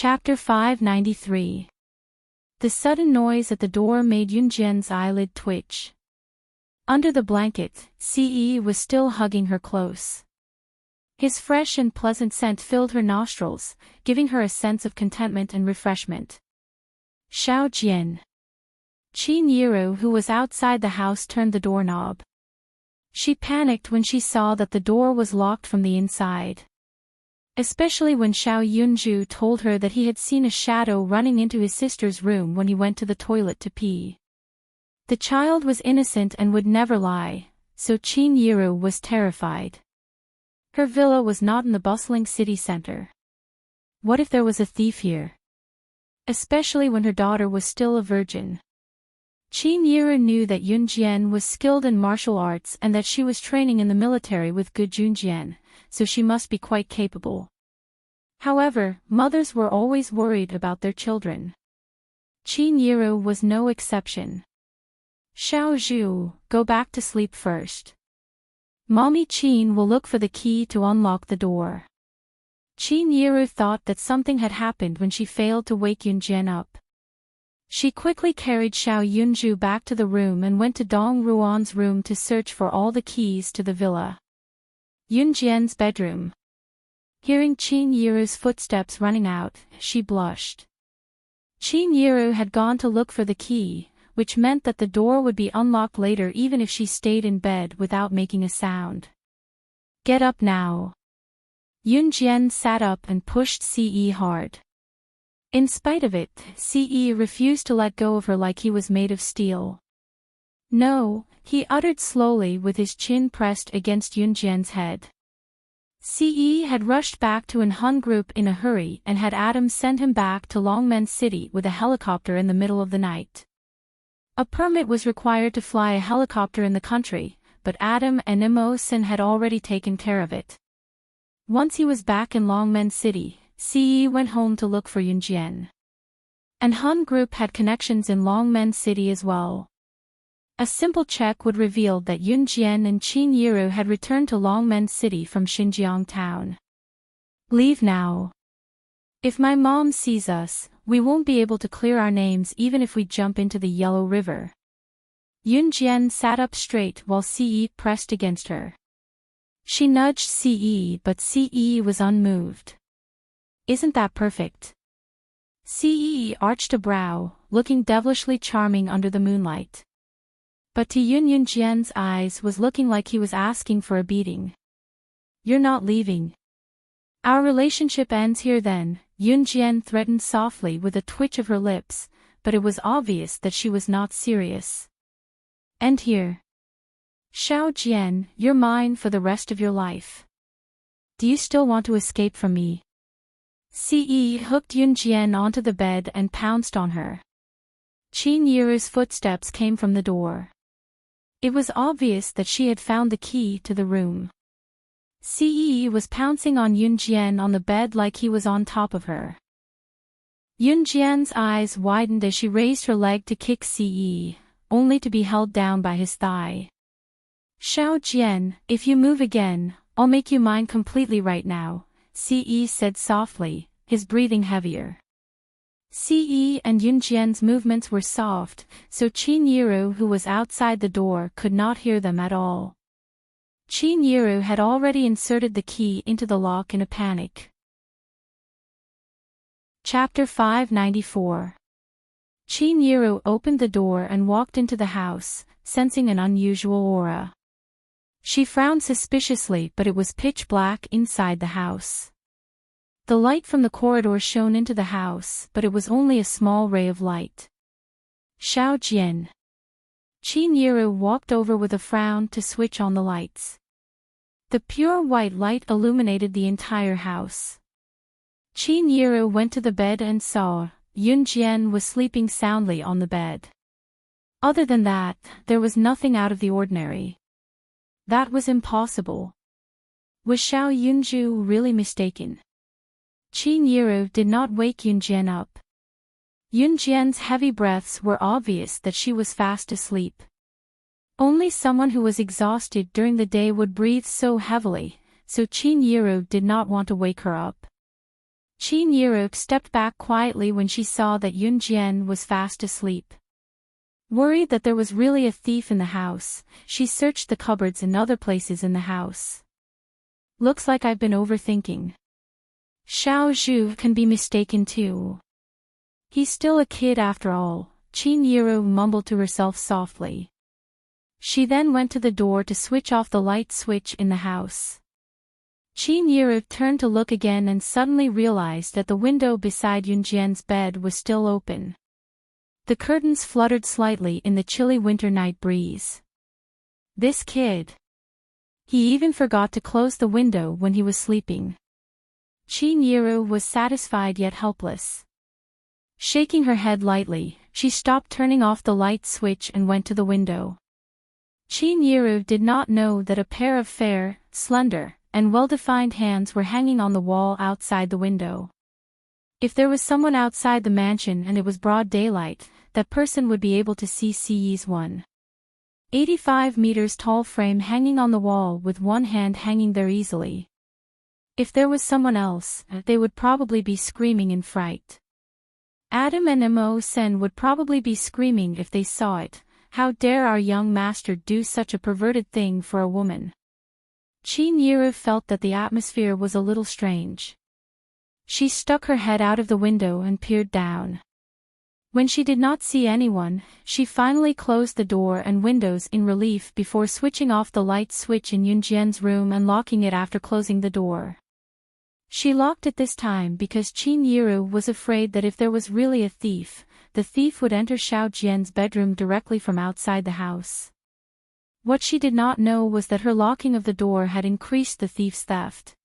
Chapter 593. The sudden noise at the door made Yunjian's eyelid twitch. Under the blanket, Ce was still hugging her close. His fresh and pleasant scent filled her nostrils, giving her a sense of contentment and refreshment. Xiao Jian. Qin Yiru, who was outside the house, turned the doorknob. She panicked when she saw that the door was locked from the inside. Especially when Xiao Yunju told her that he had seen a shadow running into his sister's room when he went to the toilet to pee. The child was innocent and would never lie, so Qin Yiru was terrified. Her villa was not in the bustling city center. What if there was a thief here? Especially when her daughter was still a virgin. Qin Yiru knew that Yunjian was skilled in martial arts and that she was training in the military with good Junjian, so she must be quite capable. However, mothers were always worried about their children. Qin Yiru was no exception. Xiao Zhu, go back to sleep first. Mommy Qin will look for the key to unlock the door. Qin Yiru thought that something had happened when she failed to wake Yunjian up. She quickly carried Xiao Yunju back to the room and went to Dong Ruan's room to search for all the keys to the villa. Yunjian's bedroom. Hearing Qin Yiru's footsteps running out, she blushed. Qin Yiru had gone to look for the key, which meant that the door would be unlocked later even if she stayed in bed without making a sound. Get up now. Yunjian sat up and pushed Ce hard. In spite of it, Ce refused to let go of her like he was made of steel. No, he uttered slowly with his chin pressed against Yunjian's head. Ce had rushed back to An Hun Group in a hurry and had Adam send him back to Longmen City with a helicopter in the middle of the night. A permit was required to fly a helicopter in the country, but Adam and Immerse had already taken care of it. Once he was back in Longmen City, Ce went home to look for Yunjian. An Hun Group had connections in Longmen City as well. A simple check would reveal that Yunjian and Qin Yiru had returned to Longmen City from Xinjiang town. Leave now. If my mom sees us, we won't be able to clear our names even if we jump into the Yellow River. Yunjian sat up straight while Ce pressed against her. She nudged Ce, but Ce was unmoved. Isn't that perfect? Ce arched a brow, looking devilishly charming under the moonlight. But to Yunjian's eyes was looking like he was asking for a beating. You're not leaving. Our relationship ends here then, Yunjian threatened softly with a twitch of her lips, but it was obvious that she was not serious. End here. Xiao Jian, you're mine for the rest of your life. Do you still want to escape from me? Ce hooked Yunjian onto the bed and pounced on her. Qin Yiru's footsteps came from the door. It was obvious that she had found the key to the room. Ce was pouncing on Yunjian on the bed like he was on top of her. Yunjian's eyes widened as she raised her leg to kick Ce, only to be held down by his thigh. Xiao Jian, if you move again, I'll make you mine completely right now, Ce said softly, his breathing heavier. Ce and Yunjian's movements were soft, so Qin Yiru, who was outside the door, could not hear them at all. Qin Yiru had already inserted the key into the lock in a panic. Chapter 594. Qin Yiru opened the door and walked into the house, sensing an unusual aura. She frowned suspiciously, but it was pitch black inside the house. The light from the corridor shone into the house, but it was only a small ray of light. Xiao Jian. Qin Yiru walked over with a frown to switch on the lights. The pure white light illuminated the entire house. Qin Yiru went to the bed and saw Yunjian was sleeping soundly on the bed. Other than that, there was nothing out of the ordinary. That was impossible. Was Xiao Yunju really mistaken? Qin Yiru did not wake Yunjian up. Yunjian's heavy breaths were obvious that she was fast asleep. Only someone who was exhausted during the day would breathe so heavily, so Qin Yiru did not want to wake her up. Qin Yiruk stepped back quietly when she saw that Yunjian was fast asleep. Worried that there was really a thief in the house, she searched the cupboards and other places in the house. Looks like I've been overthinking. Xiao Zhu can be mistaken too. He's still a kid after all, Qin Yiruk mumbled to herself softly. She then went to the door to switch off the light switch in the house. Qin Yiruk turned to look again and suddenly realized that the window beside Yunjian's bed was still open. The curtains fluttered slightly in the chilly winter night breeze. This kid. He even forgot to close the window when he was sleeping. Qin Yiruk was satisfied yet helpless. Shaking her head lightly, she stopped turning off the light switch and went to the window. Qin Yiruk did not know that a pair of fair, slender, and well-defined hands were hanging on the wall outside the window. If there was someone outside the mansion and it was broad daylight, that person would be able to see Ci's 1.85 meters tall frame hanging on the wall with one hand hanging there easily. If there was someone else, they would probably be screaming in fright. Adam and Mo Sen would probably be screaming if they saw it. How dare our young master do such a perverted thing for a woman? Qin Yiruk felt that the atmosphere was a little strange. She stuck her head out of the window and peered down. When she did not see anyone, she finally closed the door and windows in relief before switching off the light switch in Yunjian's room and locking it after closing the door. She locked it this time because Qin Yiruk was afraid that if there was really a thief, the thief would enter Xiao Jian's bedroom directly from outside the house. What she did not know was that her locking of the door had increased the thief's theft.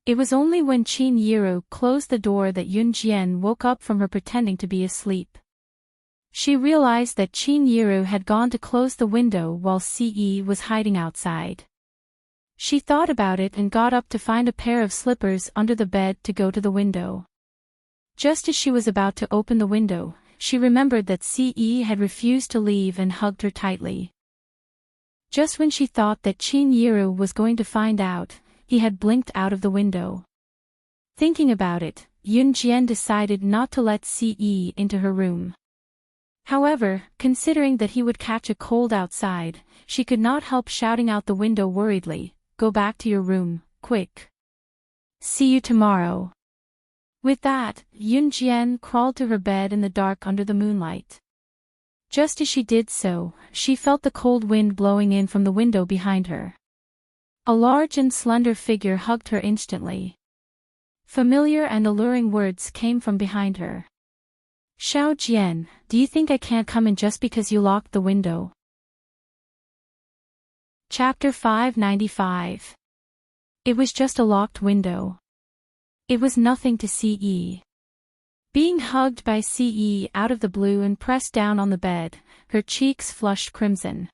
It was only when Qin Yiruk closed the door that Yunjian woke up from her pretending to be asleep. She realized that Qin Yiruk had gone to close the window while Ce was hiding outside. She thought about it and got up to find a pair of slippers under the bed to go to the window. Just as she was about to open the window, she remembered that Ce had refused to leave and hugged her tightly. Just when she thought that Qin Yiruk was going to find out, he had blinked out of the window. Thinking about it, Yunjian decided not to let Ce into her room. However, considering that he would catch a cold outside, she could not help shouting out the window worriedly, "Go back to your room, quick. See you tomorrow." With that, Yunjian crawled to her bed in the dark under the moonlight. Just as she did so, she felt the cold wind blowing in from the window behind her. A large and slender figure hugged her instantly. Familiar and alluring words came from behind her. "Xiao Jian, do you think I can't come in just because you locked the window?" Chapter 595. It was just a locked window. It was nothing to Ce. Being hugged by Ce out of the blue and pressed down on the bed, her cheeks flushed crimson.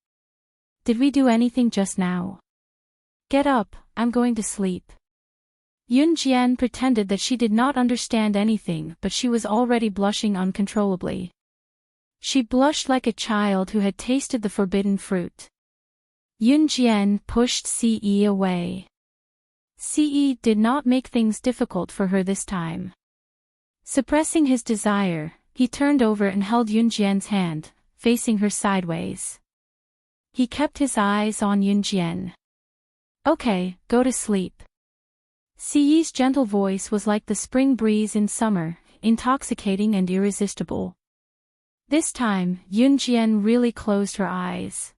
"Did we do anything just now? Get up, I'm going to sleep." Yunjian pretended that she did not understand anything, but she was already blushing uncontrollably. She blushed like a child who had tasted the forbidden fruit. Yunjian pushed Ce away. Ce did not make things difficult for her this time. Suppressing his desire, he turned over and held Yunjian's hand, facing her sideways. He kept his eyes on Yunjian. "Okay, go to sleep." Ce's gentle voice was like the spring breeze in summer, intoxicating and irresistible. This time, Yunjian really closed her eyes.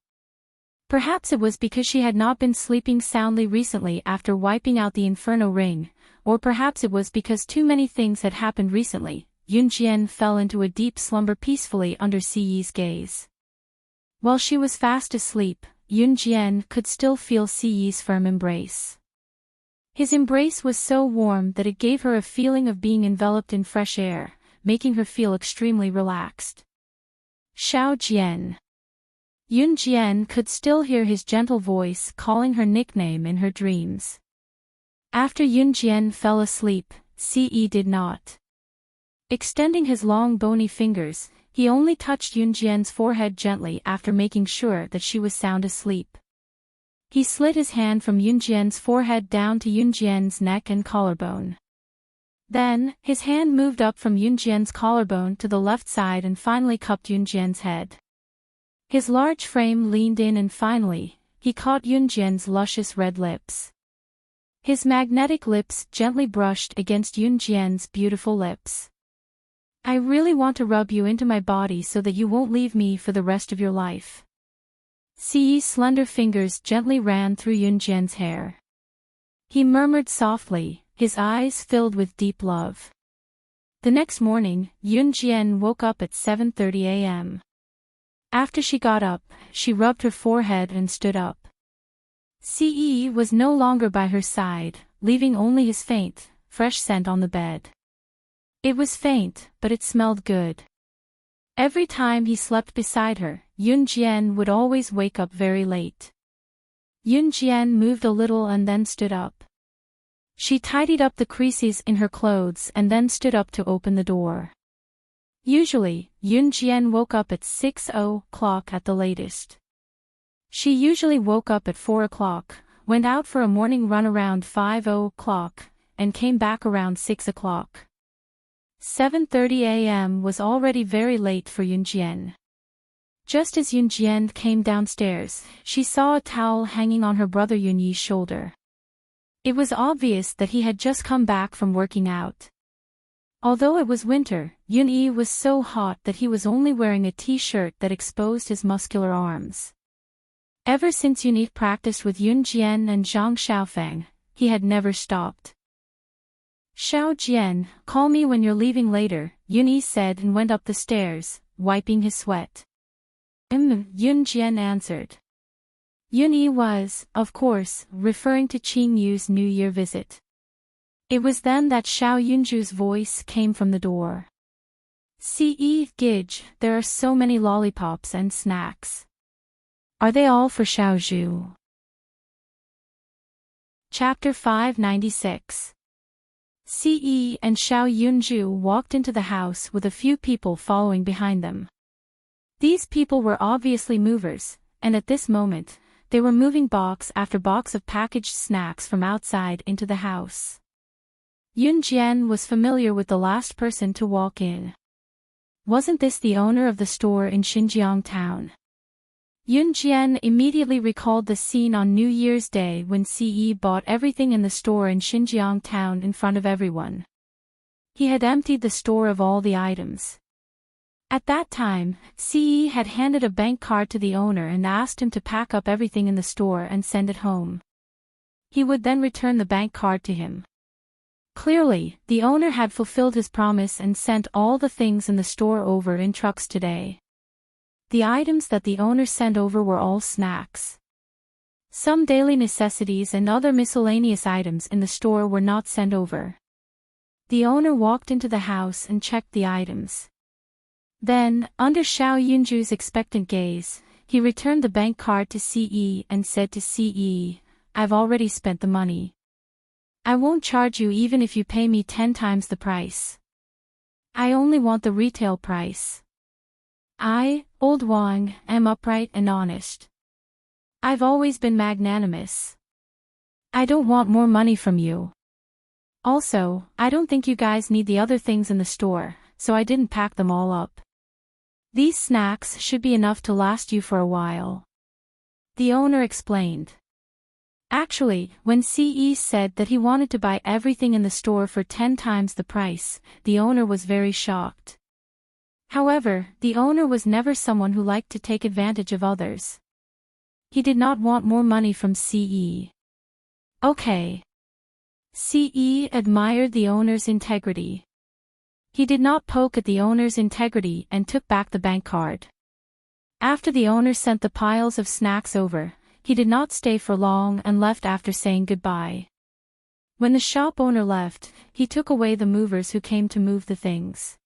Perhaps it was because she had not been sleeping soundly recently after wiping out the Inferno ring, or perhaps it was because too many things had happened recently. Yunjian fell into a deep slumber peacefully under Ce's gaze. While she was fast asleep, Yunjian could still feel Ce's firm embrace. His embrace was so warm that it gave her a feeling of being enveloped in fresh air, making her feel extremely relaxed. "Xiao Jian." Yunjian could still hear his gentle voice calling her nickname in her dreams. After Yunjian fell asleep, Ce did not. Extending his long bony fingers, he only touched Yunjian's forehead gently after making sure that she was sound asleep. He slid his hand from Yunjian's forehead down to Yunjian's neck and collarbone. Then, his hand moved up from Yunjian's collarbone to the left side and finally cupped Yunjian's head. His large frame leaned in and finally, he caught Yunjian's luscious red lips. His magnetic lips gently brushed against Yunjian's beautiful lips. I really want to rub you into my body so that you won't leave me for the rest of your life. Ciyi's slender fingers gently ran through Yunjian's hair. He murmured softly, his eyes filled with deep love. The next morning, Yunjian woke up at 7:30 a.m. After she got up, she rubbed her forehead and stood up. Ciyi was no longer by her side, leaving only his faint, fresh scent on the bed. It was faint, but it smelled good. Every time he slept beside her, Yunjian would always wake up very late. Yunjian moved a little and then stood up. She tidied up the creases in her clothes and then stood up to open the door. Usually, Yunjian woke up at 6:00 at the latest. She usually woke up at 4 o'clock, went out for a morning run around 5:00, and came back around 6 o'clock. 7:30 a.m. was already very late for Yunjian. Just as Yunjian came downstairs, she saw a towel hanging on her brother Yunyi's shoulder. It was obvious that he had just come back from working out. Although it was winter, Yunyi was so hot that he was only wearing a t-shirt that exposed his muscular arms. Ever since Yunyi practiced with Yunjian and Zhang Xiaofeng, he had never stopped. Xiao Jian, call me when you're leaving later, Yunyi said and went up the stairs, wiping his sweat. Yunjian answered. Yunyi was, of course, referring to Qing Yu's New Year visit. It was then that Xiao Yunju's voice came from the door. "Ce Gij, there are so many lollipops and snacks. Are they all for Xiao Zhu?" Chapter 596. Ce and Xiao Yunju walked into the house with a few people following behind them. These people were obviously movers, and at this moment, they were moving box after box of packaged snacks from outside into the house. Yunjian was familiar with the last person to walk in. Wasn't this the owner of the store in Xinjiang town? Yunjian immediately recalled the scene on New Year's Day when Ce bought everything in the store in Xinjiang town in front of everyone. He had emptied the store of all the items. At that time, Ce had handed a bank card to the owner and asked him to pack up everything in the store and send it home. He would then return the bank card to him. Clearly, the owner had fulfilled his promise and sent all the things in the store over in trucks today. The items that the owner sent over were all snacks. Some daily necessities and other miscellaneous items in the store were not sent over. The owner walked into the house and checked the items. Then, under Xiao Yunju's expectant gaze, he returned the bank card to Ce and said to Ce, "I've already spent the money. I won't charge you even if you pay me 10 times the price. I only want the retail price. I, Old Wang, am upright and honest. I've always been magnanimous. I don't want more money from you. Also, I don't think you guys need the other things in the store, so I didn't pack them all up. These snacks should be enough to last you for a while." The owner explained. Actually, when Ce said that he wanted to buy everything in the store for 10 times the price, the owner was very shocked. However, the owner was never someone who liked to take advantage of others. He did not want more money from Ce. Okay. Ce admired the owner's integrity. He did not poke at the owner's integrity and took back the bank card. After the owner sent the piles of snacks over, he did not stay for long and left after saying goodbye. When the shop owner left, he took away the movers who came to move the things.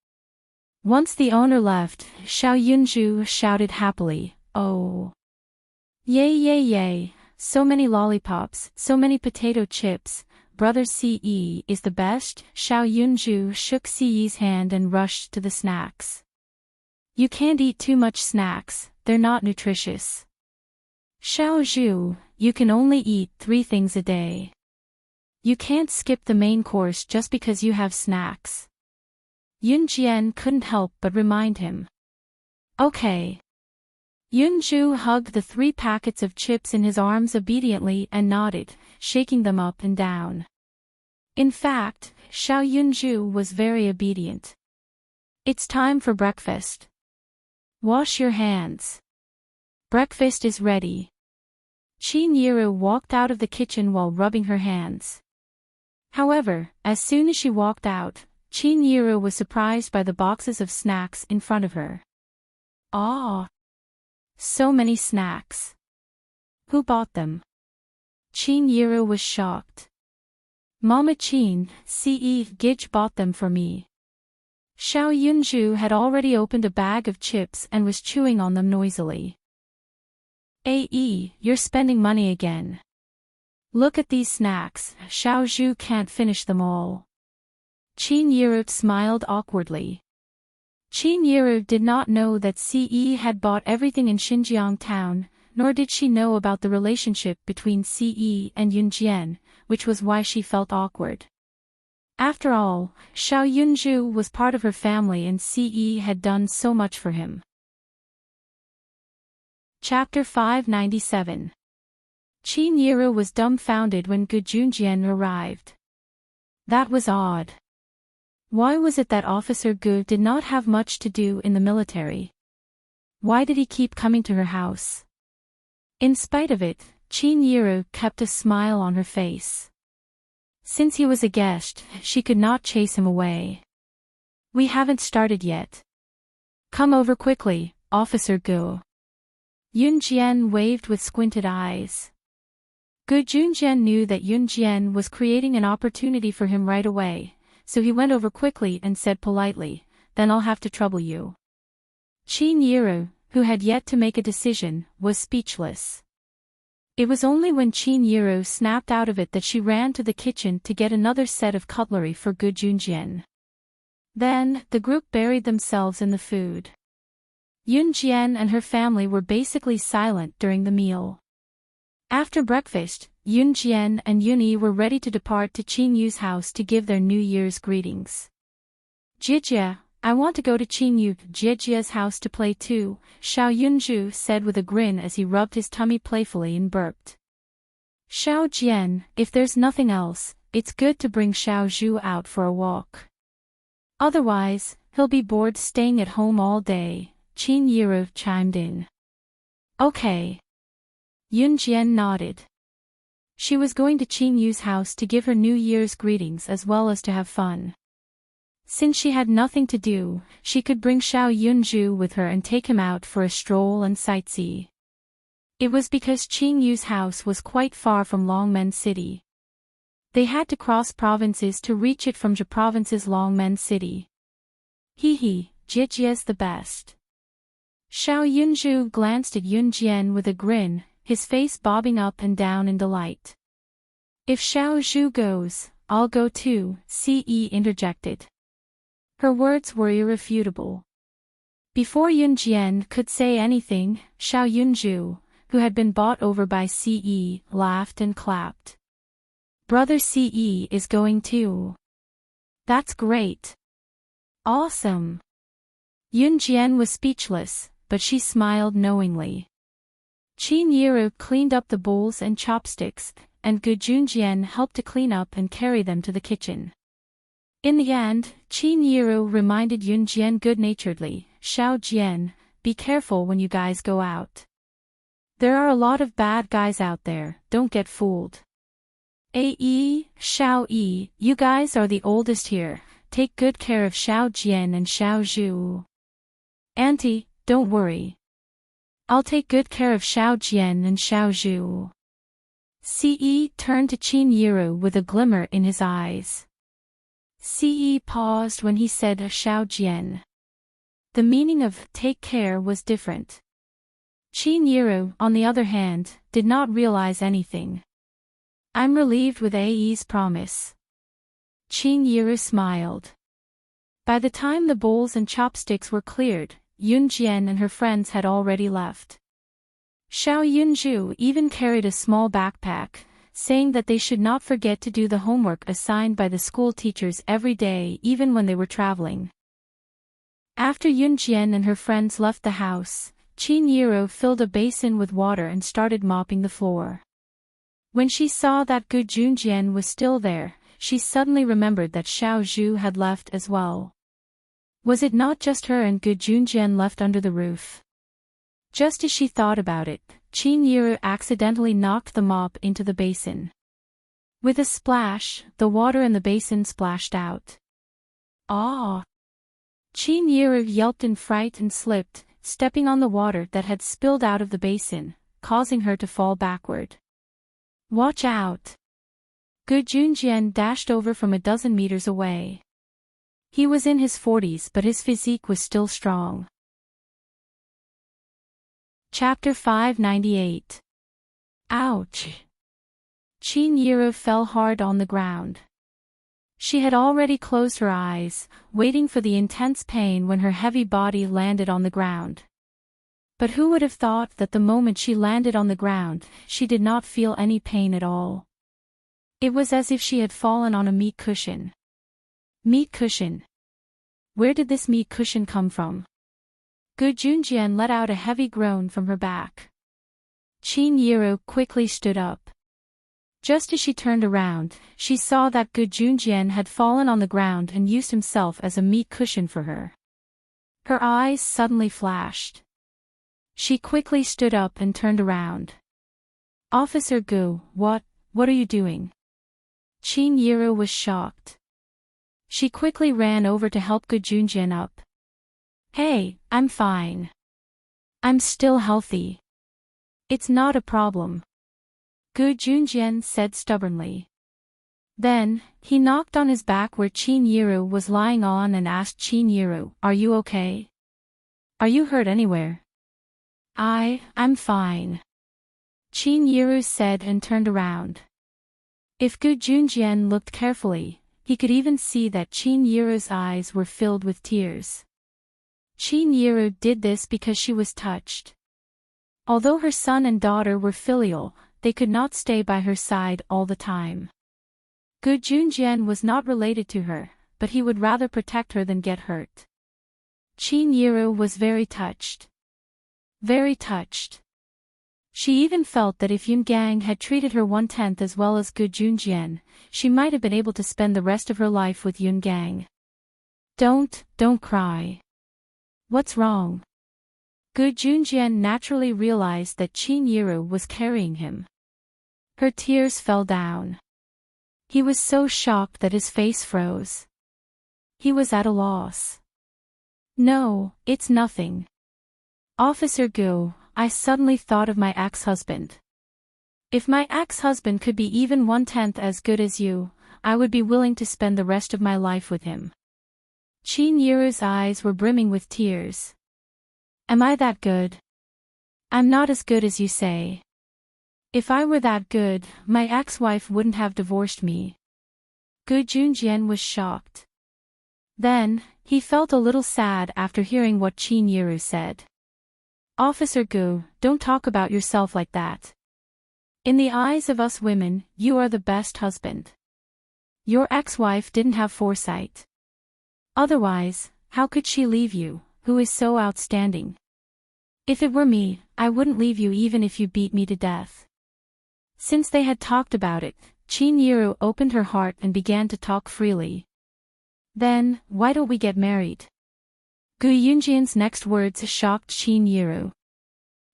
Once the owner left, Xiao Yunju shouted happily, "Oh! Yay yay yay, so many lollipops, so many potato chips, brother Ce is the best." Xiao Yunju shook Ce's hand and rushed to the snacks. "You can't eat too much snacks, they're not nutritious. Xiao Zhu, you can only eat 3 things a day. You can't skip the main course just because you have snacks. Yunjian couldn't help but remind him. Okay. Yunju hugged the 3 packets of chips in his arms obediently and nodded, shaking them up and down. In fact, Xiao Yunju was very obedient. It's time for breakfast. Wash your hands. Breakfast is ready. Qin Yiru walked out of the kitchen while rubbing her hands. However, as soon as she walked out, Qin Yiru was surprised by the boxes of snacks in front of her. Ah! So many snacks. Who bought them? Qin Yiru was shocked. Mama Qin, Ce Gij bought them for me. Xiao Yunju had already opened a bag of chips and was chewing on them noisily. You're spending money again. Look at these snacks, Xiao Zhu can't finish them all. Qin Yiru smiled awkwardly. Qin Yiru did not know that Ce had bought everything in Xinjiang town, nor did she know about the relationship between Ce and Yunjian, which was why she felt awkward. After all, Xiao Yunju was part of her family and Ce had done so much for him. Chapter 597. Qin Yiru was dumbfounded when Gu Junjian arrived. That was odd. Why was it that Officer Gu did not have much to do in the military? Why did he keep coming to her house? In spite of it, Qin Yiru kept a smile on her face. Since he was a guest, she could not chase him away. We haven't started yet. Come over quickly, Officer Gu. Yunjian waved with squinted eyes. Gu Junjian knew that Yunjian was creating an opportunity for him right away, so he went over quickly and said politely, "Then I'll have to trouble you." Qin Yiru, who had yet to make a decision, was speechless. It was only when Qin Yiru snapped out of it that she ran to the kitchen to get another set of cutlery for Gu Junjian. Then, the group buried themselves in the food. Yunjian and her family were basically silent during the meal. After breakfast, Yunjian and Yuni were ready to depart to Qin Yu's house to give their New Year's greetings. Jijia, I want to go to Qin Yu Jijia's house to play too, Xiao Yunju said with a grin as he rubbed his tummy playfully and burped. Xiao Jian, if there's nothing else, it's good to bring Xiao Zhu out for a walk. Otherwise, he'll be bored staying at home all day, Qin Yiru chimed in. Okay. Yunjian nodded. She was going to Qin Yu's house to give her New Year's greetings as well as to have fun. Since she had nothing to do, she could bring Xiao Yunju with her and take him out for a stroll and sightsee. It was because Qin Yu's house was quite far from Longmen City. They had to cross provinces to reach it from the province's Longmen City. Jijia's the best. Xiao Yunju glanced at Yunjian with a grin, his face bobbing up and down in delight. If Xiao Zhu goes, I'll go too, Ce interjected. Her words were irrefutable. Before Yunjian could say anything, Xiao Yunju, who had been bought over by Ce, laughed and clapped. Brother Ce is going too. That's great. Awesome. Yunjian was speechless, but she smiled knowingly. Qin Yiru cleaned up the bowls and chopsticks, and Gu Junjian helped to clean up and carry them to the kitchen. In the end, Qin Yiru reminded Yunjian good-naturedly, Xiao Jian, be careful when you guys go out. There are a lot of bad guys out there, don't get fooled. Xiao Yi, you guys are the oldest here, take good care of Xiao Jian and Xiao Zhu. Auntie, don't worry. I'll take good care of Xiao Jian and Xiao Zhu. Ce turned to Qin Yiru with a glimmer in his eyes. Ce paused when he said Xiao Jian. The meaning of take care was different. Qin Yiru, on the other hand, did not realize anything. I'm relieved with A's promise. Qin Yiru smiled. By the time the bowls and chopsticks were cleared, Yunjian and her friends had already left. Xiao Yunju even carried a small backpack, saying that they should not forget to do the homework assigned by the school teachers every day even when they were traveling. After Yunjian and her friends left the house, Chinyiru filled a basin with water and started mopping the floor. When she saw that Gu Junjian was still there, she suddenly remembered that Xiao Zhu had left as well. Was it not just her and Gu Junjian left under the roof? Just as she thought about it, Chinyiru accidentally knocked the mop into the basin. With a splash, the water in the basin splashed out. Ah! Chinyiru yelped in fright and slipped, stepping on the water that had spilled out of the basin, causing her to fall backward. Watch out! Gu Junjian dashed over from a dozen meters away. He was in his 40s but his physique was still strong. Chapter 598. Ouch! Chinyiru fell hard on the ground. She had already closed her eyes, waiting for the intense pain when her heavy body landed on the ground. But who would have thought that the moment she landed on the ground, she did not feel any pain at all. It was as if she had fallen on a meat cushion. Meat cushion. Where did this meat cushion come from? Gu Junjian let out a heavy groan from her back. Chinyiru quickly stood up. Just as she turned around, she saw that Gu Junjian had fallen on the ground and used himself as a meat cushion for her. Her eyes suddenly flashed. She quickly stood up and turned around. Officer Gu, what are you doing? Chinyiru was shocked. She quickly ran over to help Gu Junjian up. Hey, I'm fine. I'm still healthy. It's not a problem. Gu Junjian said stubbornly. Then, he knocked on his back where Chinyiru was lying on and asked Chinyiru, are you okay? Are you hurt anywhere? I'm fine. Chinyiru said and turned around. If Gu Junjian looked carefully, he could even see that Chinyiru's eyes were filled with tears. Chinyiru did this because she was touched. Although her son and daughter were filial, they could not stay by her side all the time. Gu Junjian was not related to her, but he would rather protect her than get hurt. Chinyiru was very touched. Very touched. She even felt that if Yungang had treated her 1/10 as well as Gu Junjian, she might have been able to spend the rest of her life with Yungang. Don't cry. What's wrong? Gu Junjian naturally realized that Chinyiru was carrying him. Her tears fell down. He was so shocked that his face froze. He was at a loss. No, it's nothing. Officer Gu, I suddenly thought of my ex-husband. If my ex-husband could be even 1/10 as good as you, I would be willing to spend the rest of my life with him. Chinyiru's eyes were brimming with tears. Am I that good? I'm not as good as you say. If I were that good, my ex-wife wouldn't have divorced me. Gu Junjian was shocked. Then, he felt a little sad after hearing what Chinyiru said. Officer Gu, don't talk about yourself like that. In the eyes of us women, you are the best husband. Your ex-wife didn't have foresight. Otherwise, how could she leave you, who is so outstanding? If it were me, I wouldn't leave you even if you beat me to death. Since they had talked about it, Chinyiru opened her heart and began to talk freely. Then, why don't we get married? Gu Yunjian's next words shocked Chinyiru.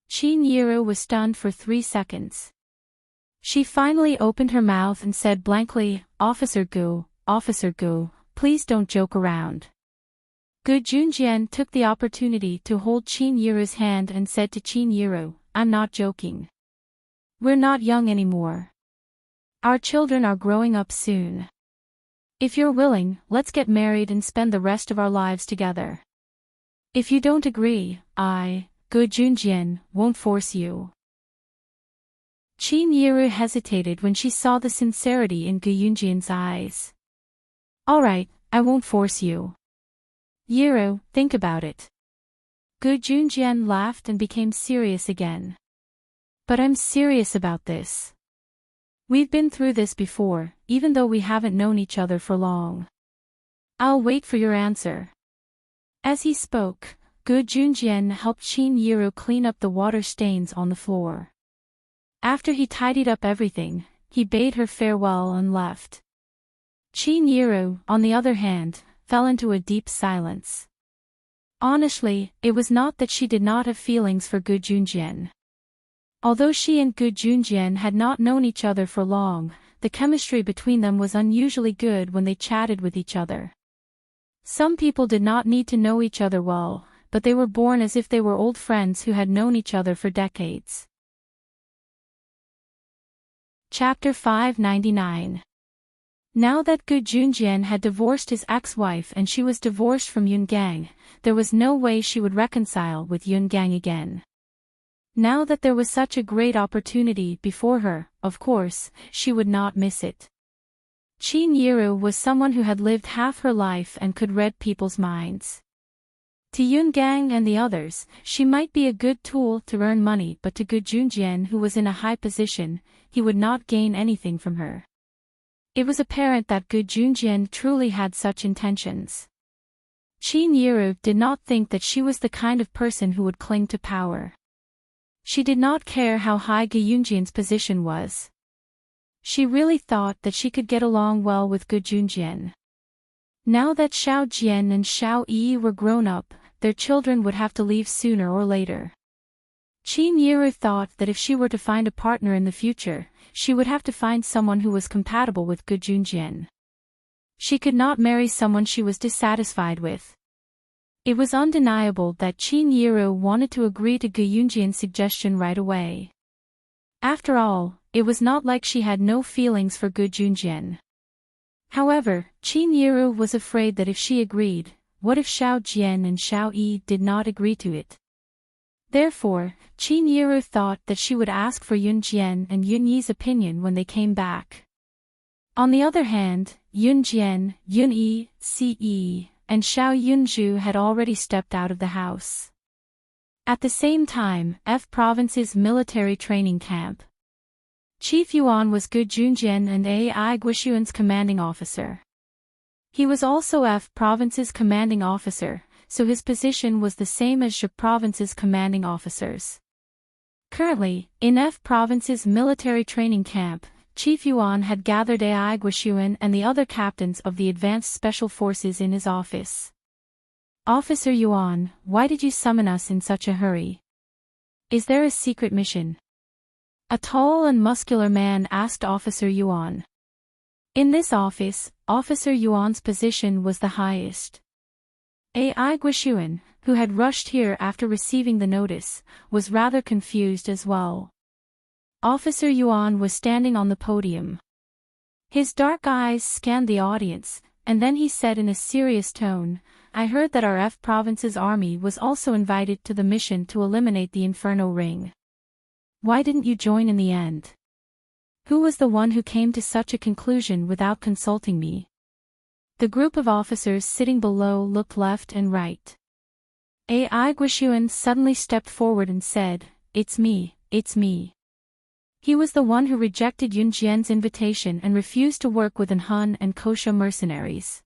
Chinyiru was stunned for 3 seconds. She finally opened her mouth and said blankly, Officer Gu, please don't joke around. Gu Junjian took the opportunity to hold Chinyiru's hand and said to Chinyiru, I'm not joking. We're not young anymore. Our children are growing up soon. If you're willing, let's get married and spend the rest of our lives together. If you don't agree, I, Gu Junjian, won't force you. Chinyiru hesitated when she saw the sincerity in Gu Yunjian's eyes. Alright, I won't force you. Yiru, think about it. Gu Junjian laughed and became serious again. But I'm serious about this. We've been through this before, even though we haven't known each other for long. I'll wait for your answer. As he spoke, Gu Junjian helped Qin Yiru clean up the water stains on the floor. After he tidied up everything, he bade her farewell and left. Qin Yiru, on the other hand, fell into a deep silence. Honestly, it was not that she did not have feelings for Gu Junjian. Although she and Gu Junjian had not known each other for long, the chemistry between them was unusually good when they chatted with each other. Some people did not need to know each other well, but they were born as if they were old friends who had known each other for decades. Chapter 599. Now that Gu Junjian had divorced his ex-wife and she was divorced from Yun Gang, there was no way she would reconcile with Yun Gang again. Now that there was such a great opportunity before her, of course, she would not miss it. Qin Yiru was someone who had lived half her life and could read people's minds. To Yun Gang and the others, she might be a good tool to earn money, but to Gu Junjian, who was in a high position, he would not gain anything from her. It was apparent that Gu Junjian truly had such intentions. Qin Yiru did not think that she was the kind of person who would cling to power. She did not care how high Gu Junjian's position was. She really thought that she could get along well with Gu Junjian. Now that Xiao Jian and Xiao Yi were grown up, their children would have to leave sooner or later. Qin Yiru thought that if she were to find a partner in the future, she would have to find someone who was compatible with Gu Junjian. She could not marry someone she was dissatisfied with. It was undeniable that Qin Yiru wanted to agree to Gu Junjian's suggestion right away. After all, it was not like she had no feelings for Gu Junjian. However, Qin Yiru was afraid that if she agreed, what if Xiao Jian and Xiao Yi did not agree to it? Therefore, Qin Yiru thought that she would ask for Yun Jian and Yun Yi's opinion when they came back. On the other hand, Yun Jian, Yun Yi, Ce, and Xiao Yunzhu had already stepped out of the house. At the same time, F Province's military training camp. Chief Yuan was Gu Junjian and Ai Guishuan's commanding officer. He was also F Province's commanding officer, so his position was the same as Zhe Province's commanding officers. Currently, in F Province's military training camp, Chief Yuan had gathered Ai Guishuan and the other captains of the advanced special forces in his office. Officer Yuan, why did you summon us in such a hurry? Is there a secret mission? A tall and muscular man asked Officer Yuan. In this office, Officer Yuan's position was the highest. Ai Guishuan, who had rushed here after receiving the notice, was rather confused as well. Officer Yuan was standing on the podium. His dark eyes scanned the audience, and then he said in a serious tone, I heard that our F Province's army was also invited to the mission to eliminate the Inferno Ring. Why didn't you join in the end? Who was the one who came to such a conclusion without consulting me? The group of officers sitting below looked left and right. Ai Guishuan suddenly stepped forward and said, It's me, it's me. He was the one who rejected Yun Jian's invitation and refused to work with Han and Kosha mercenaries.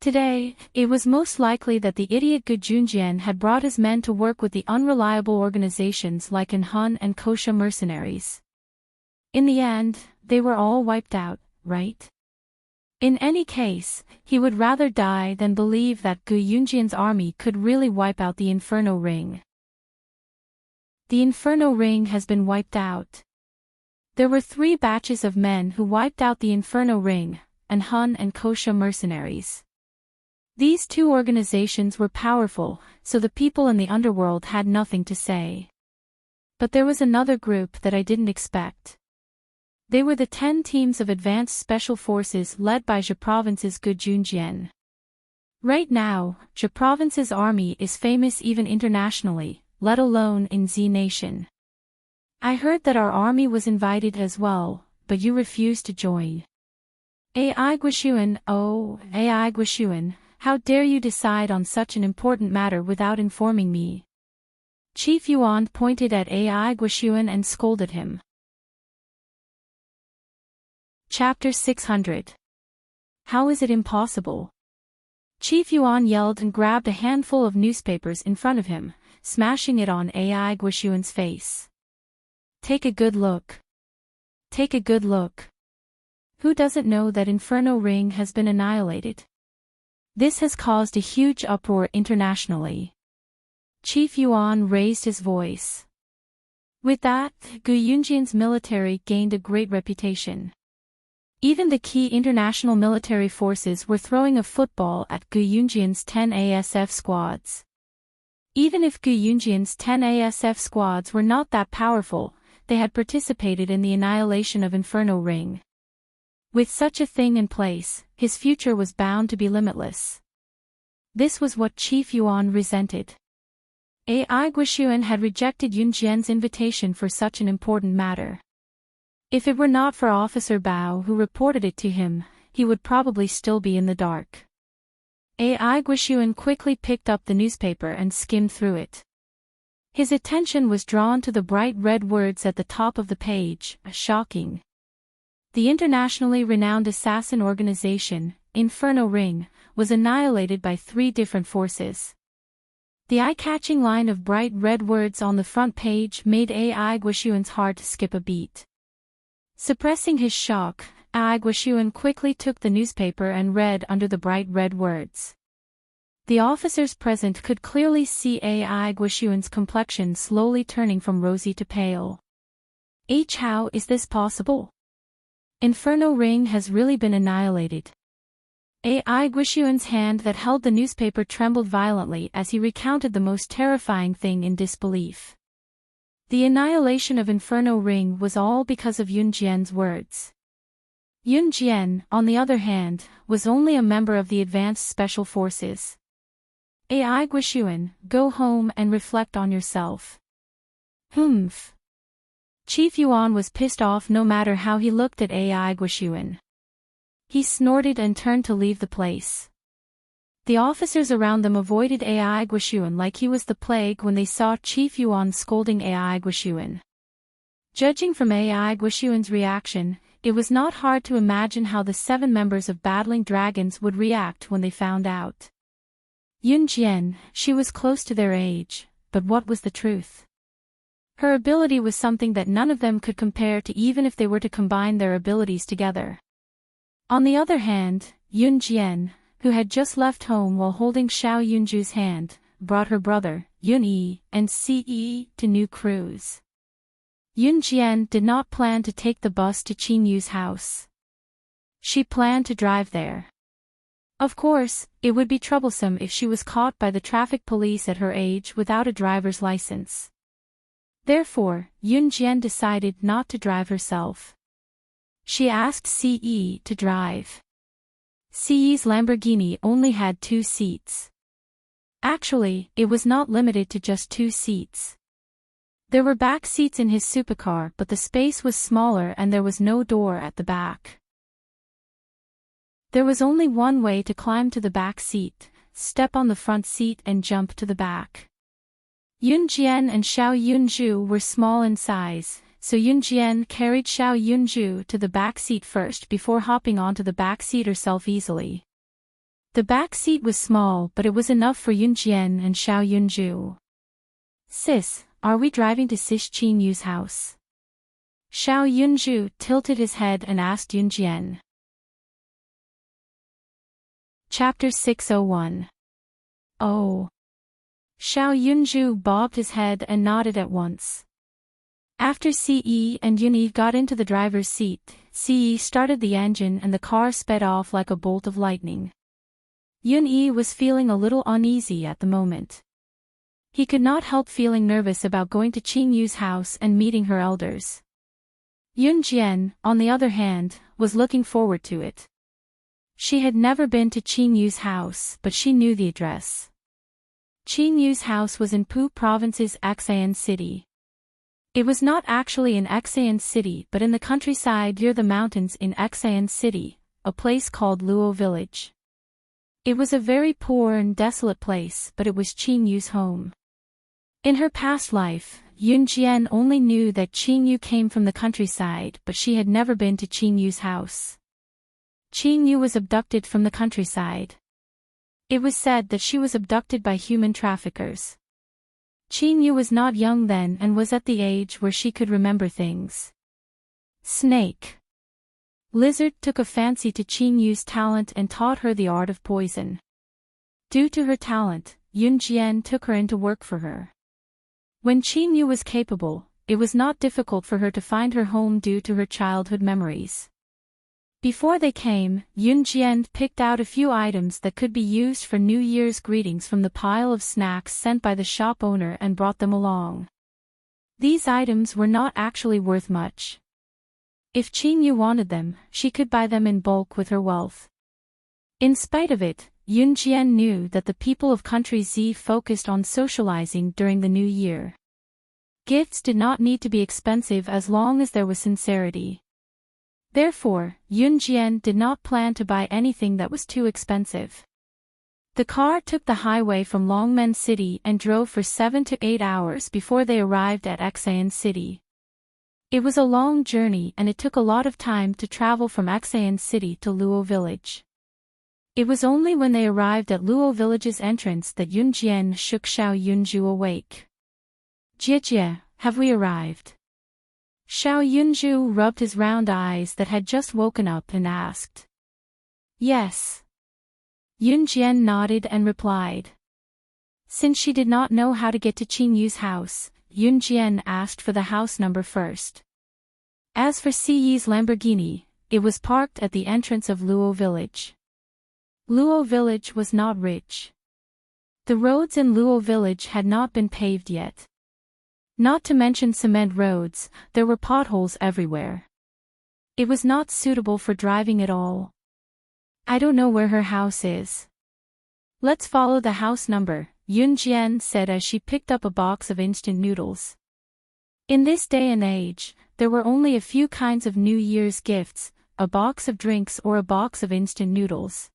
Today, it was most likely that the idiot Gu Junjian had brought his men to work with the unreliable organizations like Han and Kosha mercenaries. In the end, they were all wiped out, right? In any case, he would rather die than believe that Gu Junjian's army could really wipe out the Inferno Ring. The Inferno Ring has been wiped out. There were 3 batches of men who wiped out the Inferno Ring, Han and Kosha mercenaries. These 2 organizations were powerful, so the people in the underworld had nothing to say. But there was another group that I didn't expect. They were the 10 teams of advanced special forces led by Zhe Province's Gu Junjian. Right now, Zhe Province's army is famous even internationally, let alone in Z Nation. I heard that our army was invited as well, but you refused to join. Ai Guishuan, oh, Ai Guishuan, how dare you decide on such an important matter without informing me? Chief Yuan pointed at Ai Guishuan and scolded him. Chapter 600. How is it impossible? Chief Yuan yelled and grabbed a handful of newspapers in front of him, smashing it on Ai Guishuan's face. Take a good look. Take a good look. Who doesn't know that Inferno Ring has been annihilated? This has caused a huge uproar internationally. Chief Yuan raised his voice. With that, Gu Yunjian's military gained a great reputation. Even the key international military forces were throwing a football at Gu Yunjian's 10 ASF squads. Even if Gu Yunjian's 10 ASF squads were not that powerful, they had participated in the annihilation of Inferno Ring. With such a thing in place, his future was bound to be limitless. This was what Chief Yuan resented. Ai Guishuan had rejected Yunjian's invitation for such an important matter. If it were not for Officer Bao who reported it to him, he would probably still be in the dark. Ai Guishuan quickly picked up the newspaper and skimmed through it. His attention was drawn to the bright red words at the top of the page, shocking. The internationally renowned assassin organization, Inferno Ring, was annihilated by 3 different forces. The eye-catching line of bright red words on the front page made Ai Guishuan's heart skip a beat. Suppressing his shock, Ai Guishuan quickly took the newspaper and read under the bright red words. The officers present could clearly see Ai Guishuan's complexion slowly turning from rosy to pale. How is this possible? Inferno Ring has really been annihilated. Ai Guishuan's hand that held the newspaper trembled violently as he recounted the most terrifying thing in disbelief. The annihilation of Inferno Ring was all because of Yun Jian's words. Yun Jian, on the other hand, was only a member of the advanced special forces. Ai Guishuan, go home and reflect on yourself. Humph. Chief Yuan was pissed off no matter how he looked at Ai Guishuan. He snorted and turned to leave the place. The officers around them avoided Ai Guishuan like he was the plague when they saw Chief Yuan scolding Ai Guishuan. Judging from Ai Guishuan's reaction, it was not hard to imagine how the 7 members of Battling Dragons would react when they found out. Yun Jian, she was close to their age, but what was the truth? Her ability was something that none of them could compare to even if they were to combine their abilities together. On the other hand, Yun Jian, who had just left home while holding Xiao Yunju's hand, brought her brother, Yun Yi, and Ce to New Cruise. Yun Jian did not plan to take the bus to Qin Yu's house. She planned to drive there. Of course, it would be troublesome if she was caught by the traffic police at her age without a driver's license. Therefore, Yun Jian decided not to drive herself. She asked Ce to drive. Ce's Lamborghini only had 2 seats. Actually, it was not limited to just 2 seats. There were back seats in his supercar, but the space was smaller and there was no door at the back. There was only one way to climb to the back seat: step on the front seat and jump to the back. Yun Jian and Xiao Yunju were small in size, so Yun Jian carried Xiao Yunju to the back seat first before hopping onto the back seat herself easily. The back seat was small, but it was enough for Yun Jian and Xiao Yunju. Sis, are we driving to Sis Qin Yu's house? Xiao Yunju tilted his head and asked Yun Jian. Chapter 601. Oh. Xiao Yunju bobbed his head and nodded at once. After Ce and Yunyi got into the driver's seat, Ce started the engine and the car sped off like a bolt of lightning. Yunyi was feeling a little uneasy at the moment. He could not help feeling nervous about going to Qin Yu's house and meeting her elders. Yun Jian, on the other hand, was looking forward to it. She had never been to Qin Yu's house, but she knew the address. Qin Yu's house was in Pu Province's Xian City. It was not actually in Xian City but in the countryside near the mountains in Xian City, a place called Luo Village. It was a very poor and desolate place, but it was Qin Yu's home. In her past life, Yunjian only knew that Qingyu came from the countryside, but she had never been to Qingyu's house. Qingyu was abducted from the countryside. It was said that she was abducted by human traffickers. Qingyu was not young then and was at the age where she could remember things. Snake. Lizard took a fancy to Qingyu's talent and taught her the art of poison. Due to her talent, Yunjian took her in to work for her. When Qingyu was capable, it was not difficult for her to find her home due to her childhood memories. Before they came, Yunjian picked out a few items that could be used for New Year's greetings from the pile of snacks sent by the shop owner and brought them along. These items were not actually worth much. If Qingyu wanted them, she could buy them in bulk with her wealth. In spite of it, Yunjian knew that the people of Country Z focused on socializing during the new year. Gifts did not need to be expensive as long as there was sincerity. Therefore, Yunjian did not plan to buy anything that was too expensive. The car took the highway from Longmen City and drove for 7 to 8 hours before they arrived at Exayan City. It was a long journey and it took a lot of time to travel from Exayan City to Luo Village. It was only when they arrived at Luo Village's entrance that Yunjian shook Xiao Yunju awake. "Jiejie, have we arrived?" Xiao Yunju rubbed his round eyes that had just woken up and asked. "Yes." Yunjian nodded and replied. Since she did not know how to get to Qingyu's house, Yunjian asked for the house number first. As for Siyi's Lamborghini, it was parked at the entrance of Luo Village. Luo Village was not rich. The roads in Luo Village had not been paved yet. Not to mention cement roads, there were potholes everywhere. It was not suitable for driving at all. "I don't know where her house is." "Let's follow the house number," Yunjian said as she picked up a box of instant noodles. In this day and age, there were only a few kinds of New Year's gifts, a box of drinks or a box of instant noodles.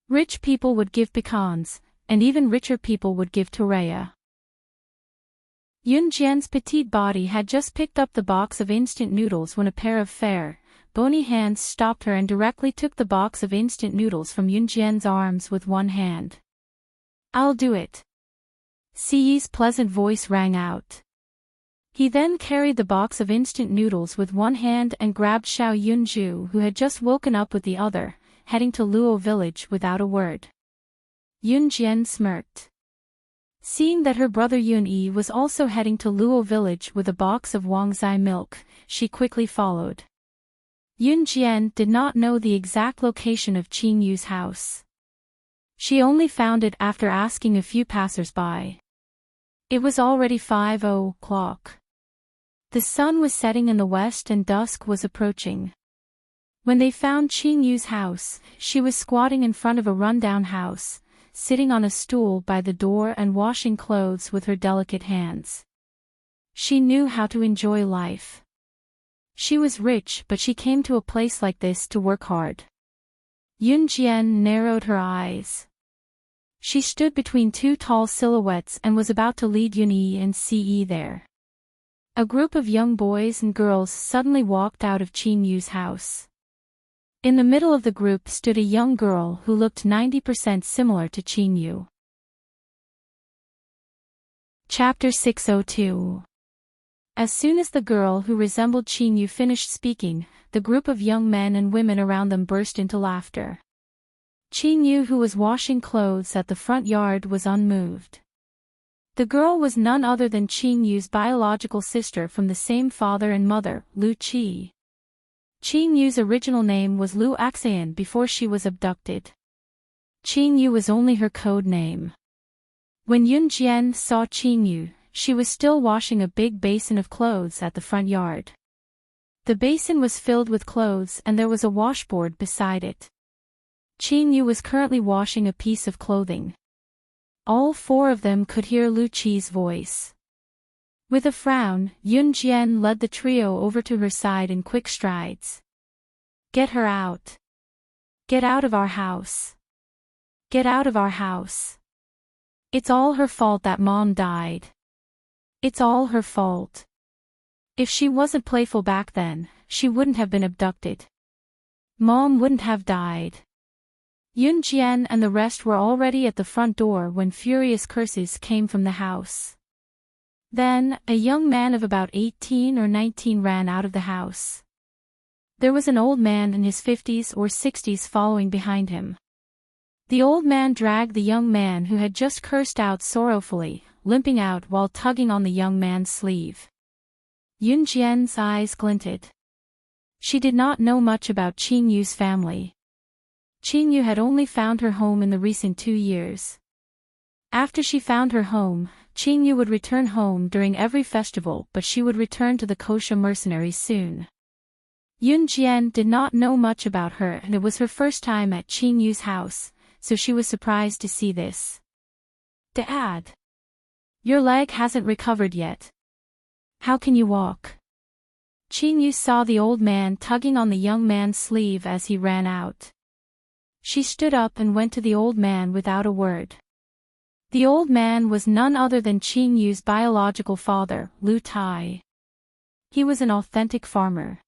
Rich people would give pecans, and even richer people would give toraya. Yunjian's petite body had just picked up the box of instant noodles when a pair of fair, bony hands stopped her and directly took the box of instant noodles from Yunjian's arms with one hand. "I'll do it." Siyi's pleasant voice rang out. He then carried the box of instant noodles with one hand and grabbed Xiao Yunju, who had just woken up, with the other, heading to Luo Village without a word. Yunjian smirked. Seeing that her brother Yun-Yi was also heading to Luo Village with a box of Wangzai milk, she quickly followed. Yunjian did not know the exact location of Qingyu's house. She only found it after asking a few passers-by. It was already 5:00. The sun was setting in the west and dusk was approaching. When they found Qingyu's house, she was squatting in front of a rundown house, sitting on a stool by the door and washing clothes with her delicate hands. She knew how to enjoy life. She was rich, but she came to a place like this to work hard. Yunjian narrowed her eyes. She stood between two tall silhouettes and was about to lead Yun-Yi and Si there. A group of young boys and girls suddenly walked out of Qingyu's house. In the middle of the group stood a young girl who looked 90% similar to Qingyu. Chapter 602. As soon as the girl who resembled Qingyu finished speaking, the group of young men and women around them burst into laughter. Qingyu, who was washing clothes at the front yard, was unmoved. The girl was none other than Qingyu's biological sister from the same father and mother, Lu Qi. Qingyu's original name was Lu Axayan before she was abducted. Qingyu was only her code name. When Yunjian saw Qingyu, she was still washing a big basin of clothes at the front yard. The basin was filled with clothes and there was a washboard beside it. Qingyu was currently washing a piece of clothing. All four of them could hear Lu Qi's voice. With a frown, Yunjian led the trio over to her side in quick strides. "Get her out. Get out of our house. Get out of our house. It's all her fault that Mom died." It's all her fault. If she wasn't playful back then, she wouldn't have been abducted. Mom wouldn't have died. Yun Jian and the rest were already at the front door when furious curses came from the house. Then, a young man of about 18 or 19 ran out of the house. There was an old man in his 50s or 60s following behind him. The old man dragged the young man who had just cursed out sorrowfully, limping out while tugging on the young man's sleeve. Yun Jian's eyes glinted. She did not know much about Qin Yu's family. Qin Yu had only found her home in the recent 2 years. After she found her home, Qin Yu would return home during every festival, but she would return to the Kosha mercenaries soon. Yun Jian did not know much about her, and it was her first time at Qin Yu's house, so she was surprised to see this. Dad! Your leg hasn't recovered yet. How can you walk? Qin Yu saw the old man tugging on the young man's sleeve as he ran out. She stood up and went to the old man without a word. The old man was none other than Qin Yu's biological father, Lu Tai. He was an authentic farmer.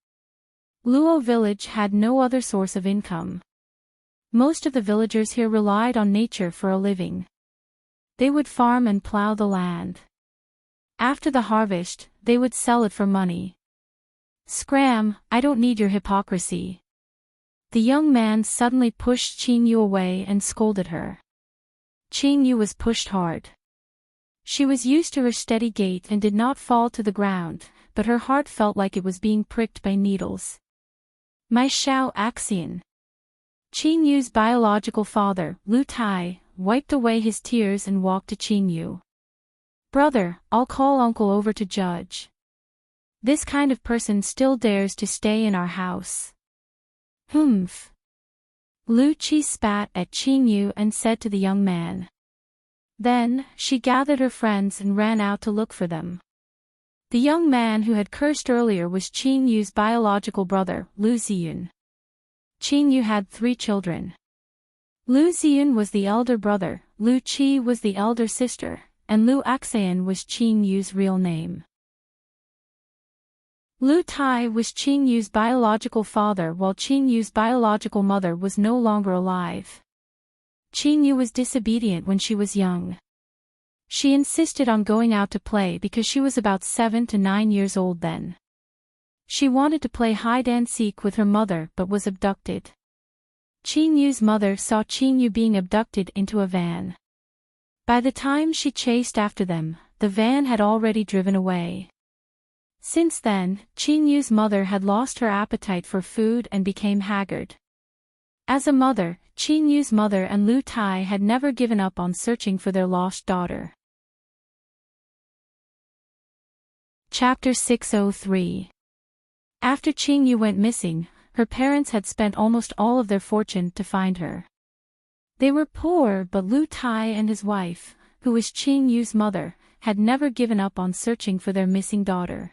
Luo village had no other source of income. Most of the villagers here relied on nature for a living. They would farm and plow the land. After the harvest, they would sell it for money. Scram, I don't need your hypocrisy. The young man suddenly pushed Qin Yu away and scolded her. Qin Yu was pushed hard. She was used to her steady gait and did not fall to the ground, but her heart felt like it was being pricked by needles. My Xiao Axian. Qin Yu's biological father, Lu Tai, wiped away his tears and walked to Qin Yu. Brother, I'll call uncle over to judge. This kind of person still dares to stay in our house. Humph. Lu Qi spat at Qin Yu and said to the young man. Then, she gathered her friends and ran out to look for them. The young man who had cursed earlier was Qin Yu's biological brother, Lu Ziyun. Qin Yu had 3 children. Lu Ziyun was the elder brother, Lu Qi was the elder sister, and Lu Axian was Qin Yu's real name. Lu Tai was Qin Yu's biological father while Qin Yu's biological mother was no longer alive. Qin Yu was disobedient when she was young. She insisted on going out to play because she was about 7 to 9 years old then. She wanted to play hide and seek with her mother but was abducted. Qin Yu's mother saw Qin Yu being abducted into a van. By the time she chased after them, the van had already driven away. Since then, Qin Yu's mother had lost her appetite for food and became haggard. As a mother, Qin Yu's mother and Lu Tai had never given up on searching for their lost daughter. Chapter 603. After Qin Yu went missing, her parents had spent almost all of their fortune to find her. They were poor, but Lu Tai and his wife, who was Qin Yu's mother, had never given up on searching for their missing daughter.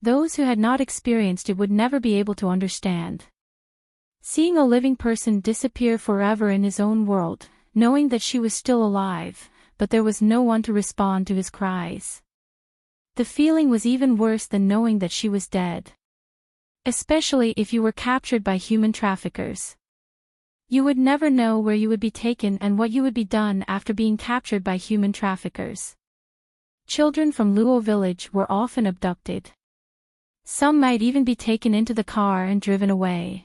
Those who had not experienced it would never be able to understand. Seeing a living person disappear forever in his own world, knowing that she was still alive, but there was no one to respond to his cries. The feeling was even worse than knowing that she was dead. Especially if you were captured by human traffickers. You would never know where you would be taken and what you would be done after being captured by human traffickers. Children from Luo village were often abducted. Some might even be taken into the car and driven away.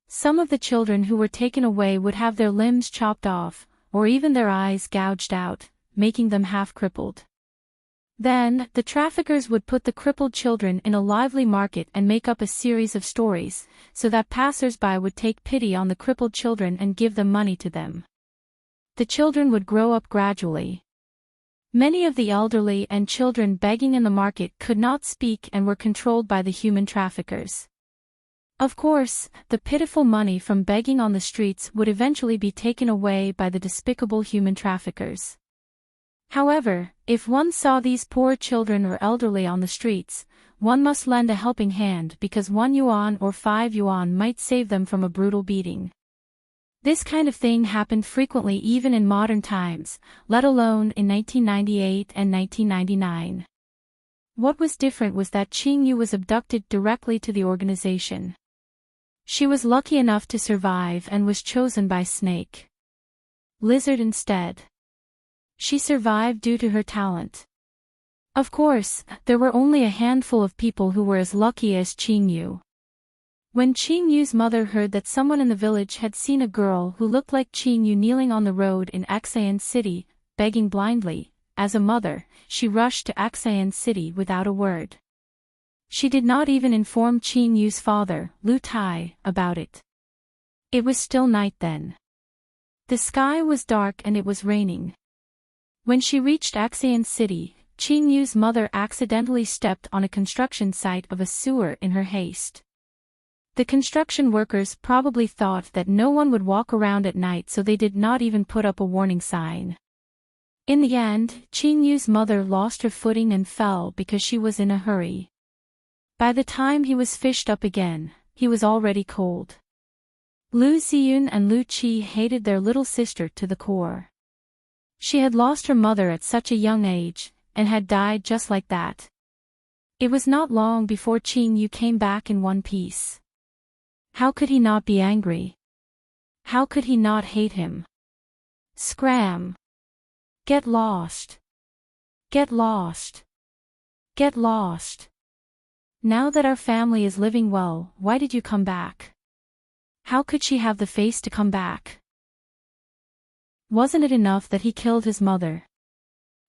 Some of the children who were taken away would have their limbs chopped off, or even their eyes gouged out, making them half-crippled. Then, the traffickers would put the crippled children in a lively market and make up a series of stories, so that passers-by would take pity on the crippled children and give them money to them. The children would grow up gradually. Many of the elderly and children begging in the market could not speak and were controlled by the human traffickers. Of course, the pitiful money from begging on the streets would eventually be taken away by the despicable human traffickers. However, if one saw these poor children or elderly on the streets, one must lend a helping hand because 1 yuan or 5 yuan might save them from a brutal beating. This kind of thing happened frequently even in modern times, let alone in 1998 and 1999. What was different was that Qingyu was abducted directly to the organization. She was lucky enough to survive and was chosen by Snake Lizard instead. She survived due to her talent. Of course, there were only a handful of people who were as lucky as Qingyu. When Qingyu's mother heard that someone in the village had seen a girl who looked like Qingyu kneeling on the road in Xian City, begging blindly, as a mother, she rushed to Xian City without a word. She did not even inform Qinyu's father, Lu Tai, about it. It was still night then. The sky was dark and it was raining. When she reached Xian City, Qinyu's mother accidentally stepped on a construction site of a sewer in her haste. The construction workers probably thought that no one would walk around at night, so they did not even put up a warning sign. In the end, Qinyu's mother lost her footing and fell because she was in a hurry. By the time he was fished up again, he was already cold. Lu Ziyun and Lu Qi hated their little sister to the core. She had lost her mother at such a young age, and had died just like that. It was not long before Qingyu came back in one piece. How could he not be angry? How could he not hate him? Scram! Get lost! Get lost! Get lost! Now that our family is living well, why did you come back? How could she have the face to come back? Wasn't it enough that he killed his mother?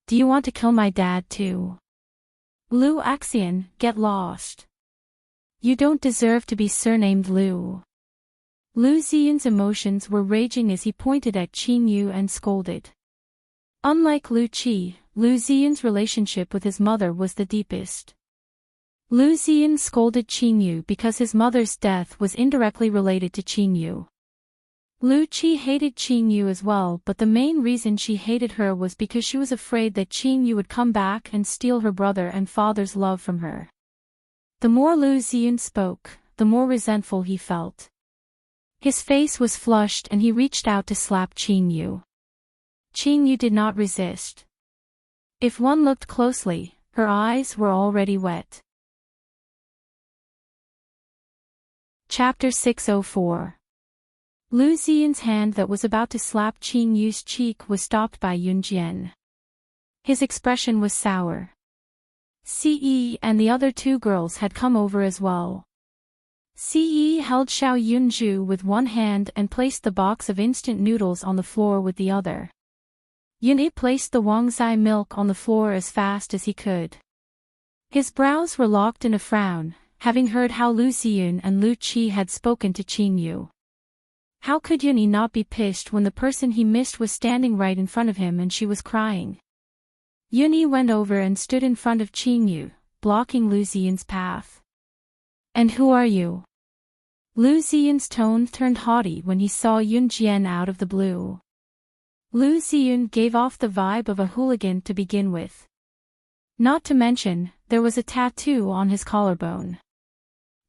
Do you want to kill my dad too? Lu Axian, get lost. You don't deserve to be surnamed Lu. Lu Ziyun's emotions were raging as he pointed at Qingyu and scolded. Unlike Lu Qi, Lu Ziyun's relationship with his mother was the deepest. Lu Ziyun scolded Qingyu because his mother's death was indirectly related to Qingyu. Lu Qi hated Qingyu as well, but the main reason she hated her was because she was afraid that Qingyu would come back and steal her brother and father's love from her. The more Lu Ziyun spoke, the more resentful he felt. His face was flushed and he reached out to slap Qingyu. Qingyu did not resist. If one looked closely, her eyes were already wet. Chapter 604. Lu Ziyun's hand that was about to slap Qingyu's cheek was stopped by Yunjian. His expression was sour. Ce and the other two girls had come over as well. Ce held Xiao Yunju with one hand and placed the box of instant noodles on the floor with the other. Yunyi placed the Wangzai milk on the floor as fast as he could. His brows were locked in a frown, having heard how Lu Ziyun and Lu Qi had spoken to Qingyu. How could Yunyi not be pissed when the person he missed was standing right in front of him and she was crying? Yunyi went over and stood in front of Qingyu, blocking Lu Ziyun's path. And who are you? Lu Ziyun's tone turned haughty when he saw Yunjian out of the blue. Lu Ziyun gave off the vibe of a hooligan to begin with. Not to mention, there was a tattoo on his collarbone.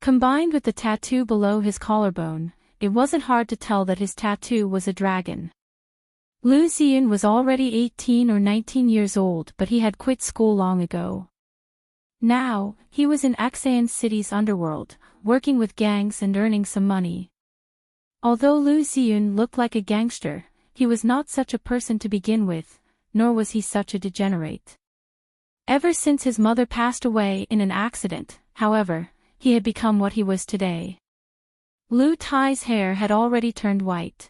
Combined with the tattoo below his collarbone, it wasn't hard to tell that his tattoo was a dragon. Lu Ziyun was already 18 or 19 years old, but he had quit school long ago. Now, he was in Xian City's underworld, working with gangs and earning some money. Although Lu Ziyun looked like a gangster, he was not such a person to begin with, nor was he such a degenerate. Ever since his mother passed away in an accident, however, he had become what he was today. Lu Tai's hair had already turned white.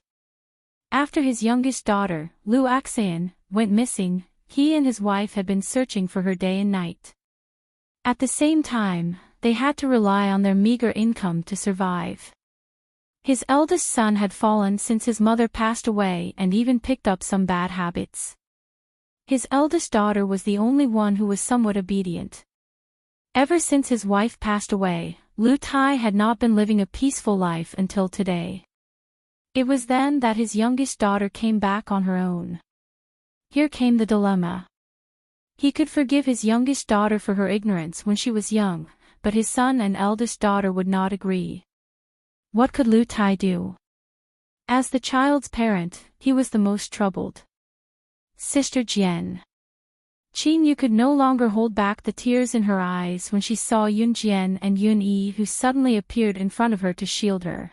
After his youngest daughter, Lu Axian, went missing, he and his wife had been searching for her day and night. At the same time, they had to rely on their meager income to survive. His eldest son had fallen since his mother passed away and even picked up some bad habits. His eldest daughter was the only one who was somewhat obedient. Ever since his wife passed away, Lu Tai had not been living a peaceful life until today. It was then that his youngest daughter came back on her own. Here came the dilemma. He could forgive his youngest daughter for her ignorance when she was young, but his son and eldest daughter would not agree. What could Lu Tai do? As the child's parent, he was the most troubled. Sister Jian. Qingyu could no longer hold back the tears in her eyes when she saw Yunjian and Yunyi, who suddenly appeared in front of her to shield her.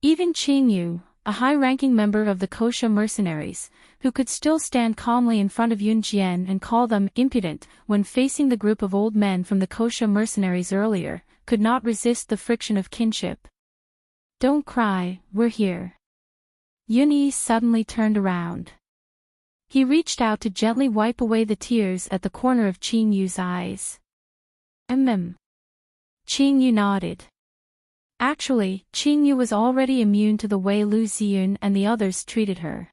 Even Qingyu, a high-ranking member of the Kosha mercenaries, who could still stand calmly in front of Yunjian and call them impudent when facing the group of old men from the Kosha mercenaries earlier, could not resist the friction of kinship. "Don't cry, we're here." Yunyi suddenly turned around. He reached out to gently wipe away the tears at the corner of Qingyu's eyes. Qingyu nodded. Actually, Qingyu was already immune to the way Lu Ziyun and the others treated her.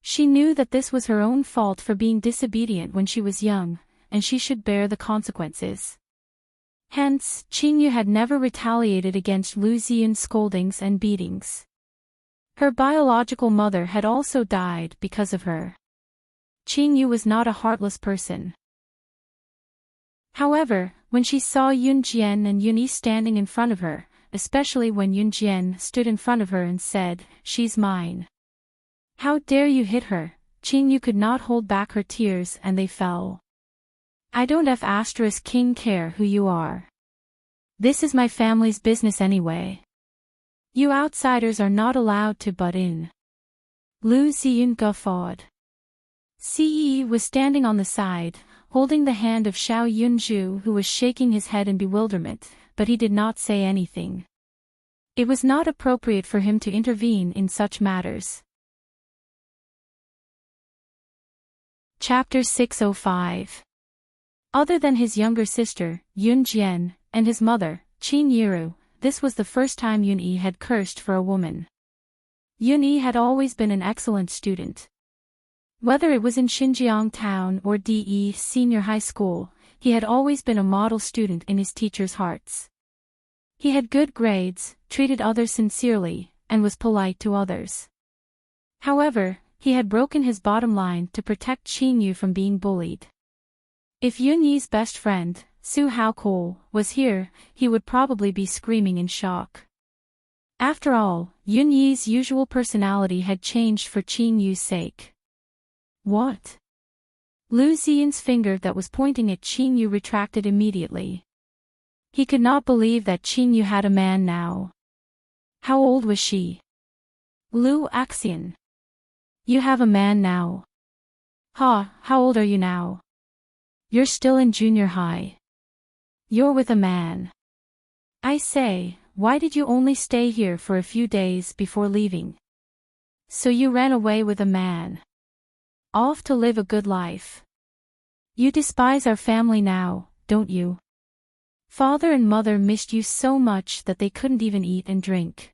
She knew that this was her own fault for being disobedient when she was young, and she should bear the consequences. Hence, Qingyu had never retaliated against Lu Ziyun's scoldings and beatings. Her biological mother had also died because of her. Qingyu was not a heartless person. However, when she saw Yunjian and Yunyi standing in front of her, especially when Yunjian stood in front of her and said, "She's mine. How dare you hit her?" Qingyu could not hold back her tears and they fell. "I don't *king care who you are. This is my family's business anyway. You outsiders are not allowed to butt in." Lu Ziyun guffawed. Ce was standing on the side, holding the hand of Xiao Yunzhu, who was shaking his head in bewilderment, but he did not say anything. It was not appropriate for him to intervene in such matters. Chapter 605. Other than his younger sister, Yun Jian, and his mother, Qin Yiru, this was the first time Yunyi had cursed for a woman. Yunyi had always been an excellent student. Whether it was in Xinjiang town or DE Senior High School, he had always been a model student in his teachers' hearts. He had good grades, treated others sincerely, and was polite to others. However, he had broken his bottom line to protect Qingyu from being bullied. If Yunyi's best friend, Su Haokol, was here, he would probably be screaming in shock. After all, Yunyi's usual personality had changed for Qingyu's sake. What? Lu Ziyun's finger that was pointing at Qingyu retracted immediately. He could not believe that Qingyu had a man now. How old was she? Lu Axian. You have a man now. Ha, how old are you now? You're still in junior high. You're with a man. I say, why did you only stay here for a few days before leaving? So you ran away with a man. Off to live a good life. You despise our family now, don't you? Father and mother missed you so much that they couldn't even eat and drink.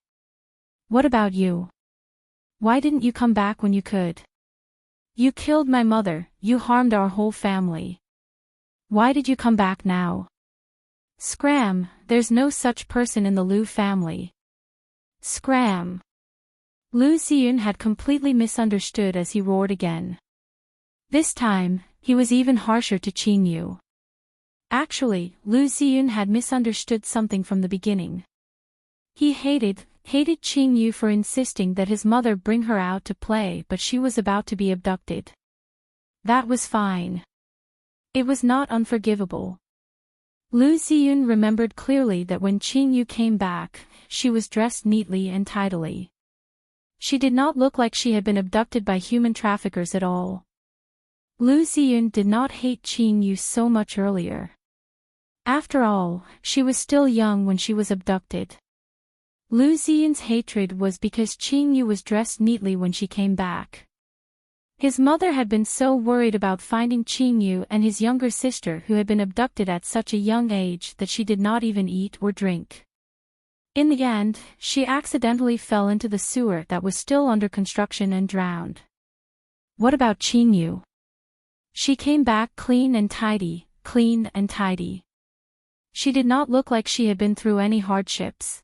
What about you? Why didn't you come back when you could? You killed my mother, you harmed our whole family. Why did you come back now? Scram, there's no such person in the Lu family. Scram. Lu Ziyun had completely misunderstood as he roared again. This time, he was even harsher to Qingyu. Actually, Lu Ziyun had misunderstood something from the beginning. He hated Qingyu for insisting that his mother bring her out to play, but she was about to be abducted. That was fine. It was not unforgivable. Lu Ziyun remembered clearly that when Qingyu came back, she was dressed neatly and tidily. She did not look like she had been abducted by human traffickers at all. Lu Ziyun did not hate Qingyu so much earlier. After all, she was still young when she was abducted. Lu Ziyun's hatred was because Qingyu was dressed neatly when she came back. His mother had been so worried about finding Qingyu and his younger sister who had been abducted at such a young age that she did not even eat or drink. In the end, she accidentally fell into the sewer that was still under construction and drowned. What about Qingyu? She came back clean and tidy, clean and tidy. She did not look like she had been through any hardships.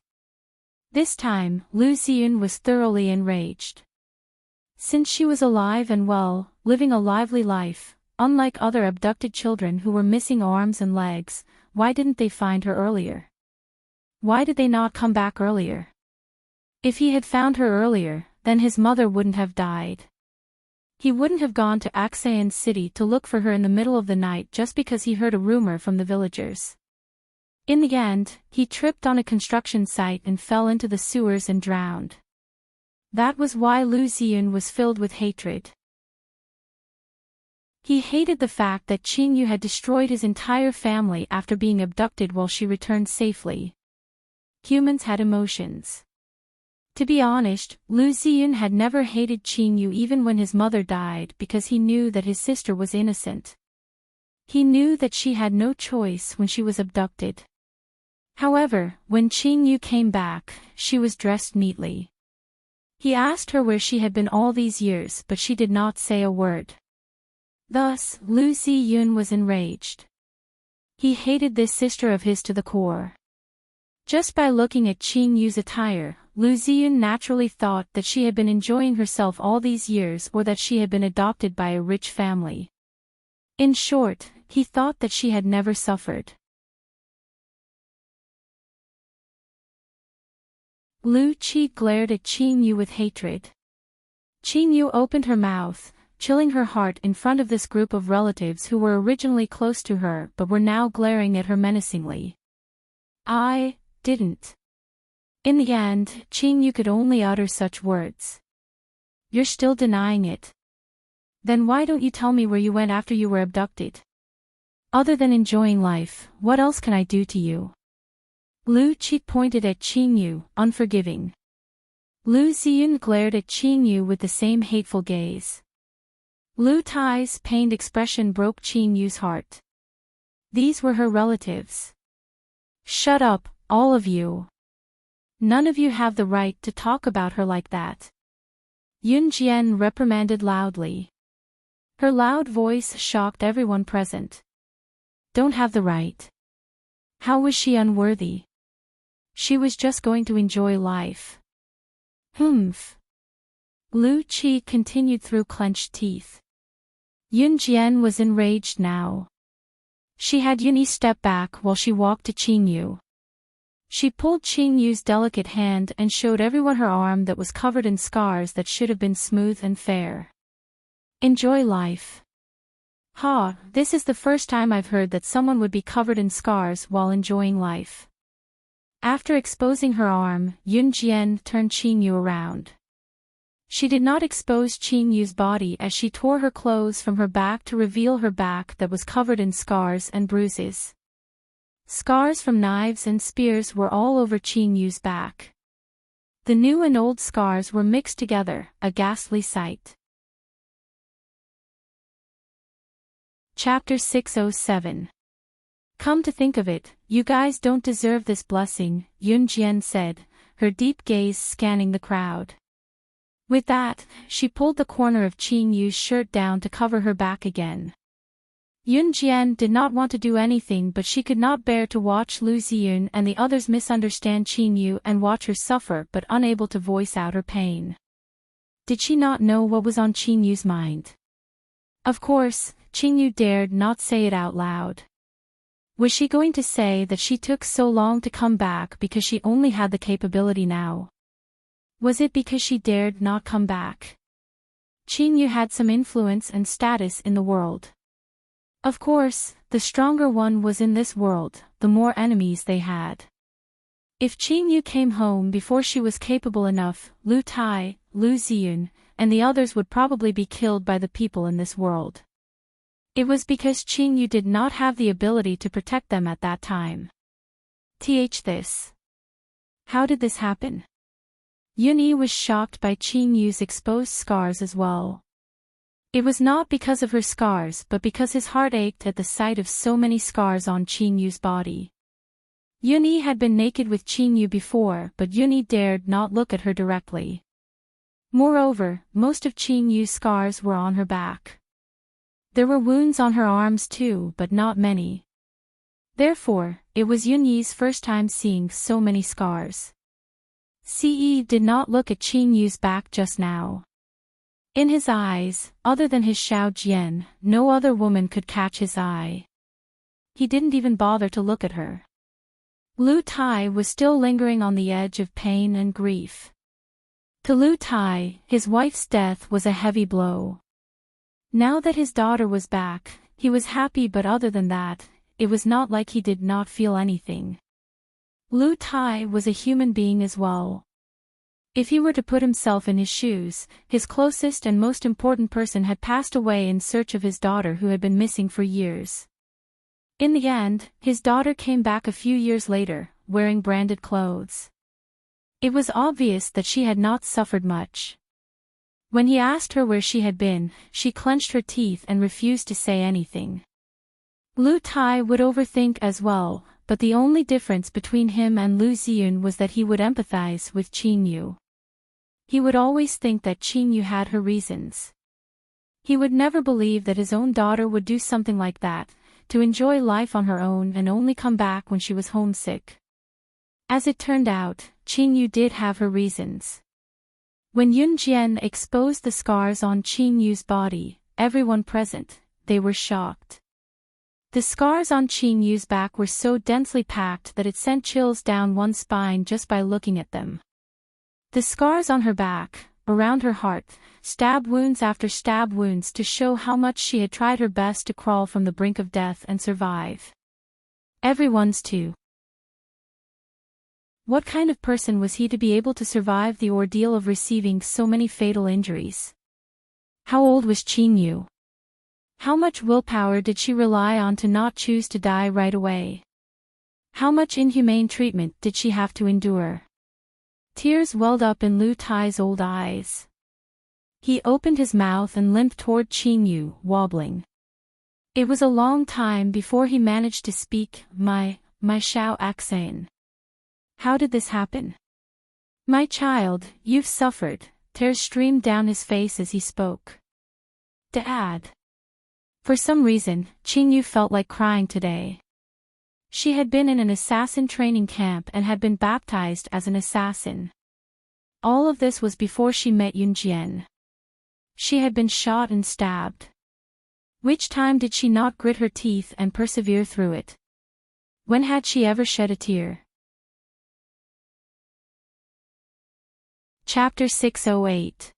This time, Lu Ziyun was thoroughly enraged. Since she was alive and well, living a lively life, unlike other abducted children who were missing arms and legs, why didn't they find her earlier? Why did they not come back earlier? If he had found her earlier, then his mother wouldn't have died. He wouldn't have gone to Axian City to look for her in the middle of the night just because he heard a rumor from the villagers. In the end, he tripped on a construction site and fell into the sewers and drowned. That was why Lu Ziyun was filled with hatred. He hated the fact that Qingyu had destroyed his entire family after being abducted while she returned safely. Humans had emotions. To be honest, Lu Ziyun had never hated Qingyu even when his mother died because he knew that his sister was innocent. He knew that she had no choice when she was abducted. However, when Qingyu came back, she was dressed neatly. He asked her where she had been all these years but she did not say a word. Thus, Lu Ziyun was enraged. He hated this sister of his to the core. Just by looking at Qingyu's attire, Lu Ziyun naturally thought that she had been enjoying herself all these years or that she had been adopted by a rich family. In short, he thought that she had never suffered. Lu Qi glared at Qingyu with hatred. Qingyu opened her mouth, chilling her heart in front of this group of relatives who were originally close to her but were now glaring at her menacingly. I didn't. In the end, Qingyu could only utter such words. You're still denying it. Then why don't you tell me where you went after you were abducted? Other than enjoying life, what else can I do to you? Lu Qi pointed at Qingyu, unforgiving. Lu Ziyun glared at Qingyu with the same hateful gaze. Lu Tai's pained expression broke Qingyu's heart. These were her relatives. Shut up, all of you. None of you have the right to talk about her like that. Yun Jian reprimanded loudly. Her loud voice shocked everyone present. Don't have the right. How was she unworthy? She was just going to enjoy life. Humph. Lu Qi continued through clenched teeth. Yun Jian was enraged now. She had Yunyi step back while she walked to Qingyu. She pulled Qingyu's delicate hand and showed everyone her arm that was covered in scars that should have been smooth and fair. Enjoy life. Ha, this is the first time I've heard that someone would be covered in scars while enjoying life. After exposing her arm, Yun Jian turned Qingyu around. She did not expose Qingyu's body as she tore her clothes from her back to reveal her back that was covered in scars and bruises. Scars from knives and spears were all over Qingyu's back. The new and old scars were mixed together, a ghastly sight. Chapter 607. Come to think of it, you guys don't deserve this blessing, Yun Jian said, her deep gaze scanning the crowd. With that, she pulled the corner of Qingyu's shirt down to cover her back again. Yun Jian did not want to do anything but she could not bear to watch Lu Ziyun and the others misunderstand Qingyu and watch her suffer but unable to voice out her pain. Did she not know what was on Qingyu's mind? Of course, Qingyu dared not say it out loud. Was she going to say that she took so long to come back because she only had the capability now? Was it because she dared not come back? Qingyu had some influence and status in the world. Of course, the stronger one was in this world, the more enemies they had. If Qingyu came home before she was capable enough, Lu Tai, Lu Ziyun, and the others would probably be killed by the people in this world. It was because Qingyu did not have the ability to protect them at that time. This. How did this happen? Yunyi was shocked by Qingyu's exposed scars as well. It was not because of her scars but because his heart ached at the sight of so many scars on Qingyu's body. Yunyi had been naked with Qingyu before but Yunyi dared not look at her directly. Moreover, most of Qingyu's scars were on her back. There were wounds on her arms too but not many. Therefore, it was Yunyi's first time seeing so many scars. Ce did not look at Qingyu's back just now. In his eyes, other than his Xiao Jian, no other woman could catch his eye. He didn't even bother to look at her. Lu Tai was still lingering on the edge of pain and grief. To Lu Tai, his wife's death was a heavy blow. Now that his daughter was back, he was happy, but other than that, it was not like he did not feel anything. Lu Tai was a human being as well. If he were to put himself in his shoes, his closest and most important person had passed away in search of his daughter who had been missing for years. In the end, his daughter came back a few years later, wearing branded clothes. It was obvious that she had not suffered much. When he asked her where she had been, she clenched her teeth and refused to say anything. Lu Tai would overthink as well, but the only difference between him and Lu Ziyun was that he would empathize with Qin Yu. He would always think that Qin Yu had her reasons. He would never believe that his own daughter would do something like that, to enjoy life on her own and only come back when she was homesick. As it turned out, Qin Yu did have her reasons. When Yun Jian exposed the scars on Qin Yu's body, everyone present, they were shocked. The scars on Qin Yu's back were so densely packed that it sent chills down one's spine just by looking at them. The scars on her back, around her heart, stab wounds after stab wounds to show how much she had tried her best to crawl from the brink of death and survive. Everyone's too. What kind of person was he to be able to survive the ordeal of receiving so many fatal injuries? How old was Qin Yu? How much willpower did she rely on to not choose to die right away? How much inhumane treatment did she have to endure? Tears welled up in Lu Tai's old eyes. He opened his mouth and limped toward Qin Yu, wobbling. It was a long time before he managed to speak, my Xiao Axane. How did this happen? My child, you've suffered. Tears streamed down his face as he spoke. Dad. For some reason, Qin Yu felt like crying today. She had been in an assassin training camp and had been baptized as an assassin. All of this was before she met Yun Jian. She had been shot and stabbed. Which time did she not grit her teeth and persevere through it? When had she ever shed a tear? Chapter 608.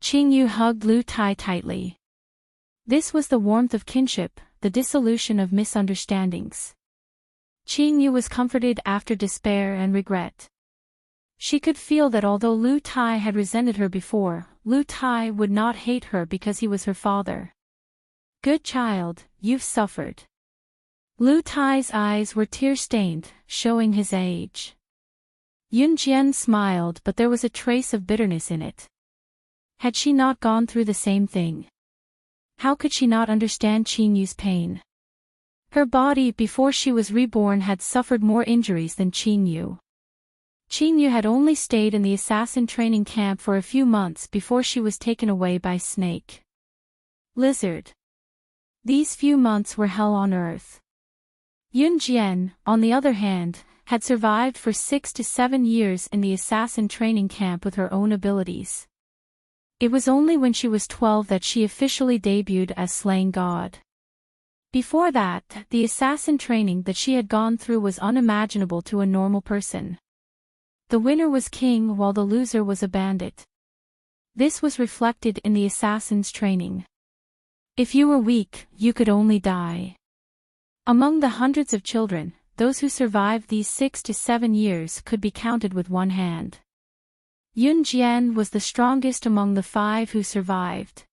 Qin Yu hugged Lu Tai tightly. This was the warmth of kinship, the dissolution of misunderstandings. Qin Yu was comforted after despair and regret. She could feel that although Lu Tai had resented her before, Lu Tai would not hate her because he was her father. Good child, you've suffered. Lu Tai's eyes were tear-stained, showing his age. Yun Jian smiled, but there was a trace of bitterness in it. Had she not gone through the same thing? How could she not understand Qin Yu's pain? Her body before she was reborn had suffered more injuries than Qin Yu. Qin Yu had only stayed in the assassin training camp for a few months before she was taken away by Snake Lizard. These few months were hell on earth. Yun Jian, on the other hand, had survived for 6 to 7 years in the assassin training camp with her own abilities. It was only when she was 12 that she officially debuted as Slaying God. Before that, the assassin training that she had gone through was unimaginable to a normal person. The winner was king while the loser was a bandit. This was reflected in the assassin's training. If you were weak, you could only die. Among the hundreds of children, those who survived these 6 to 7 years could be counted with one hand. Yun Jian was the strongest among the 5 who survived.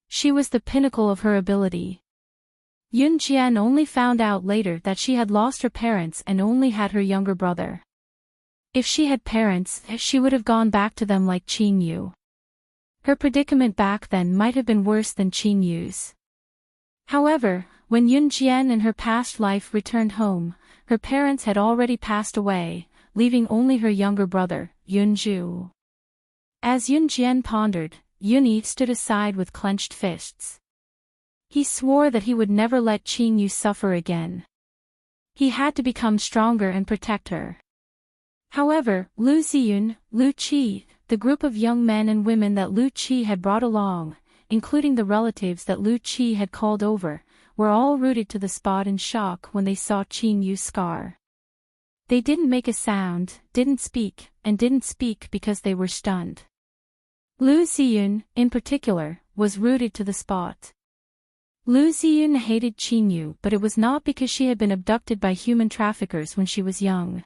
She was the pinnacle of her ability. Yun Jian only found out later that she had lost her parents and only had her younger brother. If she had parents, she would have gone back to them like Qin Yu. Her predicament back then might have been worse than Qin Yu's. However, when Yun Jian in her past life returned home, her parents had already passed away, leaving only her younger brother, Yun Zhu. As Yun Jian pondered, Yun Yi stood aside with clenched fists. He swore that he would never let Qin Yu suffer again. He had to become stronger and protect her. However, Lu Ziyun, Lu Qi, the group of young men and women that Lu Qi had brought along, including the relatives that Lu Qi had called over, were all rooted to the spot in shock when they saw Qin Yu's scar. They didn't make a sound, didn't speak because they were stunned. Lu Ziyun, in particular, was rooted to the spot. Lu Ziyun hated Qingyu, but it was not because she had been abducted by human traffickers when she was young.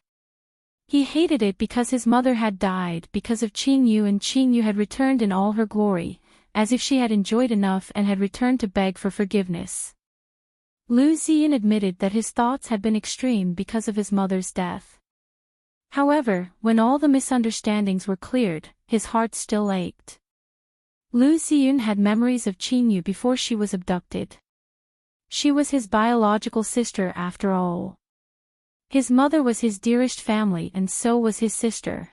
He hated it because his mother had died because of Qingyu, and Qingyu had returned in all her glory, as if she had enjoyed enough and had returned to beg for forgiveness. Lu Ziyun admitted that his thoughts had been extreme because of his mother's death. However, when all the misunderstandings were cleared, his heart still ached. Lu Ziyun had memories of Qingyu before she was abducted. She was his biological sister after all. His mother was his dearest family, and so was his sister.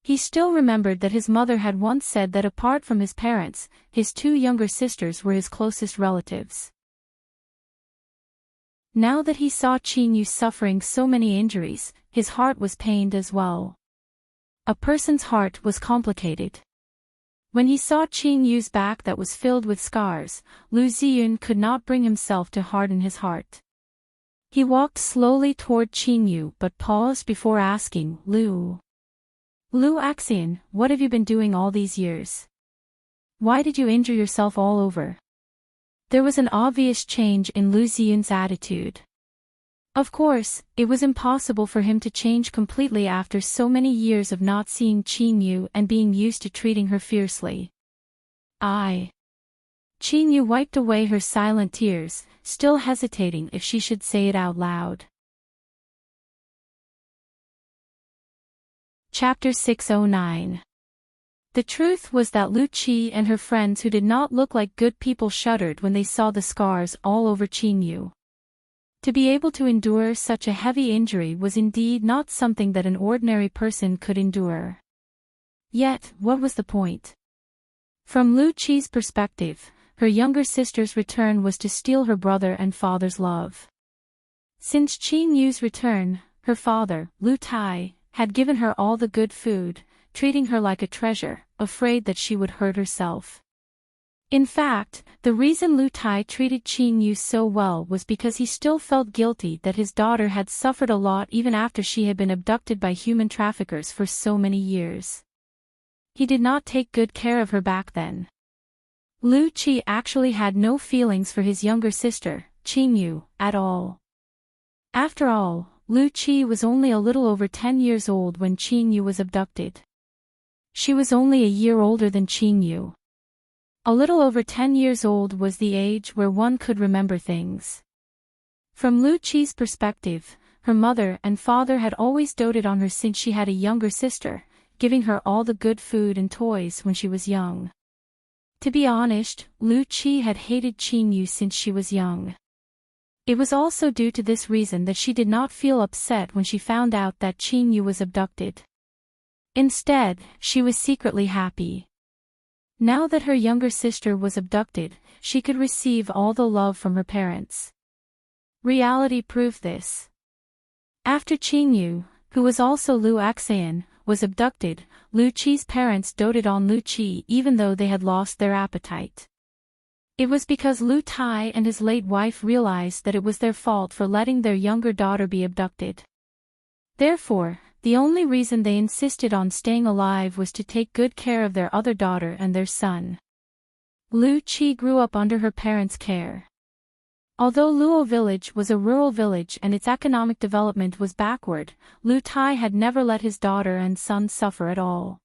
He still remembered that his mother had once said that apart from his parents, his two younger sisters were his closest relatives. Now that he saw Qingyu suffering so many injuries, his heart was pained as well. A person's heart was complicated. When he saw Qingyu's back that was filled with scars, Lu Ziyun could not bring himself to harden his heart. He walked slowly toward Qingyu but paused before asking, Lu Axian, what have you been doing all these years? Why did you injure yourself all over? There was an obvious change in Lu Ziyun's attitude. Of course, it was impossible for him to change completely after so many years of not seeing Qingyu and being used to treating her fiercely. Qingyu wiped away her silent tears, still hesitating if she should say it out loud. Chapter 609. The truth was that Lu Qi and her friends who did not look like good people shuddered when they saw the scars all over Qingyu. To be able to endure such a heavy injury was indeed not something that an ordinary person could endure. Yet, what was the point? From Lu Qi's perspective, her younger sister's return was to steal her brother and father's love. Since Qingyu's return, her father, Lu Tai, had given her all the good food, treating her like a treasure, afraid that she would hurt herself. In fact, the reason Lu Tai treated Qingyu so well was because he still felt guilty that his daughter had suffered a lot even after she had been abducted by human traffickers for so many years. He did not take good care of her back then. Lu Qi actually had no feelings for his younger sister, Qingyu, at all. After all, Lu Qi was only a little over 10 years old when Qingyu was abducted. She was only a year older than Qingyu. A little over 10 years old was the age where one could remember things. From Lu Qi's perspective, her mother and father had always doted on her since she had a younger sister, giving her all the good food and toys when she was young. To be honest, Lu Qi had hated Qingyu since she was young. It was also due to this reason that she did not feel upset when she found out that Qingyu was abducted. Instead, she was secretly happy. Now that her younger sister was abducted, she could receive all the love from her parents. Reality proved this. After Qingyu, who was also Lu Axian, was abducted, Lu Qi's parents doted on Lu Qi even though they had lost their appetite. It was because Lu Tai and his late wife realized that it was their fault for letting their younger daughter be abducted. Therefore, the only reason they insisted on staying alive was to take good care of their other daughter and their son. Lu Qi grew up under her parents' care. Although Luo village was a rural village and its economic development was backward, Lu Tai had never let his daughter and son suffer at all.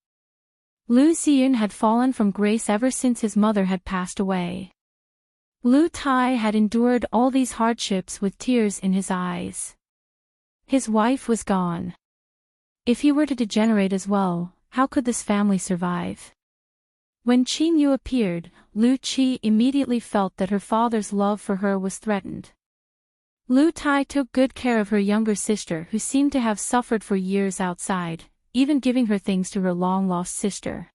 Lu Ziyun had fallen from grace ever since his mother had passed away. Lu Tai had endured all these hardships with tears in his eyes. His wife was gone. If he were to degenerate as well, how could this family survive? When Qingyu appeared, Lu Qi immediately felt that her father's love for her was threatened. Lu Tai took good care of her younger sister who seemed to have suffered for years outside, even giving her things to her long-lost sister.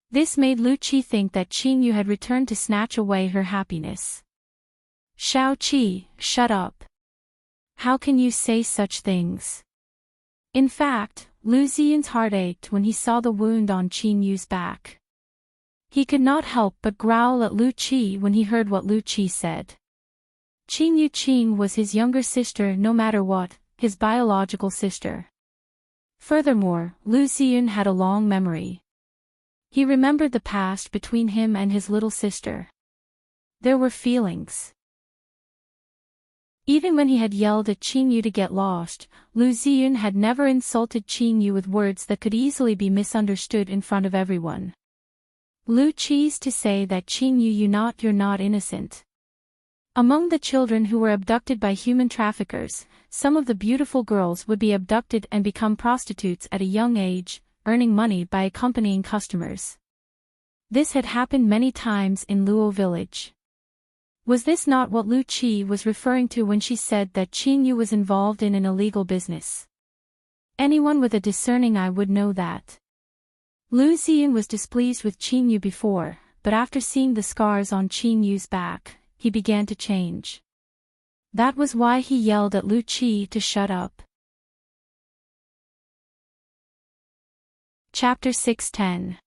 This made Lu Qi think that Qingyu had returned to snatch away her happiness. Shao Qi, shut up. How can you say such things? In fact, Lu Ziyun's heart ached when he saw the wound on Qingyu's back. He could not help but growl at Lu Qi when he heard what Lu Qi said. Qingyu Qing was his younger sister no matter what, his biological sister. Furthermore, Lu Xiyun had a long memory. He remembered the past between him and his little sister. There were feelings. Even when he had yelled at Qin Yu to get lost, Lu Xiyun had never insulted Qin Yu with words that could easily be misunderstood in front of everyone. Lu Qi's to say that Qin Yu you're not innocent. Among the children who were abducted by human traffickers, some of the beautiful girls would be abducted and become prostitutes at a young age, earning money by accompanying customers. This had happened many times in Luo village. Was this not what Lu Qi was referring to when she said that Qin Yu was involved in an illegal business? Anyone with a discerning eye would know that. Lu Xiyun was displeased with Qin Yu before, but after seeing the scars on Qin Yu's back, he began to change. That was why he yelled at Lu Qi to shut up. Chapter 610.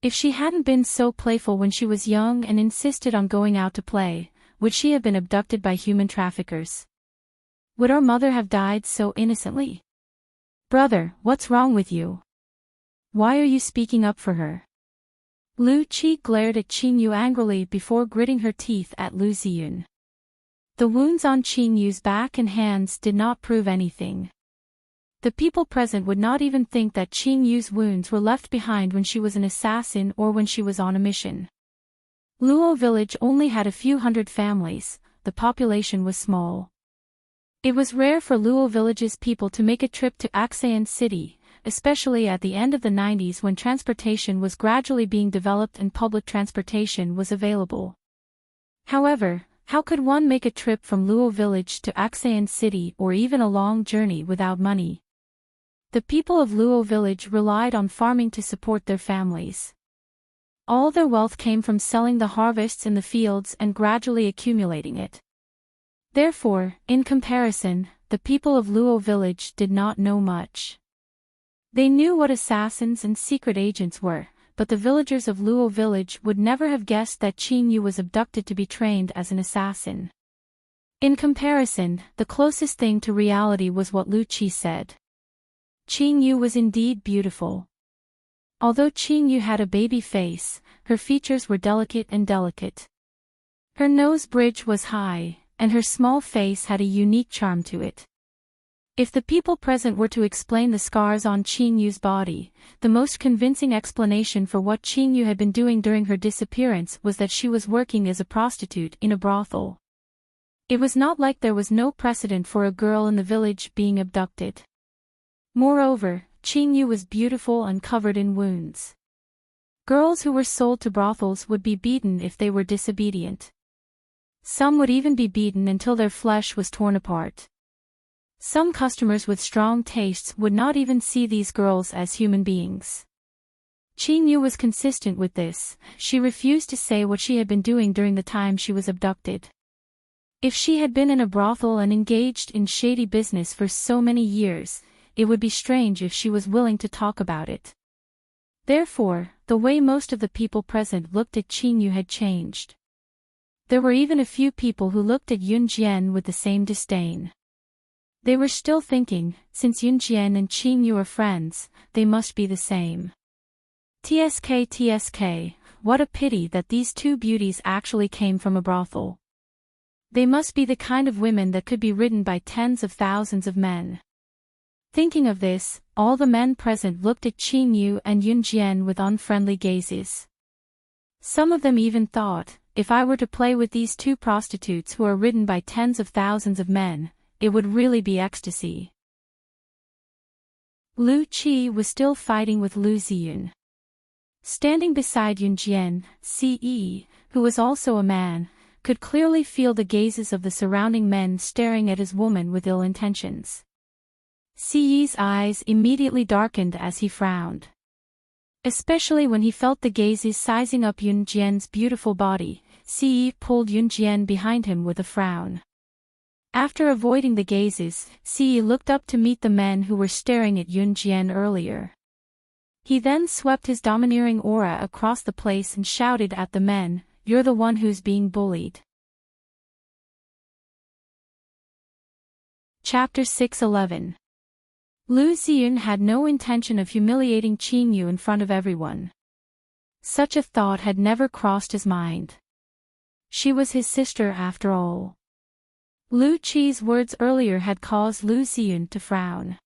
If she hadn't been so playful when she was young and insisted on going out to play, would she have been abducted by human traffickers? Would our mother have died so innocently? Brother, what's wrong with you? Why are you speaking up for her? Lu Qi glared at Qin Yu angrily before gritting her teeth at Lu Xiyun. The wounds on Qin Yu's back and hands did not prove anything. The people present would not even think that Qin Yu's wounds were left behind when she was an assassin or when she was on a mission. Luo village only had a few hundred families, the population was small. It was rare for Luo village's people to make a trip to Axian City, especially at the end of the 90s when transportation was gradually being developed and public transportation was available. However, how could one make a trip from Luo village to Axian City or even a long journey without money? The people of Luo village relied on farming to support their families. All their wealth came from selling the harvests in the fields and gradually accumulating it. Therefore, in comparison, the people of Luo village did not know much. They knew what assassins and secret agents were, but the villagers of Luo village would never have guessed that Qin Yu was abducted to be trained as an assassin. In comparison, the closest thing to reality was what Lu Qi said. Qin Yu was indeed beautiful. Although Qin Yu had a baby face, her features were delicate. Her nose bridge was high, and her small face had a unique charm to it. If the people present were to explain the scars on Qin Yu's body, the most convincing explanation for what Qin Yu had been doing during her disappearance was that she was working as a prostitute in a brothel. It was not like there was no precedent for a girl in the village being abducted. Moreover, Qin Yu was beautiful and covered in wounds. Girls who were sold to brothels would be beaten if they were disobedient. Some would even be beaten until their flesh was torn apart. Some customers with strong tastes would not even see these girls as human beings. Qin Yu was consistent with this, she refused to say what she had been doing during the time she was abducted. If she had been in a brothel and engaged in shady business for so many years, it would be strange if she was willing to talk about it. Therefore, the way most of the people present looked at Qin Yu had changed. There were even a few people who looked at Yun Jian with the same disdain. They were still thinking, since Yun Jian and Qin Yu are friends, they must be the same. TSK, what a pity that these two beauties actually came from a brothel. They must be the kind of women that could be ridden by tens of thousands of men. Thinking of this, all the men present looked at Qin Yu and Yun Jian with unfriendly gazes. Some of them even thought, if I were to play with these two prostitutes who are ridden by tens of thousands of men, it would really be ecstasy. Lu Qi was still fighting with Lu Xiyun. Standing beside Yun Jian, Ce, who was also a man, could clearly feel the gazes of the surrounding men staring at his woman with ill intentions. Ce's eyes immediately darkened as he frowned. Especially when he felt the gazes sizing up Yun Jian's beautiful body, Ce pulled Yun Jian behind him with a frown. After avoiding the gazes, Ce looked up to meet the men who were staring at Yun Jian earlier. He then swept his domineering aura across the place and shouted at the men, "You're the one who's being bullied." Chapter 611. Lu Xiyun had no intention of humiliating Qin Yu in front of everyone. Such a thought had never crossed his mind. She was his sister after all. Lu Qi's words earlier had caused Lu Xiyun to frown.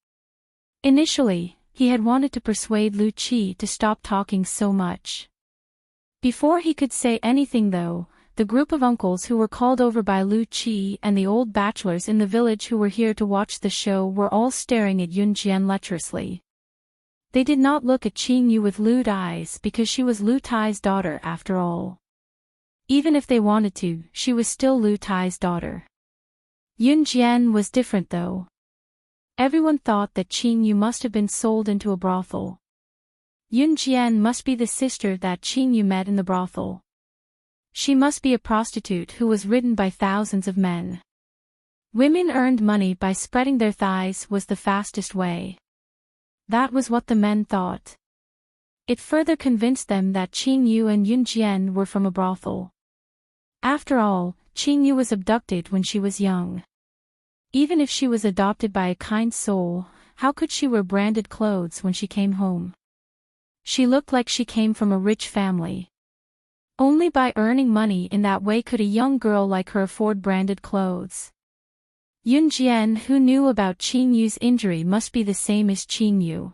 Initially, he had wanted to persuade Lu Qi to stop talking so much. Before he could say anything though, the group of uncles who were called over by Lu Qi and the old bachelors in the village who were here to watch the show were all staring at Yun Jian lecherously. They did not look at Qin Yu with lewd eyes because she was Lu Tai's daughter after all. Even if they wanted to, she was still Lu Tai's daughter. Yun Jian was different though. Everyone thought that Qin Yu must have been sold into a brothel. Yun Jian must be the sister that Qin Yu met in the brothel. She must be a prostitute who was ridden by thousands of men. Women earned money by spreading their thighs was the fastest way. That was what the men thought. It further convinced them that Qin Yu and Yun Jian were from a brothel. After all, Qin Yu was abducted when she was young. Even if she was adopted by a kind soul, how could she wear branded clothes when she came home? She looked like she came from a rich family. Only by earning money in that way could a young girl like her afford branded clothes. Yun Jian, who knew about Qin Yu's injury, must be the same as Qin Yu.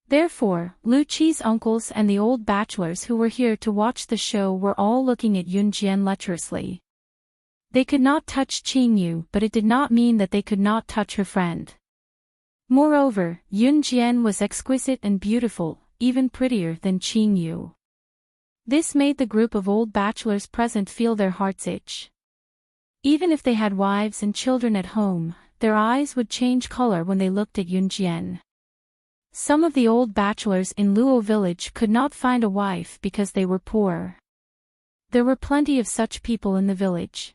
Therefore, Lu Qi's uncles and the old bachelors who were here to watch the show were all looking at Yun Jian lecherously. They could not touch Qin Yu, but it did not mean that they could not touch her friend. Moreover, Yun Jian was exquisite and beautiful, even prettier than Qin Yu. This made the group of old bachelors present feel their hearts itch. Even if they had wives and children at home, their eyes would change color when they looked at Yun Jian. Some of the old bachelors in Luo village could not find a wife because they were poor. There were plenty of such people in the village.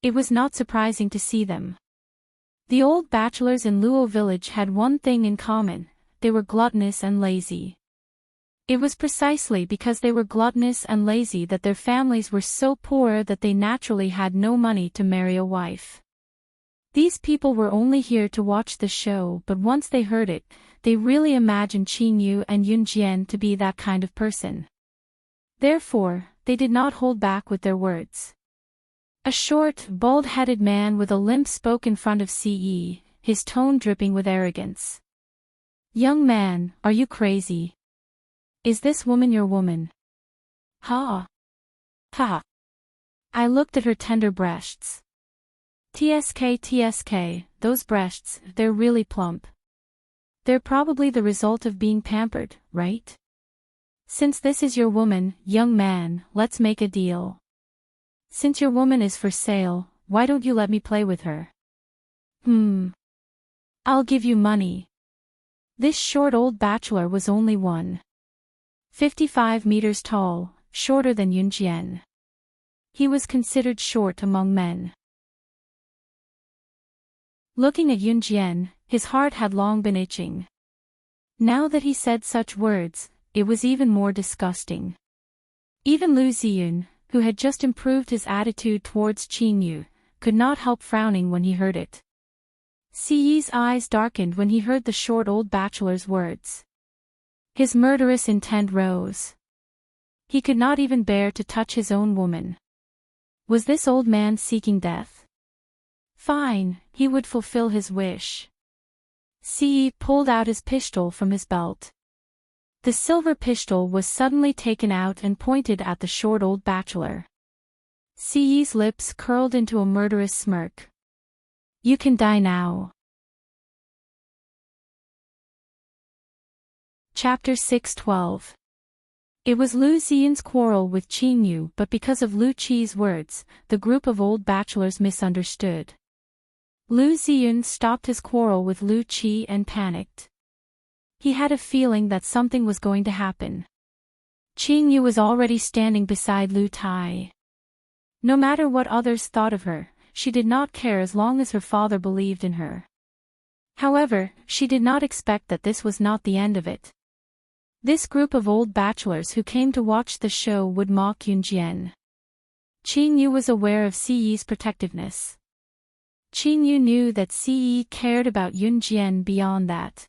It was not surprising to see them. The old bachelors in Luo village had one thing in common: they were gluttonous and lazy. It was precisely because they were gluttonous and lazy that their families were so poor that they naturally had no money to marry a wife. These people were only here to watch the show, but once they heard it, they really imagined Qin Yu and Yun Jian to be that kind of person. Therefore, they did not hold back with their words. A short, bald-headed man with a limp spoke in front of Ce, his tone dripping with arrogance. "Young man, are you crazy? Is this woman your woman?" "Ha! Ha!" I looked at her tender breasts. TSK, those breasts, they're really plump. They're probably the result of being pampered, right? Since this is your woman, young man, let's make a deal. Since your woman is for sale, why don't you let me play with her? I'll give you money. This short old bachelor was only 1.55 meters tall, shorter than Yun Jian. He was considered short among men. Looking at Yun Jian, his heart had long been itching. Now that he said such words, it was even more disgusting. Even Lu Xiyun, who had just improved his attitude towards Qin Yu, could not help frowning when he heard it. Ce's eyes darkened when he heard the short old bachelor's words. His murderous intent rose. He could not even bear to touch his own woman. Was this old man seeking death? Fine, he would fulfill his wish. Ce pulled out his pistol from his belt. The silver pistol was suddenly taken out and pointed at the short old bachelor. Ce's lips curled into a murderous smirk. "You can die now." Chapter 612. It was Lu Xiyun's quarrel with Qin Yu, but because of Lu Qi's words, the group of old bachelors misunderstood. Lu Xiyun stopped his quarrel with Lu Qi and panicked. He had a feeling that something was going to happen. Qin Yu was already standing beside Lu Tai. No matter what others thought of her, she did not care as long as her father believed in her. However, she did not expect that this was not the end of it. This group of old bachelors who came to watch the show would mock Yun Jian. Qin Yu was aware of Ce's protectiveness. Qingyu knew that Ce cared about Yunjian beyond that.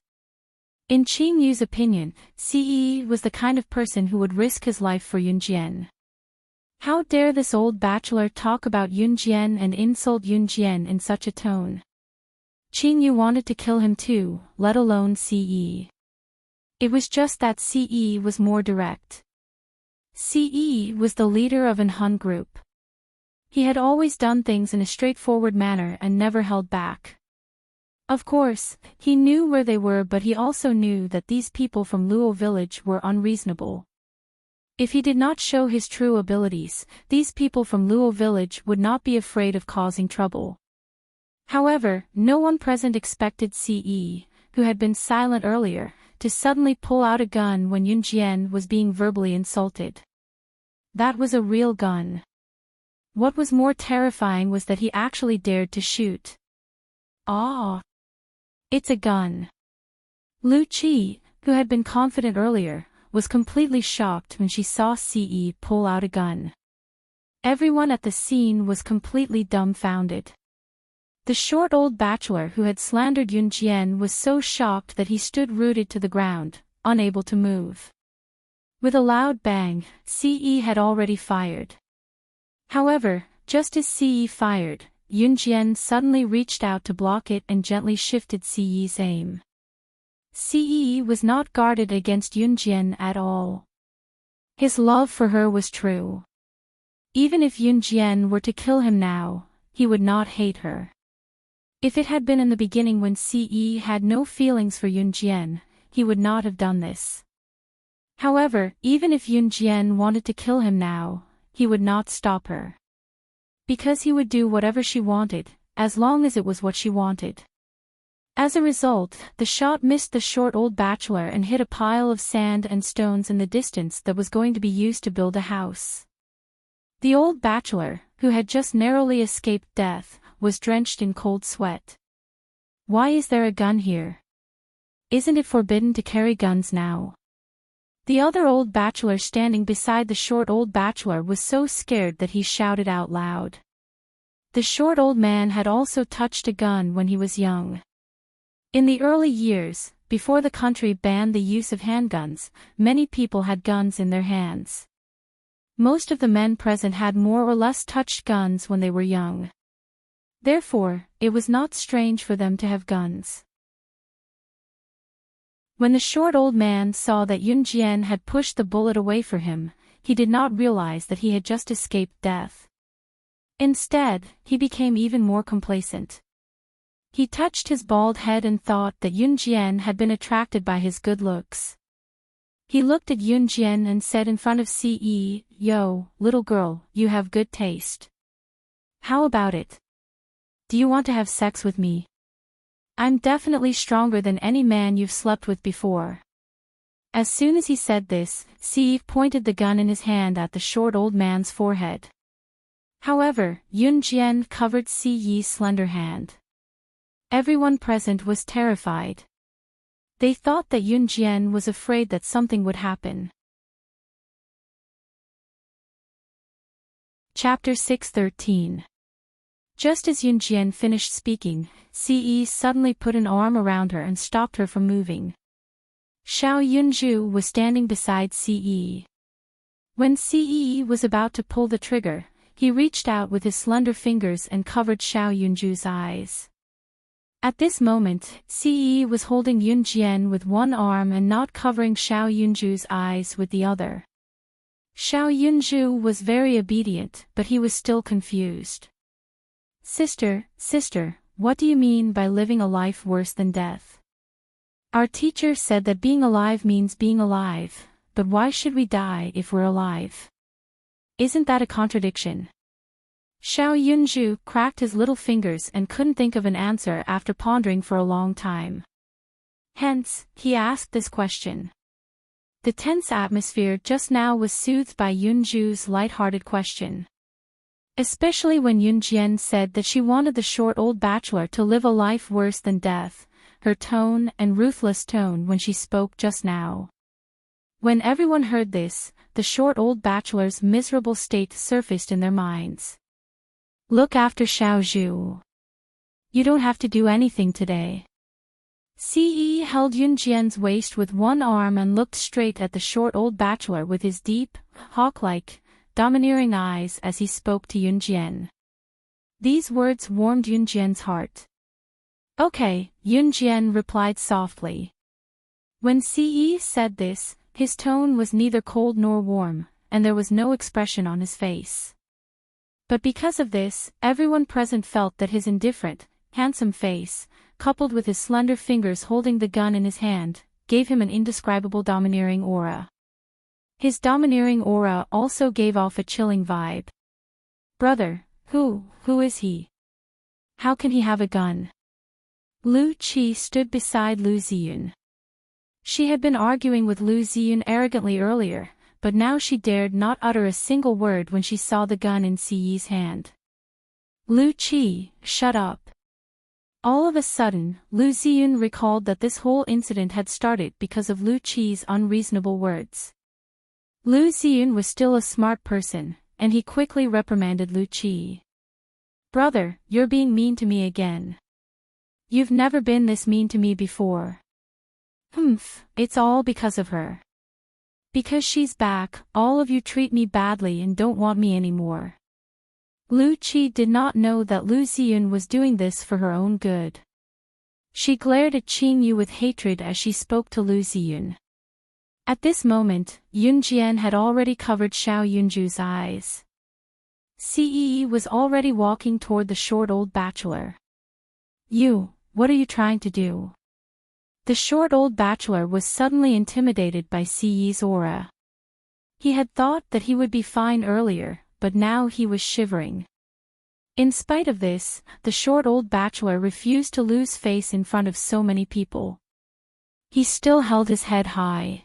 In Qingyu's opinion, Ce was the kind of person who would risk his life for Yunjian. How dare this old bachelor talk about Yunjian and insult Yunjian in such a tone? Qingyu wanted to kill him too, let alone Ce. It was just that Ce was more direct. Ce was the leader of an Hun group. He had always done things in a straightforward manner and never held back. Of course, he knew where they were, but he also knew that these people from Luo village were unreasonable. If he did not show his true abilities, these people from Luo village would not be afraid of causing trouble. However, no one present expected Ce, who had been silent earlier, to suddenly pull out a gun when Yunjian was being verbally insulted. That was a real gun. What was more terrifying was that he actually dared to shoot. Ah! It's a gun. Lu Qi, who had been confident earlier, was completely shocked when she saw Ce pull out a gun. Everyone at the scene was completely dumbfounded. The short old bachelor who had slandered Yunjian was so shocked that he stood rooted to the ground, unable to move. With a loud bang, Ce had already fired. However, just as Ce fired, Yunjian suddenly reached out to block it and gently shifted Ce's aim. Ce was not guarded against Yunjian at all. His love for her was true. Even if Yunjian were to kill him now, he would not hate her. If it had been in the beginning when Ce had no feelings for Yunjian, he would not have done this. However, even if Yunjian wanted to kill him now, he would not stop her. Because he would do whatever she wanted, as long as it was what she wanted. As a result, the shot missed the short old bachelor and hit a pile of sand and stones in the distance that was going to be used to build a house. The old bachelor, who had just narrowly escaped death, was drenched in cold sweat. Why is there a gun here? Isn't it forbidden to carry guns now? The other old bachelor standing beside the short old bachelor was so scared that he shouted out loud. The short old man had also touched a gun when he was young. In the early years, before the country banned the use of handguns, many people had guns in their hands. Most of the men present had more or less touched guns when they were young. Therefore, it was not strange for them to have guns. When the short old man saw that Yunjian had pushed the bullet away from him, he did not realize that he had just escaped death. Instead, he became even more complacent. He touched his bald head and thought that Yunjian had been attracted by his good looks. He looked at Yunjian and said in front of Ce, "Yo, little girl, you have good taste. How about it? Do you want to have sex with me? I'm definitely stronger than any man you've slept with before." As soon as he said this, Ce pointed the gun in his hand at the short old man's forehead. However, Yunjian covered Ce's slender hand. Everyone present was terrified. They thought that Yunjian was afraid that something would happen. Chapter 6:13. Just as Yunjian finished speaking, Ce suddenly put an arm around her and stopped her from moving. Xiao Yunju was standing beside Ce. When Ce was about to pull the trigger, he reached out with his slender fingers and covered Xiao Yunju's eyes. At this moment, Ce was holding Yunjian with one arm and not covering Xiao Yunju's eyes with the other. Xiao Yunju was very obedient, but he was still confused. Sister, what do you mean by living a life worse than death? Our teacher said that being alive means being alive, but why should we die if we're alive? Isn't that a contradiction? Xiao Yunju cracked his little fingers and couldn't think of an answer after pondering for a long time. Hence, he asked this question. The tense atmosphere just now was soothed by Yunju's light-hearted question. Especially when Yunjian said that she wanted the short old bachelor to live a life worse than death, her tone and ruthless tone when she spoke just now. When everyone heard this, the short old bachelor's miserable state surfaced in their minds. Look after Xiao Zhu. You don't have to do anything today. Ce held Yunjian's waist with one arm and looked straight at the short old bachelor with his deep, hawk-like, domineering eyes as he spoke to Yunjian. These words warmed Yunjian's heart. Okay, Yunjian replied softly. When Ce said this, his tone was neither cold nor warm, and there was no expression on his face. But because of this, everyone present felt that his indifferent, handsome face, coupled with his slender fingers holding the gun in his hand, gave him an indescribable domineering aura. His domineering aura also gave off a chilling vibe. Brother, who is he? How can he have a gun? Lu Qi stood beside Lu Ziyun. She had been arguing with Lu Ziyun arrogantly earlier, but now she dared not utter a single word when she saw the gun in Ce's hand. Lu Qi, shut up. All of a sudden, Lu Ziyun recalled that this whole incident had started because of Lu Qi's unreasonable words. Lu Ziyun was still a smart person, and he quickly reprimanded Lu Qi. Brother, you're being mean to me again. You've never been this mean to me before. It's all because of her. Because she's back, all of you treat me badly and don't want me anymore. Lu Qi did not know that Lu Ziyun was doing this for her own good. She glared at Qing Yu with hatred as she spoke to Lu Ziyun. At this moment, Yunjian had already covered Xiao Yunju's eyes. Ce was already walking toward the short old bachelor. You, what are you trying to do? The short old bachelor was suddenly intimidated by Ce's aura. He had thought that he would be fine earlier, but now he was shivering. In spite of this, the short old bachelor refused to lose face in front of so many people. He still held his head high.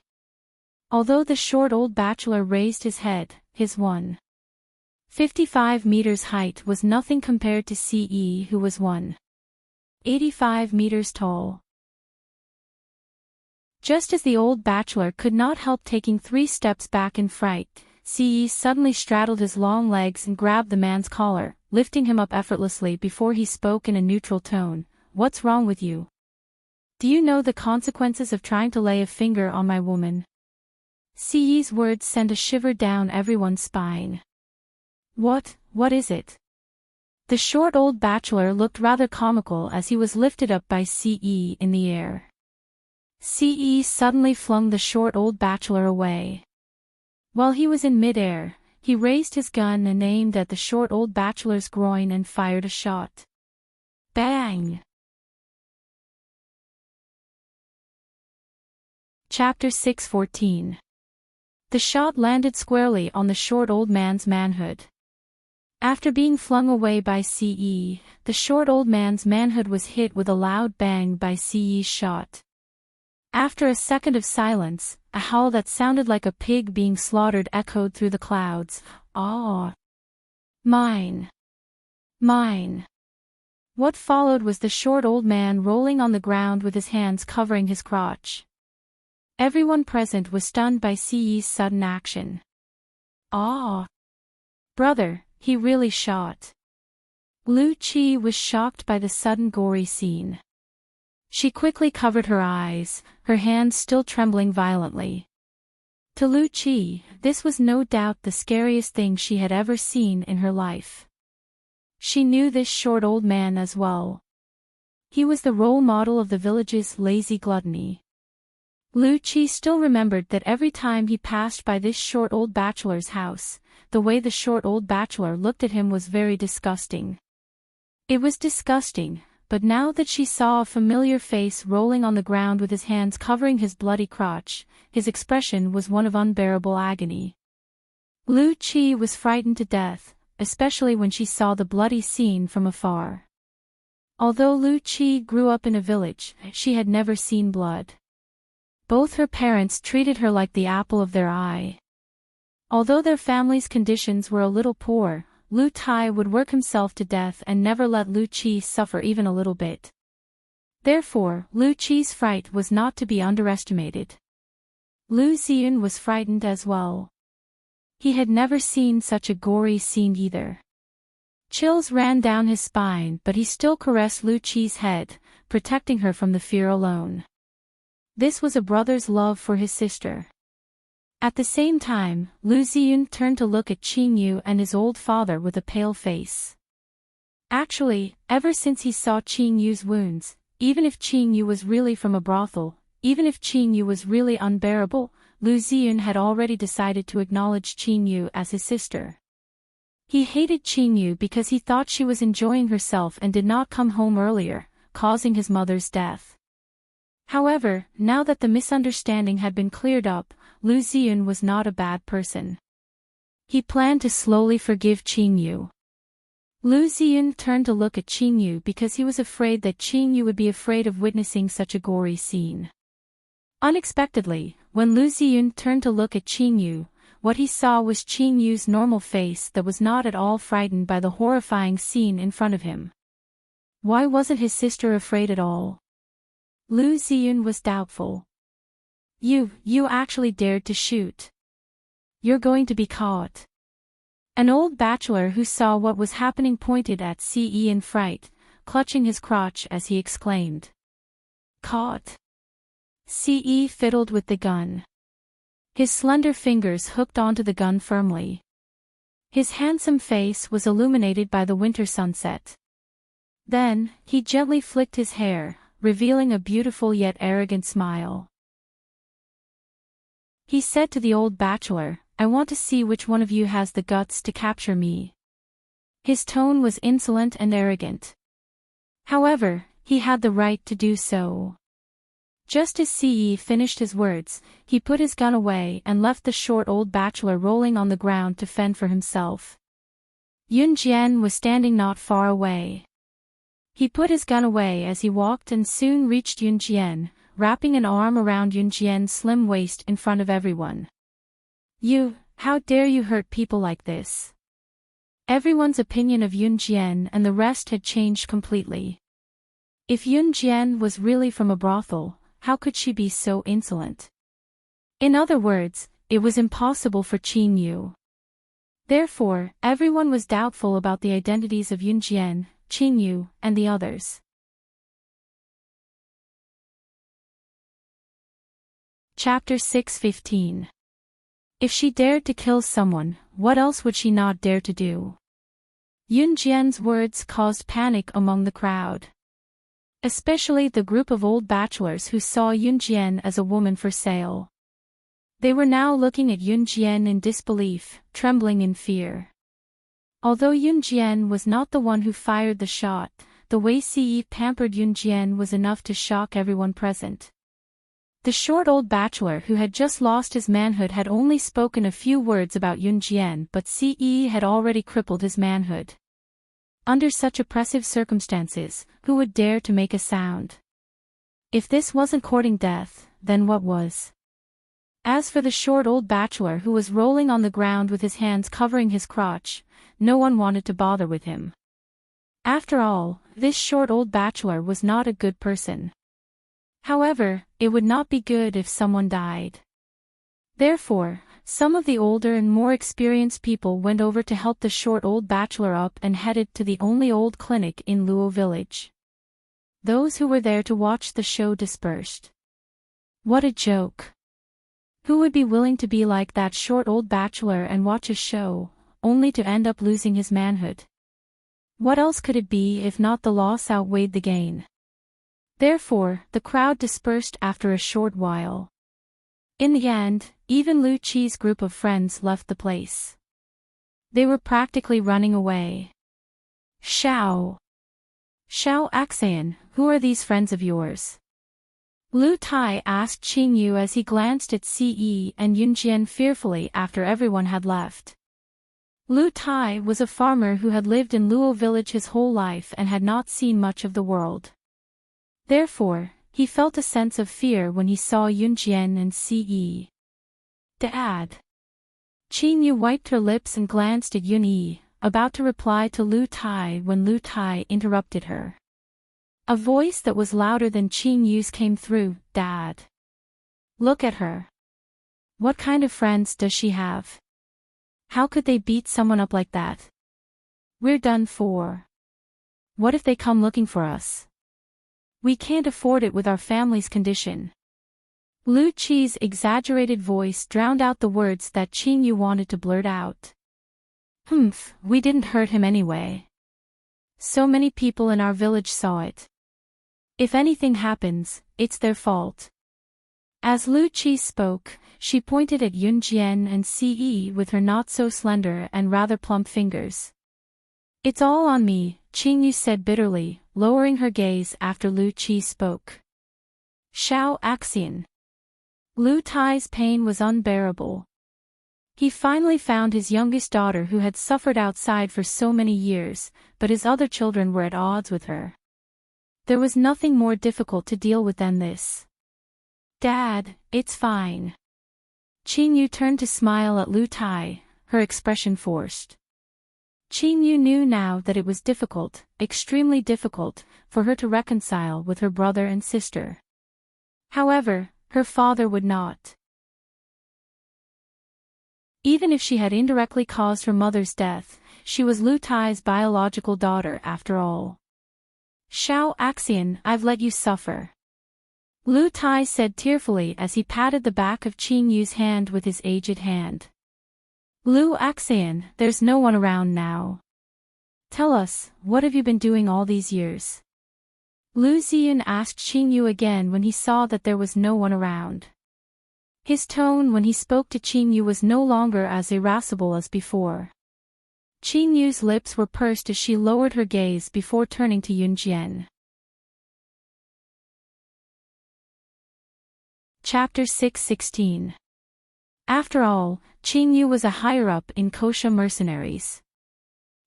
Although the short old bachelor raised his head, his 155 meters height was nothing compared to Ce, who was 185 meters tall. Just as the old bachelor could not help taking 3 steps back in fright, Ce suddenly straddled his long legs and grabbed the man's collar, lifting him up effortlessly before he spoke in a neutral tone. What's wrong with you? Do you know the consequences of trying to lay a finger on my woman? Ce's words sent a shiver down everyone's spine. What is it? The short old bachelor looked rather comical as he was lifted up by Ce in the air. Ce suddenly flung the short old bachelor away. While he was in mid-air, he raised his gun and aimed at the short old bachelor's groin and fired a shot. Bang! Chapter 6:14. The shot landed squarely on the short old man's manhood. After being flung away by Ce, the short old man's manhood was hit with a loud bang by Ce's shot. After a second of silence, a howl that sounded like a pig being slaughtered echoed through the clouds. Ah! Mine! Mine! What followed was the short old man rolling on the ground with his hands covering his crotch. Everyone present was stunned by Ce's sudden action. Ah! Brother, he really shot. Lu Qi was shocked by the sudden gory scene. She quickly covered her eyes, her hands still trembling violently. To Lu Qi, this was no doubt the scariest thing she had ever seen in her life. She knew this short old man as well. He was the role model of the village's lazy gluttony. Lu Qi still remembered that every time he passed by this short old bachelor's house, the way the short old bachelor looked at him was very disgusting. It was disgusting. But now that she saw a familiar face rolling on the ground with his hands covering his bloody crotch, his expression was one of unbearable agony. Lu Qi was frightened to death, especially when she saw the bloody scene from afar. Although Lu Qi grew up in a village, she had never seen blood. Both her parents treated her like the apple of their eye. Although their family's conditions were a little poor, Lu Tai would work himself to death and never let Lu Qi suffer even a little bit. Therefore, Lu Qi's fright was not to be underestimated. Lu Ziyun was frightened as well. He had never seen such a gory scene either. Chills ran down his spine, but he still caressed Lu Qi's head, protecting her from the fear alone. This was a brother's love for his sister. At the same time, Lu Ziyun turned to look at Qing Yu and his old father with a pale face. Actually, ever since he saw Qing Yu's wounds, even if Qing Yu was really from a brothel, even if Qing Yu was really unbearable, Lu Ziyun had already decided to acknowledge Qing Yu as his sister. He hated Qing Yu because he thought she was enjoying herself and did not come home earlier, causing his mother's death. However, now that the misunderstanding had been cleared up, Lu Ziyun was not a bad person. He planned to slowly forgive Qing Yu. Lu Ziyun turned to look at Qing Yu because he was afraid that Qing Yu would be afraid of witnessing such a gory scene. Unexpectedly, when Lu Ziyun turned to look at Qing Yu, what he saw was Qing Yu's normal face that was not at all frightened by the horrifying scene in front of him. Why wasn't his sister afraid at all? Lu Ziyun was doubtful. You actually dared to shoot. You're going to be caught. An old bachelor who saw what was happening pointed at Ce in fright, clutching his crotch as he exclaimed. Caught. Ce fiddled with the gun. His slender fingers hooked onto the gun firmly. His handsome face was illuminated by the winter sunset. Then, he gently flicked his hair, revealing a beautiful yet arrogant smile. He said to the old bachelor, I want to see which one of you has the guts to capture me. His tone was insolent and arrogant. However, he had the right to do so. Just as Ce finished his words, he put his gun away and left the short old bachelor rolling on the ground to fend for himself. Yun Jian was standing not far away. He put his gun away as he walked and soon reached Yun Jian, wrapping an arm around Yun Jian's slim waist in front of everyone. You, how dare you hurt people like this? Everyone's opinion of Yun Jian and the rest had changed completely. If Yun Jian was really from a brothel, how could she be so insolent? In other words, it was impossible for Qing Yu. Therefore, everyone was doubtful about the identities of Yun Jian, Qing Yu, and the others. Chapter 6:15. If she dared to kill someone, what else would she not dare to do? Yun Jian's words caused panic among the crowd. Especially the group of old bachelors who saw Yun Jian as a woman for sale. They were now looking at Yun Jian in disbelief, trembling in fear. Although Yun Jian was not the one who fired the shot, the way Ce pampered Yun Jian was enough to shock everyone present. The short old bachelor who had just lost his manhood had only spoken a few words about Yun Jian, but Ce had already crippled his manhood. Under such oppressive circumstances, who would dare to make a sound? If this wasn't courting death, then what was? As for the short old bachelor who was rolling on the ground with his hands covering his crotch, no one wanted to bother with him. After all, this short old bachelor was not a good person. However, it would not be good if someone died. Therefore, some of the older and more experienced people went over to help the short old bachelor up and headed to the only old clinic in Luo village. Those who were there to watch the show dispersed. What a joke! Who would be willing to be like that short old bachelor and watch a show, only to end up losing his manhood? What else could it be if not the loss outweighed the gain? Therefore, the crowd dispersed after a short while. In the end, even Lu Qi's group of friends left the place. They were practically running away. Xiao Axayan, who are these friends of yours? Lu Tai asked Qing Yu as he glanced at Ce and Yun Jian fearfully after everyone had left. Lu Tai was a farmer who had lived in Luo village his whole life and had not seen much of the world. Therefore, he felt a sense of fear when he saw Yun Jian and Ce. Dad. Qing Yu wiped her lips and glanced at Yun Yi, about to reply to Lu Tai when Lu Tai interrupted her. A voice that was louder than Qing Yu's came through, Dad. Look at her. What kind of friends does she have? How could they beat someone up like that? We're done for. What if they come looking for us? We can't afford it with our family's condition. Lu Qi's exaggerated voice drowned out the words that Qing Yu wanted to blurt out. We didn't hurt him anyway. So many people in our village saw it. If anything happens, it's their fault. As Lu Qi spoke, she pointed at Yunjian and Ce with her not-so-slender and rather plump fingers. It's all on me, Qing Yu said bitterly, lowering her gaze after Lu Qi spoke. Xiao Axian. Lu Tai's pain was unbearable. He finally found his youngest daughter who had suffered outside for so many years, but his other children were at odds with her. There was nothing more difficult to deal with than this. Dad, it's fine. Qing Yu turned to smile at Lu Tai, her expression forced. Qing Yu knew now that it was difficult, extremely difficult, for her to reconcile with her brother and sister. However, her father would not. Even if she had indirectly caused her mother's death, she was Lu Tai's biological daughter after all. Xiao Axian, I've let you suffer. Lu Tai said tearfully as he patted the back of Qing Yu's hand with his aged hand. Lu Axian, there's no one around now. Tell us, what have you been doing all these years? Lu Ziyun asked Qing Yu again when he saw that there was no one around. His tone when he spoke to Qing Yu was no longer as irascible as before. Qing Yu's lips were pursed as she lowered her gaze before turning to Yunjian. Chapter 6:16. After all, Qing Yu was a higher-up in Kosha mercenaries.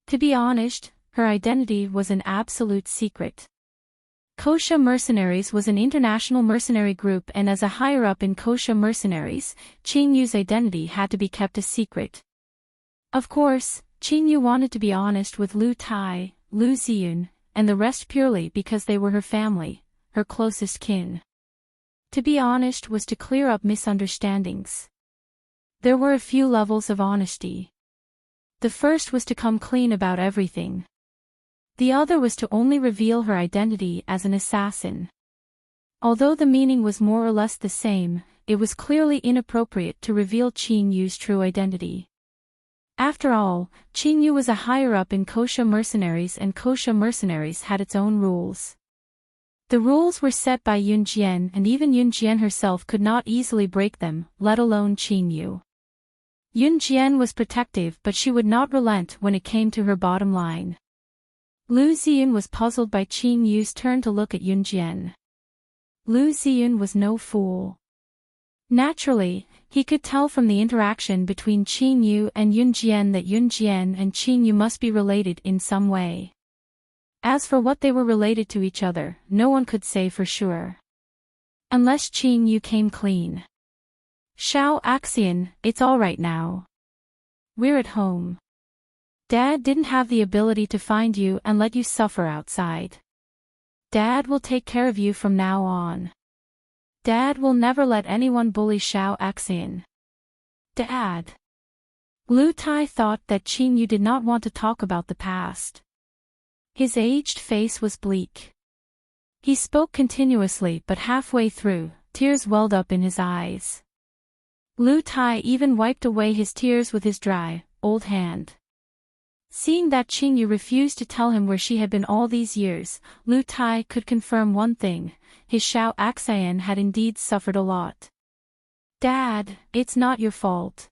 To be honest, her identity was an absolute secret. Kosha Mercenaries was an international mercenary group, and as a higher-up in Kosha Mercenaries, Qing Yu's identity had to be kept a secret. Of course, Qing Yu wanted to be honest with Lu Tai, Lu Ziyun, and the rest purely because they were her family, her closest kin. To be honest was to clear up misunderstandings. There were a few levels of honesty. The first was to come clean about everything. The other was to only reveal her identity as an assassin. Although the meaning was more or less the same, it was clearly inappropriate to reveal Qing Yu's true identity. After all, Qing Yu was a higher-up in Kosha Mercenaries, and Kosha Mercenaries had its own rules. The rules were set by Yunjian, and even Yunjian herself could not easily break them, let alone Qing Yu. Yunjian was protective, but she would not relent when it came to her bottom line. Lu Ziyun was puzzled by Qing Yu's turn to look at Yunjian. Lu Ziyun was no fool. Naturally, he could tell from the interaction between Qing Yu and Yunjian that Yunjian and Qing Yu must be related in some way. As for what they were related to each other, no one could say for sure. Unless Qing Yu came clean. Xiao Axian, it's all right now. We're at home. Dad didn't have the ability to find you and let you suffer outside. Dad will take care of you from now on. Dad will never let anyone bully Xiao Axian. Dad. Lu Tai thought that Qing Yu did not want to talk about the past. His aged face was bleak. He spoke continuously, but halfway through, tears welled up in his eyes. Lu Tai even wiped away his tears with his dry, old hand. Seeing that Qing Yu refused to tell him where she had been all these years, Lu Tai could confirm one thing: his Xiao Axian had indeed suffered a lot. Dad, it's not your fault.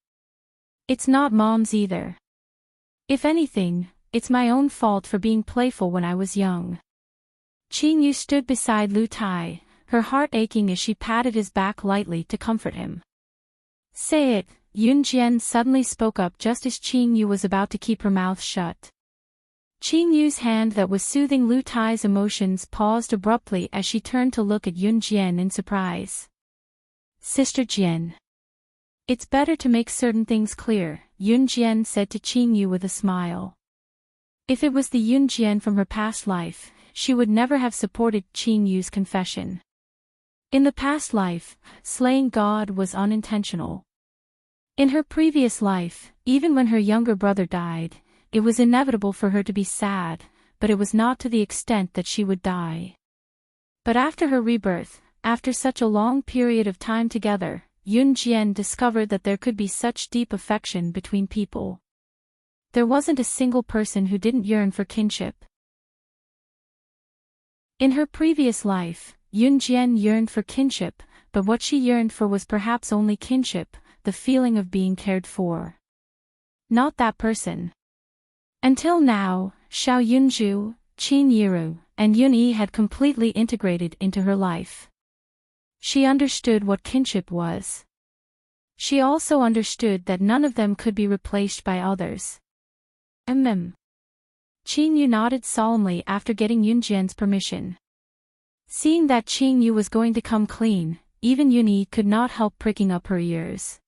It's not Mom's either. If anything, it's my own fault for being playful when I was young. Qing Yu stood beside Lu Tai, her heart aching as she patted his back lightly to comfort him. Say it, Yunjian suddenly spoke up just as Qing Yu was about to keep her mouth shut. Qing Yu's hand that was soothing Lu Tai's emotions paused abruptly as she turned to look at Yunjian in surprise. Sister Jian. It's better to make certain things clear, Yunjian said to Qing Yu with a smile. If it was the Yunjian from her past life, she would never have supported Qing Yu's confession. In the past life, slaying God was unintentional. In her previous life, even when her younger brother died, it was inevitable for her to be sad, but it was not to the extent that she would die. But after her rebirth, after such a long period of time together, Yunjian discovered that there could be such deep affection between people. There wasn't a single person who didn't yearn for kinship. In her previous life, Yunjian yearned for kinship, but what she yearned for was perhaps only kinship, the feeling of being cared for. Not that person. Until now, Xiao Yunju, Qin Yiru, and Yun Yi had completely integrated into her life. She understood what kinship was. She also understood that none of them could be replaced by others. Qin Yu nodded solemnly after getting Yunjian's permission. Seeing that Qin Yu was going to come clean, even Yun Yi could not help pricking up her ears.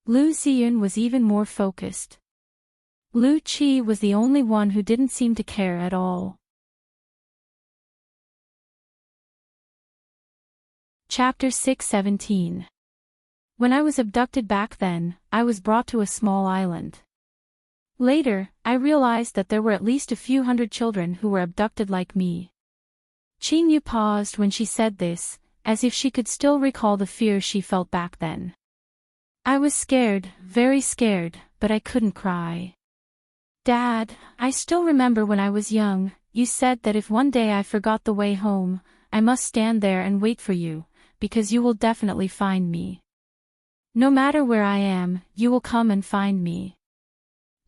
Lu Ziyun was even more focused. Lu Qi was the only one who didn't seem to care at all. Chapter 6:17. When I was abducted back then, I was brought to a small island. Later, I realized that there were at least a few hundred children who were abducted like me. Qin Yu paused when she said this, as if she could still recall the fear she felt back then. I was scared, very scared, but I couldn't cry. Dad, I still remember when I was young, you said that if one day I forgot the way home, I must stand there and wait for you, because you will definitely find me. No matter where I am, you will come and find me.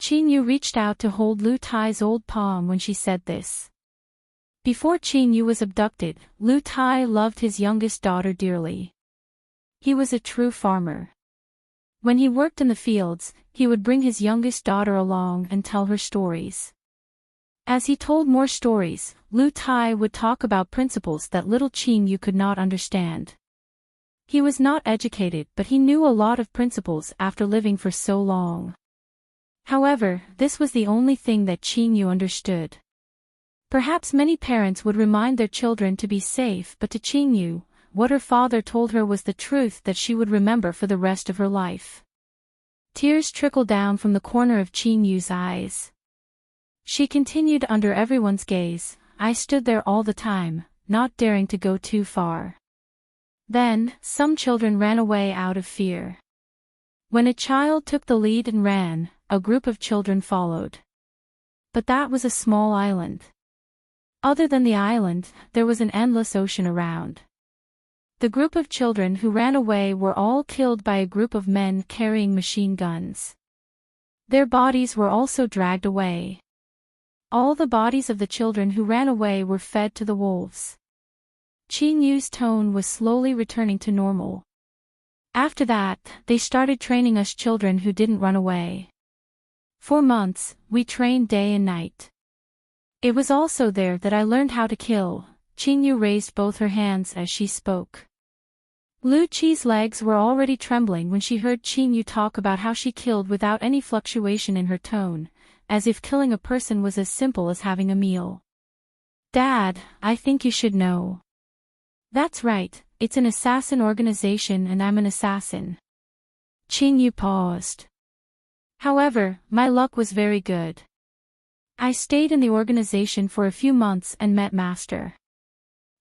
Qin Yu reached out to hold Lu Tai's old palm when she said this. Before Qin Yu was abducted, Lu Tai loved his youngest daughter dearly. He was a true farmer. When he worked in the fields, he would bring his youngest daughter along and tell her stories. As he told more stories, Lu Tai would talk about principles that little Qin Yu could not understand. He was not educated, but he knew a lot of principles after living for so long. However, this was the only thing that Qin Yu understood. Perhaps many parents would remind their children to be safe, but to Qin Yu, what her father told her was the truth that she would remember for the rest of her life. Tears trickled down from the corner of Qin Yu's eyes. She continued under everyone's gaze. I stood there all the time, not daring to go too far. Then, some children ran away out of fear. When a child took the lead and ran, a group of children followed. But that was a small island. Other than the island, there was an endless ocean around. The group of children who ran away were all killed by a group of men carrying machine guns. Their bodies were also dragged away. All the bodies of the children who ran away were fed to the wolves. Qin Yu's tone was slowly returning to normal. After that, they started training us children who didn't run away. For months, we trained day and night. It was also there that I learned how to kill. Qin Yu raised both her hands as she spoke. Lu Qi's legs were already trembling when she heard Qin Yu talk about how she killed without any fluctuation in her tone, as if killing a person was as simple as having a meal. Dad, I think you should know. That's right, it's an assassin organization and I'm an assassin. Qin Yu paused. However, my luck was very good. I stayed in the organization for a few months and met Master.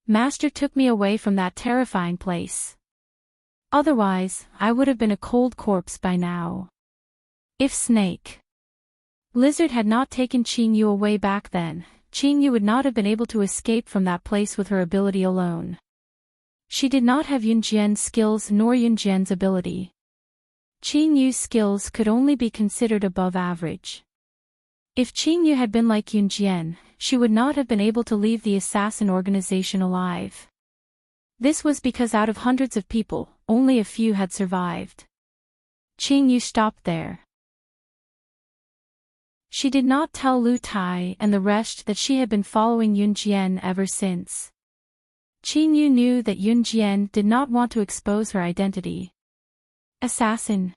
Master took me away from that terrifying place. Otherwise, I would have been a cold corpse by now. If Snake Lizard had not taken Qin Yu away back then, Qin Yu would not have been able to escape from that place with her ability alone. She did not have Yunjian's skills nor Yunjian's ability. Qin Yu's skills could only be considered above average. If Qin Yu had been like Yunjian, she would not have been able to leave the assassin organization alive. This was because out of hundreds of people, only a few had survived. Qin Yu stopped there. She did not tell Lu Tai and the rest that she had been following Yunjian ever since. Qin Yu knew that Yunjian did not want to expose her identity. Assassin.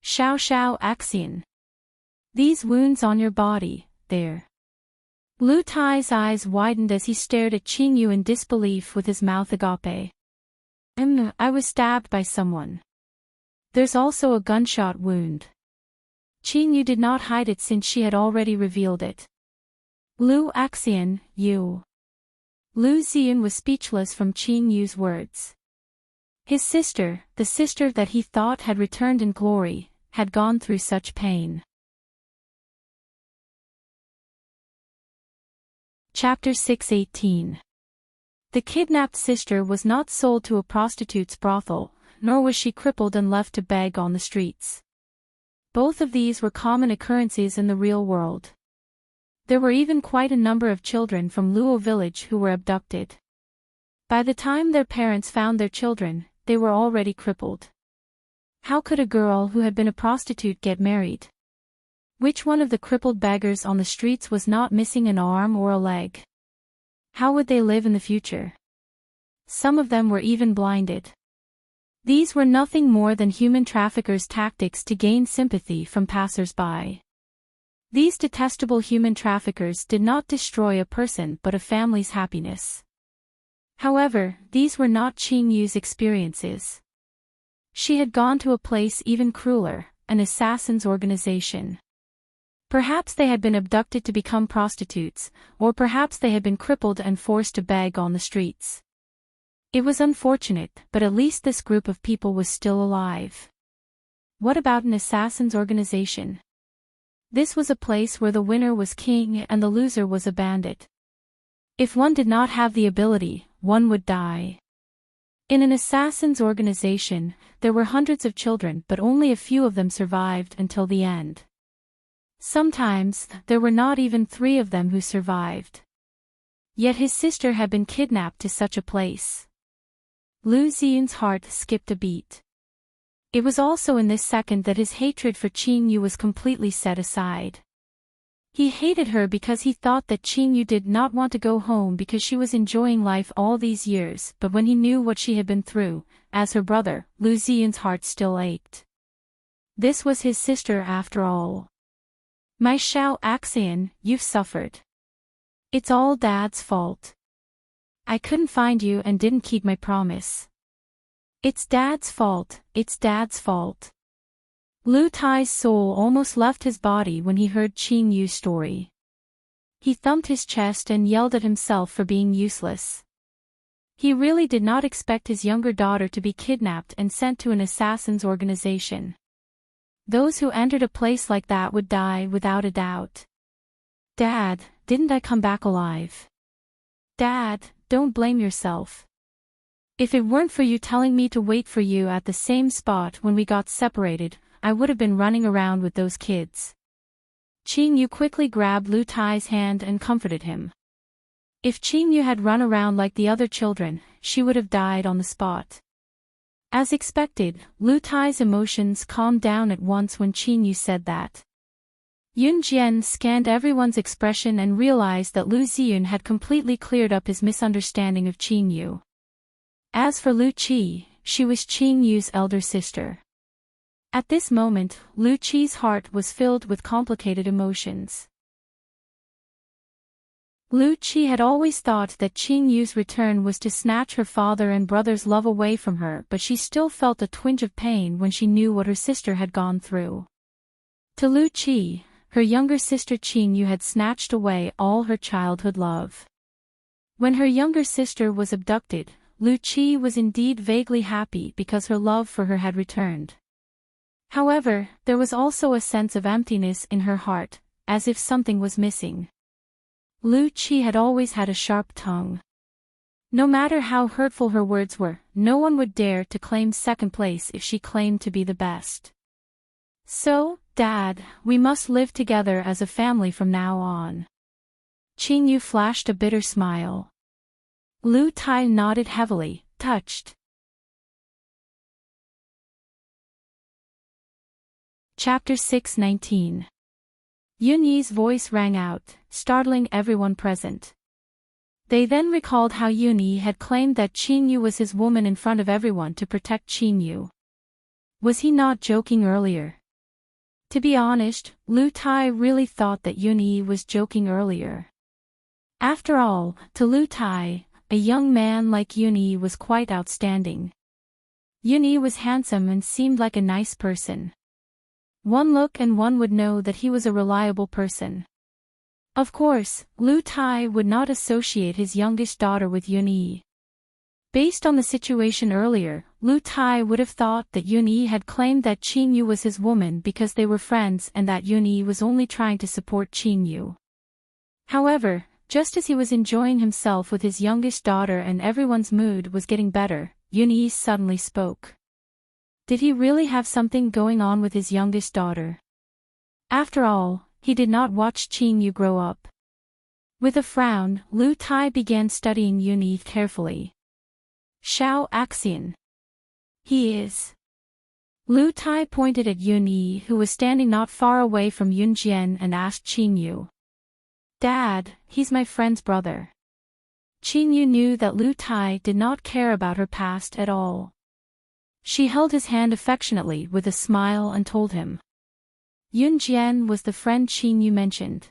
Xiao Xiao Axian. These wounds on your body, there. Lu Tai's eyes widened as he stared at Qin Yu in disbelief with his mouth agape. I was stabbed by someone. There's also a gunshot wound. Qing Yu did not hide it since she had already revealed it. Lu Axian, you. Lu Ziyun was speechless from Qing Yu's words. His sister, the sister that he thought had returned in glory, had gone through such pain. Chapter 6:18. The kidnapped sister was not sold to a prostitute's brothel, nor was she crippled and left to beg on the streets. Both of these were common occurrences in the real world. There were even quite a number of children from Luo village who were abducted. By the time their parents found their children, they were already crippled. How could a girl who had been a prostitute get married? Which one of the crippled beggars on the streets was not missing an arm or a leg? How would they live in the future? Some of them were even blinded. These were nothing more than human traffickers' tactics to gain sympathy from passers-by. These detestable human traffickers did not destroy a person but a family's happiness. However, these were not Qing Yu's experiences. She had gone to a place even crueler, an assassin's organization. Perhaps they had been abducted to become prostitutes, or perhaps they had been crippled and forced to beg on the streets. It was unfortunate, but at least this group of people was still alive. What about an assassin's organization? This was a place where the winner was king and the loser was a bandit. If one did not have the ability, one would die. In an assassin's organization, there were hundreds of children but only a few of them survived until the end. Sometimes, there were not even 3 of them who survived. Yet his sister had been kidnapped to such a place. Lu Ziyun's heart skipped a beat. It was also in this second that his hatred for Qing Yu was completely set aside. He hated her because he thought that Qing Yu did not want to go home because she was enjoying life all these years, but when he knew what she had been through, as her brother, Lu Ziyun's heart still ached. This was his sister after all. My Xiao Axian, you've suffered. It's all Dad's fault. I couldn't find you and didn't keep my promise. It's Dad's fault, it's Dad's fault. Lu Tai's soul almost left his body when he heard Qing Yu's story. He thumped his chest and yelled at himself for being useless. He really did not expect his younger daughter to be kidnapped and sent to an assassin's organization. Those who entered a place like that would die without a doubt. Dad, didn't I come back alive? Dad, don't blame yourself. If it weren't for you telling me to wait for you at the same spot when we got separated, I would have been running around with those kids. Qing Yu quickly grabbed Lu Tai's hand and comforted him. If Qing Yu had run around like the other children, she would have died on the spot. As expected, Lu Tai's emotions calmed down at once when Qing Yu said that. Yun Jian scanned everyone's expression and realized that Lu Ziyun had completely cleared up his misunderstanding of Qing Yu. As for Lu Qi, she was Qing Yu's elder sister. At this moment, Lu Qi's heart was filled with complicated emotions. Lu Qi had always thought that Qing Yu's return was to snatch her father and brother's love away from her, but she still felt a twinge of pain when she knew what her sister had gone through. To Lu Qi, her younger sister Qing Yu had snatched away all her childhood love. When her younger sister was abducted, Lu Qi was indeed vaguely happy because her love for her had returned. However, there was also a sense of emptiness in her heart, as if something was missing. Lu Qi had always had a sharp tongue. No matter how hurtful her words were, no one would dare to claim second place if she claimed to be the best. So, Dad, we must live together as a family from now on. Qing Yu flashed a bitter smile. Lu Tai nodded heavily, touched. Chapter 6:19. Yun Yi's voice rang out, startling everyone present. They then recalled how Yun Yi had claimed that Qing Yu was his woman in front of everyone to protect Qing Yu. Was he not joking earlier? To be honest, Lu Tai really thought that Yun Yi was joking earlier. After all, to Lu Tai, a young man like Yun Yi was quite outstanding. Yun Yi was handsome and seemed like a nice person. One look and one would know that he was a reliable person. Of course, Lu Tai would not associate his youngest daughter with Yun-yi. Based on the situation earlier, Lu Tai would have thought that Yun-yi had claimed that Qin-yu was his woman because they were friends and that Yun-yi was only trying to support Qin-yu. However, just as he was enjoying himself with his youngest daughter and everyone's mood was getting better, Yun-yi suddenly spoke. Did he really have something going on with his youngest daughter? After all, he did not watch Qin-yu grow up. With a frown, Lu Tai began studying Yun-yi carefully. Xiao Axian. He is. Lu Tai pointed at Yun-yi who was standing not far away from Yun-jian and asked Qin-yu. Dad, he's my friend's brother. Qin-yu knew that Lu Tai did not care about her past at all. She held his hand affectionately with a smile and told him. Yun-jian was the friend Qin-yu mentioned.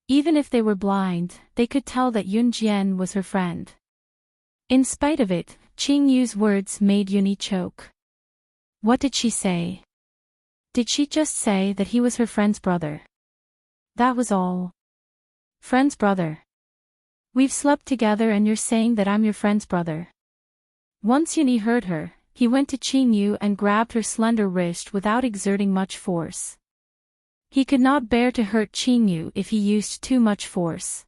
Even if they were blind, they could tell that Yun-jian was her friend. In spite of it, Qin-yu's words made Yun-yi choke. What did she say? Did she just say that he was her friend's brother? That was all. Friend's brother. We've slept together and you're saying that I'm your friend's brother. Once Yun-yi heard her, he went to Qin-yu and grabbed her slender wrist without exerting much force. He could not bear to hurt Qin-yu if he used too much force.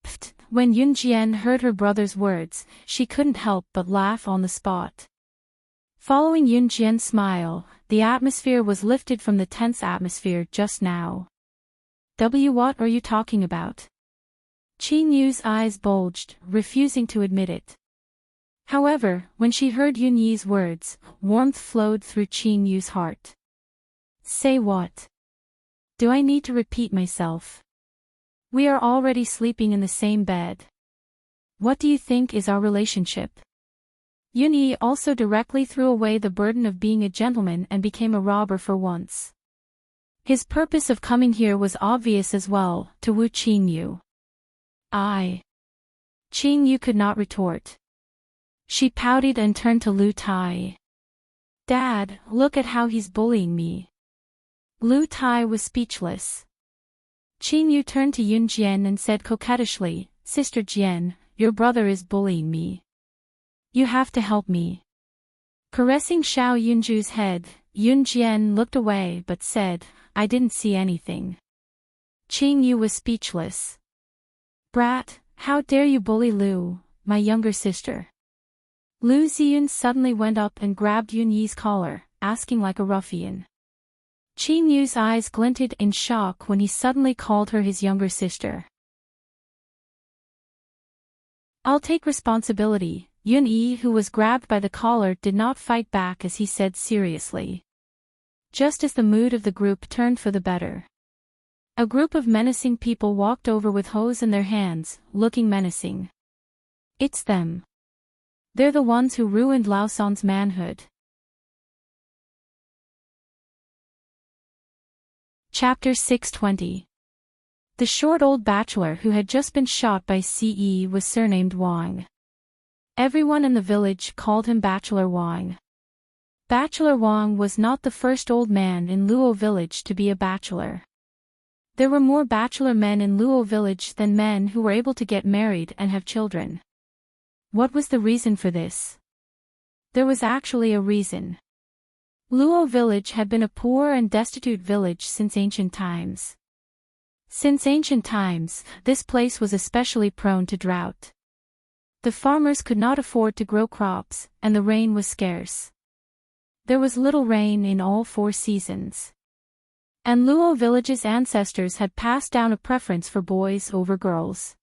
Pfft. When Yun-jian heard her brother's words, she couldn't help but laugh on the spot. Following Yun-jian's smile, the atmosphere was lifted from the tense atmosphere just now. What are you talking about? Qin-yu's eyes bulged, refusing to admit it. However, when she heard Yun-yi's words, warmth flowed through Qin-yu's heart. Say what? Do I need to repeat myself? We are already sleeping in the same bed. What do you think is our relationship? Yun-yi also directly threw away the burden of being a gentleman and became a robber for once. His purpose of coming here was obvious as well, to woo Qin-yu. Qin-yu could not retort. She pouted and turned to Lu Tai. Dad, look at how he's bullying me. Lu Tai was speechless. Qin-yu turned to Yun-jian and said coquettishly, Sister Jian, your brother is bullying me. You have to help me. Caressing Xiao Yunju's head, Yun-jian looked away but said, I didn't see anything. Qin-yu was speechless. Brat, how dare you bully Lu, my younger sister? Lu Ziyun suddenly went up and grabbed Yun-yi's collar, asking like a ruffian. Qin-yu's eyes glinted in shock when he suddenly called her his younger sister. I'll take responsibility. Yun-yi, who was grabbed by the collar, did not fight back as he said seriously. Just as the mood of the group turned for the better. A group of menacing people walked over with hoes in their hands, looking menacing. It's them. They're the ones who ruined Laoson's manhood. Chapter 620. The short old bachelor who had just been shot by CE was surnamed Wang. Everyone in the village called him Bachelor Wang. Bachelor Wang was not the first old man in Luo village to be a bachelor. There were more bachelor men in Luo village than men who were able to get married and have children. What was the reason for this? There was actually a reason. Luo village had been a poor and destitute village since ancient times. Since ancient times, this place was especially prone to drought. The farmers could not afford to grow crops, and the rain was scarce. There was little rain in all 4 seasons. And Luo village's ancestors had passed down a preference for boys over girls.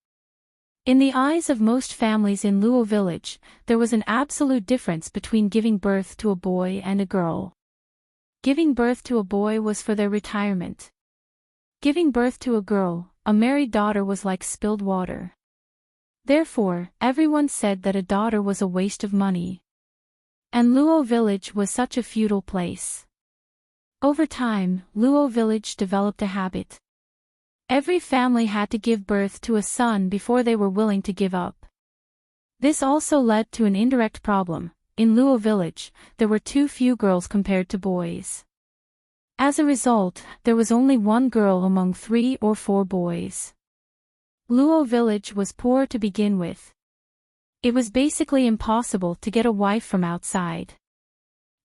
In the eyes of most families in Luo village, there was an absolute difference between giving birth to a boy and a girl. Giving birth to a boy was for their retirement. Giving birth to a girl, a married daughter, was like spilled water. Therefore, everyone said that a daughter was a waste of money. And Luo village was such a feudal place. Over time, Luo village developed a habit. Every family had to give birth to a son before they were willing to give up. This also led to an indirect problem. In Luo village, there were too few girls compared to boys. As a result, there was only one girl among 3 or 4 boys. Luo village was poor to begin with. It was basically impossible to get a wife from outside.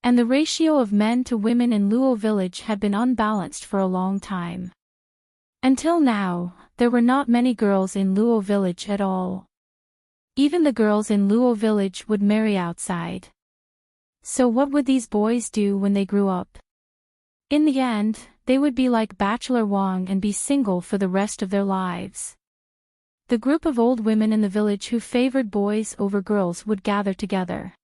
And the ratio of men to women in Luo village had been unbalanced for a long time. Until now, there were not many girls in Luo village at all. Even the girls in Luo village would marry outside. So what would these boys do when they grew up? In the end, they would be like Bachelor Wang and be single for the rest of their lives. The group of old women in the village who favored boys over girls would gather together.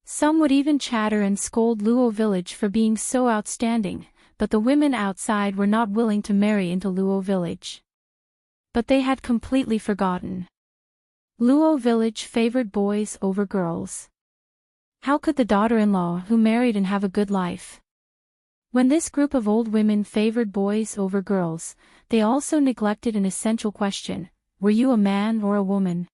Some would even chatter and scold Luo village for being so outstanding, but the women outside were not willing to marry into Luo village. But they had completely forgotten. Luo village favored boys over girls. How could the daughter-in-law who married and have a good life? When this group of old women favored boys over girls, they also neglected an essential question: were you a man or a woman?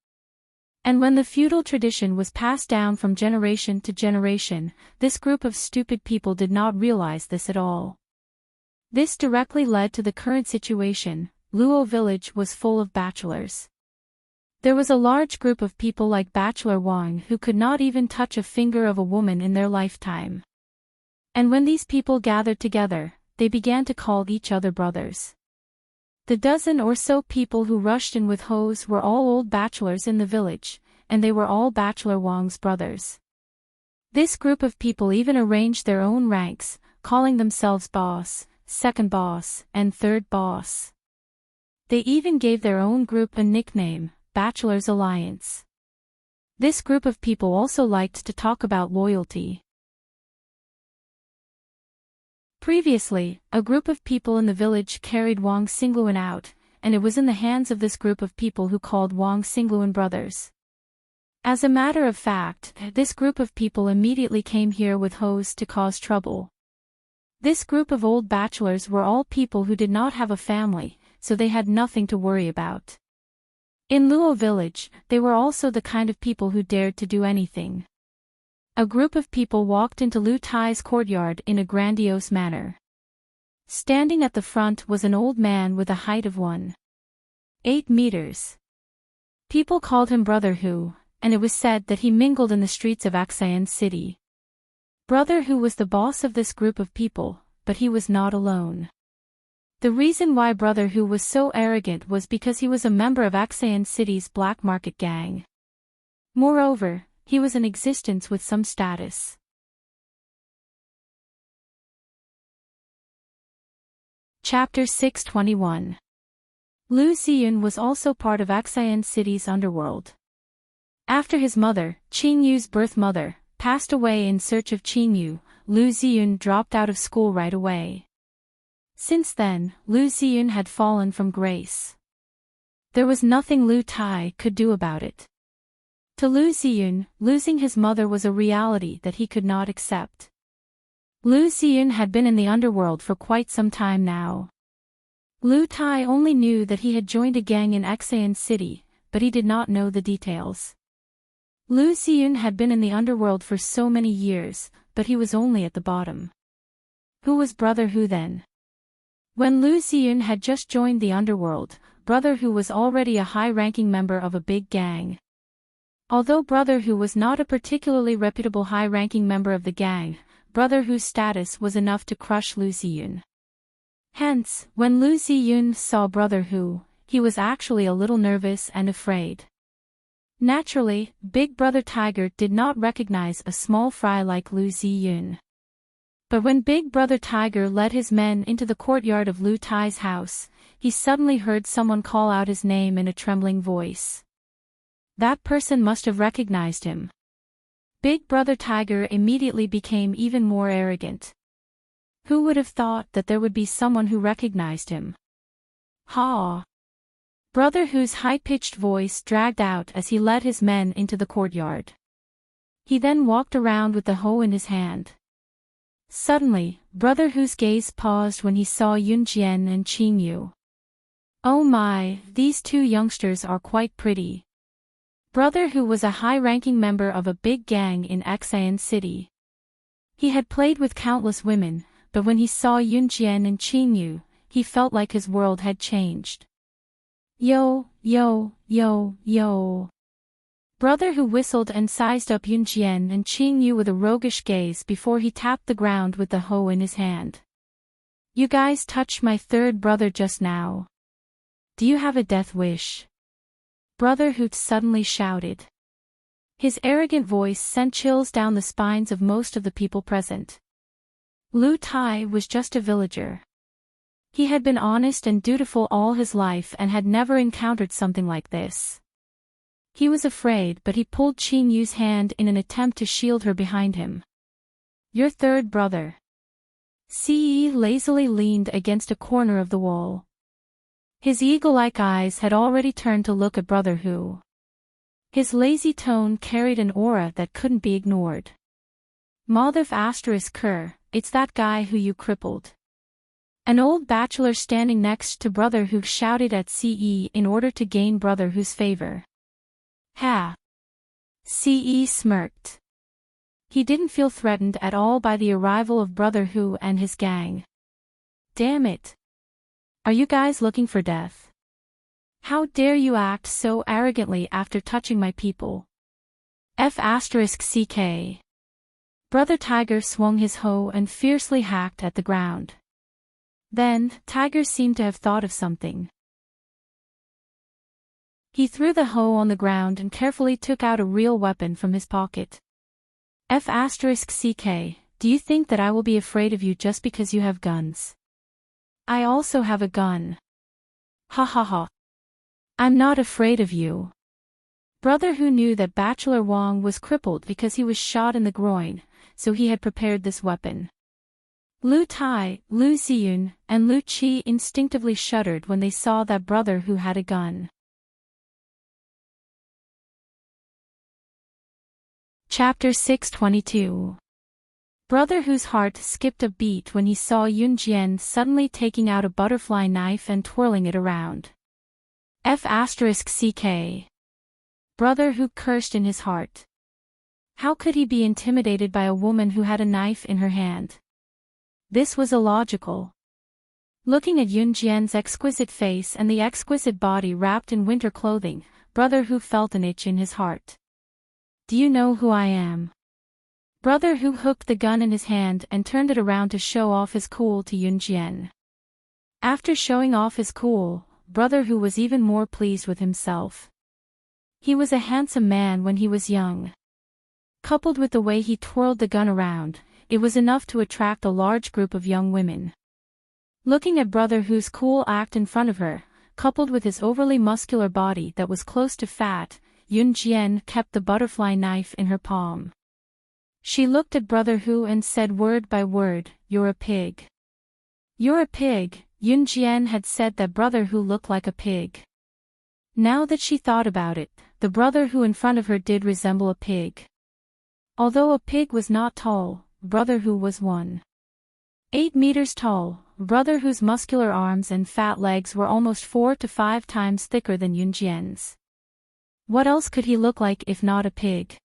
And when the feudal tradition was passed down from generation to generation, this group of stupid people did not realize this at all. This directly led to the current situation. Luo village was full of bachelors. There was a large group of people like Bachelor Wang who could not even touch a finger of a woman in their lifetime. And when these people gathered together, they began to call each other brothers. The dozen or so people who rushed in with hoes were all old bachelors in the village, and they were all Bachelor Wang's brothers. This group of people even arranged their own ranks, calling themselves boss, second boss, and third boss. They even gave their own group a nickname, Bachelor's Alliance. This group of people also liked to talk about loyalty. Previously, a group of people in the village carried Wang Xingluan out, and it was in the hands of this group of people who called Wang Xingluan brothers. As a matter of fact, this group of people immediately came here with hoes to cause trouble. This group of old bachelors were all people who did not have a family, so they had nothing to worry about. In Luo village, they were also the kind of people who dared to do anything. A group of people walked into Lu Tai's courtyard in a grandiose manner. Standing at the front was an old man with a height of 1.8 meters. People called him Brother Hu, and it was said that he mingled in the streets of Axian City. Brother Hu was the boss of this group of people, but he was not alone. The reason why Brother Hu was so arrogant was because he was a member of Axian City's black market gang. Moreover, he was in existence with some status. Chapter 621. Lu Xiyun was also part of Axian City's underworld. After his mother, Qingyu's birth mother, passed away in search of Qingyu, Lu Xiyun dropped out of school right away. Since then, Lu Xiyun had fallen from grace. There was nothing Lu Tai could do about it. To Lu Xiyun, losing his mother was a reality that he could not accept. Lu Xiyun had been in the underworld for quite some time now. Lu Tai only knew that he had joined a gang in Axian City, but he did not know the details. Lu Xiyun had been in the underworld for so many years, but he was only at the bottom. Who was Brother Hu then? When Lu Xiyun had just joined the underworld, Brother Hu was already a high-ranking member of a big gang. Although Brother Hu was not a particularly reputable high-ranking member of the gang, Brother Hu's status was enough to crush Lu Xiyun. Hence, when Lu Xiyun saw Brother Hu, he was actually a little nervous and afraid. Naturally, Big Brother Tiger did not recognize a small fry like Lu Xiyun. But when Big Brother Tiger led his men into the courtyard of Lu Tai's house, he suddenly heard someone call out his name in a trembling voice. That person must have recognized him. Big Brother Tiger immediately became even more arrogant. Who would have thought that there would be someone who recognized him? Ha! Brother Hu's high-pitched voice dragged out as he led his men into the courtyard. He then walked around with the hoe in his hand. Suddenly, Brother Hu's gaze paused when he saw Yun Jian and Qingyu. Oh my, these two youngsters are quite pretty. Brother Hu was a high-ranking member of a big gang in Axian City. He had played with countless women, but when he saw Yunjian and Qin Yu, he felt like his world had changed. Yo, yo, yo, yo. Brother Hu whistled and sized up Yunjian and Qin Yu with a roguish gaze before he tapped the ground with the hoe in his hand. You guys touched my third brother just now. Do you have a death wish? Brother Hu suddenly shouted. His arrogant voice sent chills down the spines of most of the people present. Lu Tai was just a villager. He had been honest and dutiful all his life and had never encountered something like this. He was afraid, but he pulled Qin Yu's hand in an attempt to shield her behind him. Your third brother. Ce lazily leaned against a corner of the wall. His eagle-like eyes had already turned to look at Brother Hu. His lazy tone carried an aura that couldn't be ignored. Motherf *Ker, it's that guy who you crippled. An old bachelor standing next to Brother Hu shouted at Ce in order to gain Brother Hu's favor. Ha! Ce smirked. He didn't feel threatened at all by the arrival of Brother Hu and his gang. Damn it! Are you guys looking for death? How dare you act so arrogantly after touching my people? F***ck. Brother Tiger swung his hoe and fiercely hacked at the ground. Then, Tiger seemed to have thought of something. He threw the hoe on the ground and carefully took out a real weapon from his pocket. F***ck, do you think that I will be afraid of you just because you have guns? I also have a gun. Ha ha ha. I'm not afraid of you. Brother Hu knew that Bachelor Wang was crippled because he was shot in the groin, so he had prepared this weapon. Lu Tai, Lu Ziyun, and Lu Qi instinctively shuddered when they saw that Brother Hu had a gun. Chapter 622. Brother Hu's heart skipped a beat when he saw Yunjian suddenly taking out a butterfly knife and twirling it around. F***ck. Brother Hu cursed in his heart. How could he be intimidated by a woman who had a knife in her hand? This was illogical. Looking at Yunjian's exquisite face and the exquisite body wrapped in winter clothing, Brother Hu felt an itch in his heart. Do you know who I am? Brother Hu hooked the gun in his hand and turned it around to show off his cool to Yunjian. After showing off his cool, Brother Hu was even more pleased with himself. He was a handsome man when he was young. Coupled with the way he twirled the gun around, it was enough to attract a large group of young women. Looking at Brother Hu's cool act in front of her, coupled with his overly muscular body that was close to fat, Yunjian kept the butterfly knife in her palm. She looked at Brother Hu and said word by word, "You're a pig." "You're a pig." Yunjian had said that Brother Hu looked like a pig. Now that she thought about it, the Brother Hu in front of her did resemble a pig. Although a pig was not tall, Brother Hu was 1.8 meters tall. Brother Hu's muscular arms and fat legs were almost 4 to 5 times thicker than Yunjian's. What else could he look like if not a pig?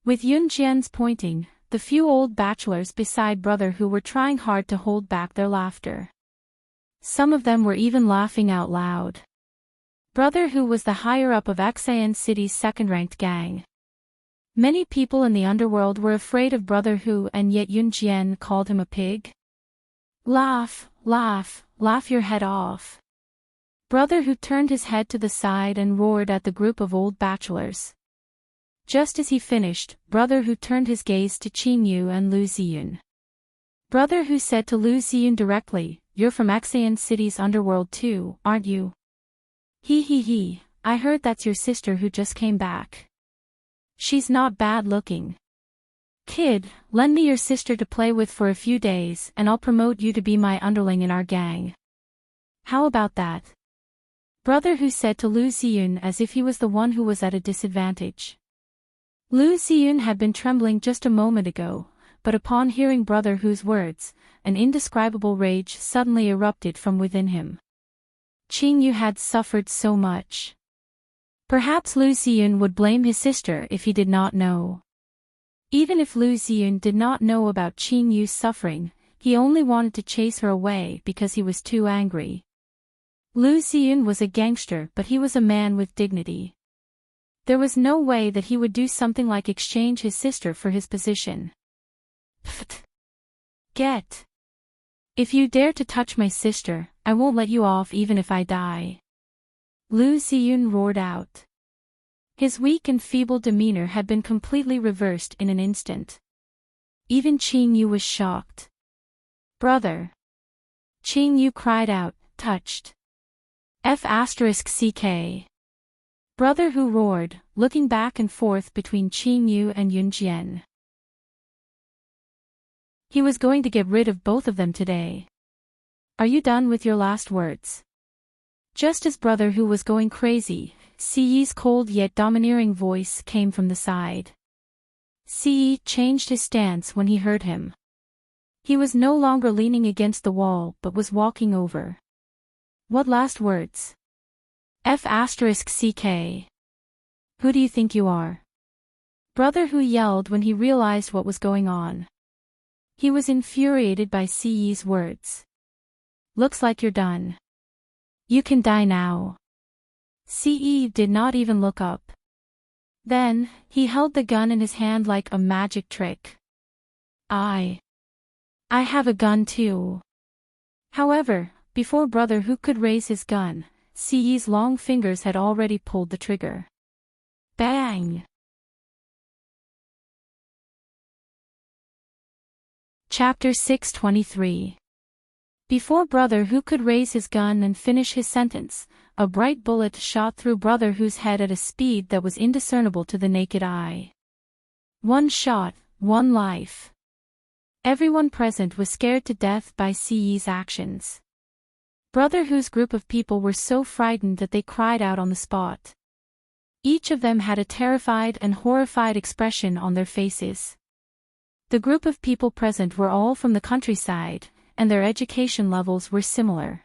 With Yunjian's pointing, the few old bachelors beside Brother Hu were trying hard to hold back their laughter. Some of them were even laughing out loud. Brother Hu was the higher-up of Xian City's second-ranked gang. Many people in the underworld were afraid of Brother Hu, and yet Yunjian called him a pig? Laugh, laugh, laugh your head off. Brother Hu turned his head to the side and roared at the group of old bachelors. Just as he finished, Brother Hu turned his gaze to Qin Yu and Lu Ziyun. Brother Hu said to Lu Ziyun directly, "You're from Xian City's underworld too, aren't you?" He, I heard that's your sister who just came back. She's not bad looking. Kid, lend me your sister to play with for a few days and I'll promote you to be my underling in our gang. How about that? Brother Hu said to Lu Ziyun as if he was the one who was at a disadvantage. Lu Ziyun had been trembling just a moment ago, but upon hearing Brother Hu's words, an indescribable rage suddenly erupted from within him. Qin Yu had suffered so much. Perhaps Lu Ziyun would blame his sister if he did not know. Even if Lu Ziyun did not know about Qin Yu's suffering, he only wanted to chase her away because he was too angry. Lu Xiyun was a gangster, but he was a man with dignity. There was no way that he would do something like exchange his sister for his position. Pfft. Get. If you dare to touch my sister, I won't let you off even if I die. Lu Xiyun roared out. His weak and feeble demeanor had been completely reversed in an instant. Even Qing Yu was shocked. Brother. Qing Yu cried out, touched. F***ck. Brother Hu roared, looking back and forth between Qing Yu and Yun Jian. He was going to get rid of both of them today. Are you done with your last words? Just as Brother Hu was going crazy, Siyi's cold yet domineering voice came from the side. Siyi changed his stance when he heard him. He was no longer leaning against the wall but was walking over. What last words? F***ck. Who do you think you are? Brother Hu yelled when he realized what was going on. He was infuriated by Siyi's words. Looks like you're done. You can die now. Siyi did not even look up. Then, he held the gun in his hand like a magic trick. I have a gun too. However, before Brother Hu could raise his gun, Siyi's long fingers had already pulled the trigger. Bang! Chapter 623. Before Brother Hu could raise his gun and finish his sentence, a bright bullet shot through Brother Hu's head at a speed that was indiscernible to the naked eye. One shot, one life. Everyone present was scared to death by Siyi's actions. Brother Hu's group of people were so frightened that they cried out on the spot. Each of them had a terrified and horrified expression on their faces. The group of people present were all from the countryside, and their education levels were similar.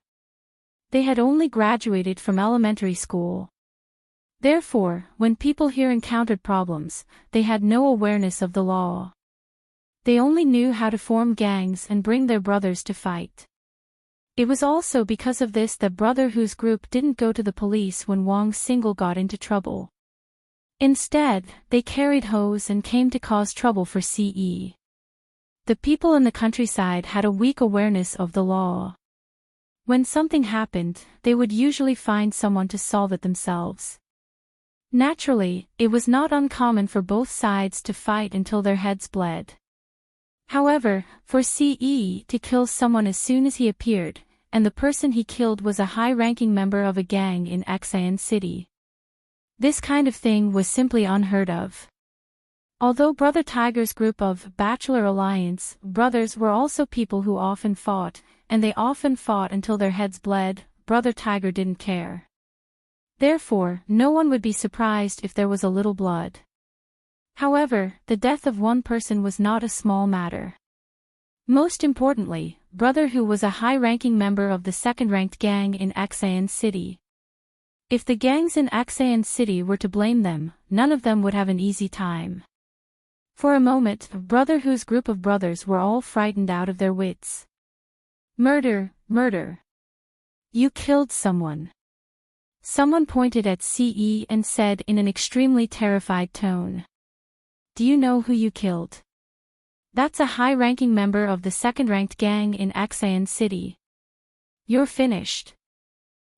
They had only graduated from elementary school. Therefore, when people here encountered problems, they had no awareness of the law. They only knew how to form gangs and bring their brothers to fight. It was also because of this that Brother Hu's group didn't go to the police when Wang Single got into trouble. Instead, they carried hoes and came to cause trouble for CE. The people in the countryside had a weak awareness of the law. When something happened, they would usually find someone to solve it themselves. Naturally, it was not uncommon for both sides to fight until their heads bled. However, for CE to kill someone as soon as he appeared, and the person he killed was a high-ranking member of a gang in Xian City. This kind of thing was simply unheard of. Although Brother Tiger's group of Bachelor Alliance brothers were also people who often fought, and they often fought until their heads bled, Brother Tiger didn't care. Therefore, no one would be surprised if there was a little blood. However, the death of one person was not a small matter. Most importantly, Brother Hu was a high-ranking member of the second-ranked gang in Xian City. If the gangs in Xian City were to blame them, none of them would have an easy time. For a moment, Brother Hu's group of brothers were all frightened out of their wits. Murder, murder. You killed someone. Someone pointed at CE and said in an extremely terrified tone. Do you know who you killed? That's a high-ranking member of the second-ranked gang in Xian City. You're finished.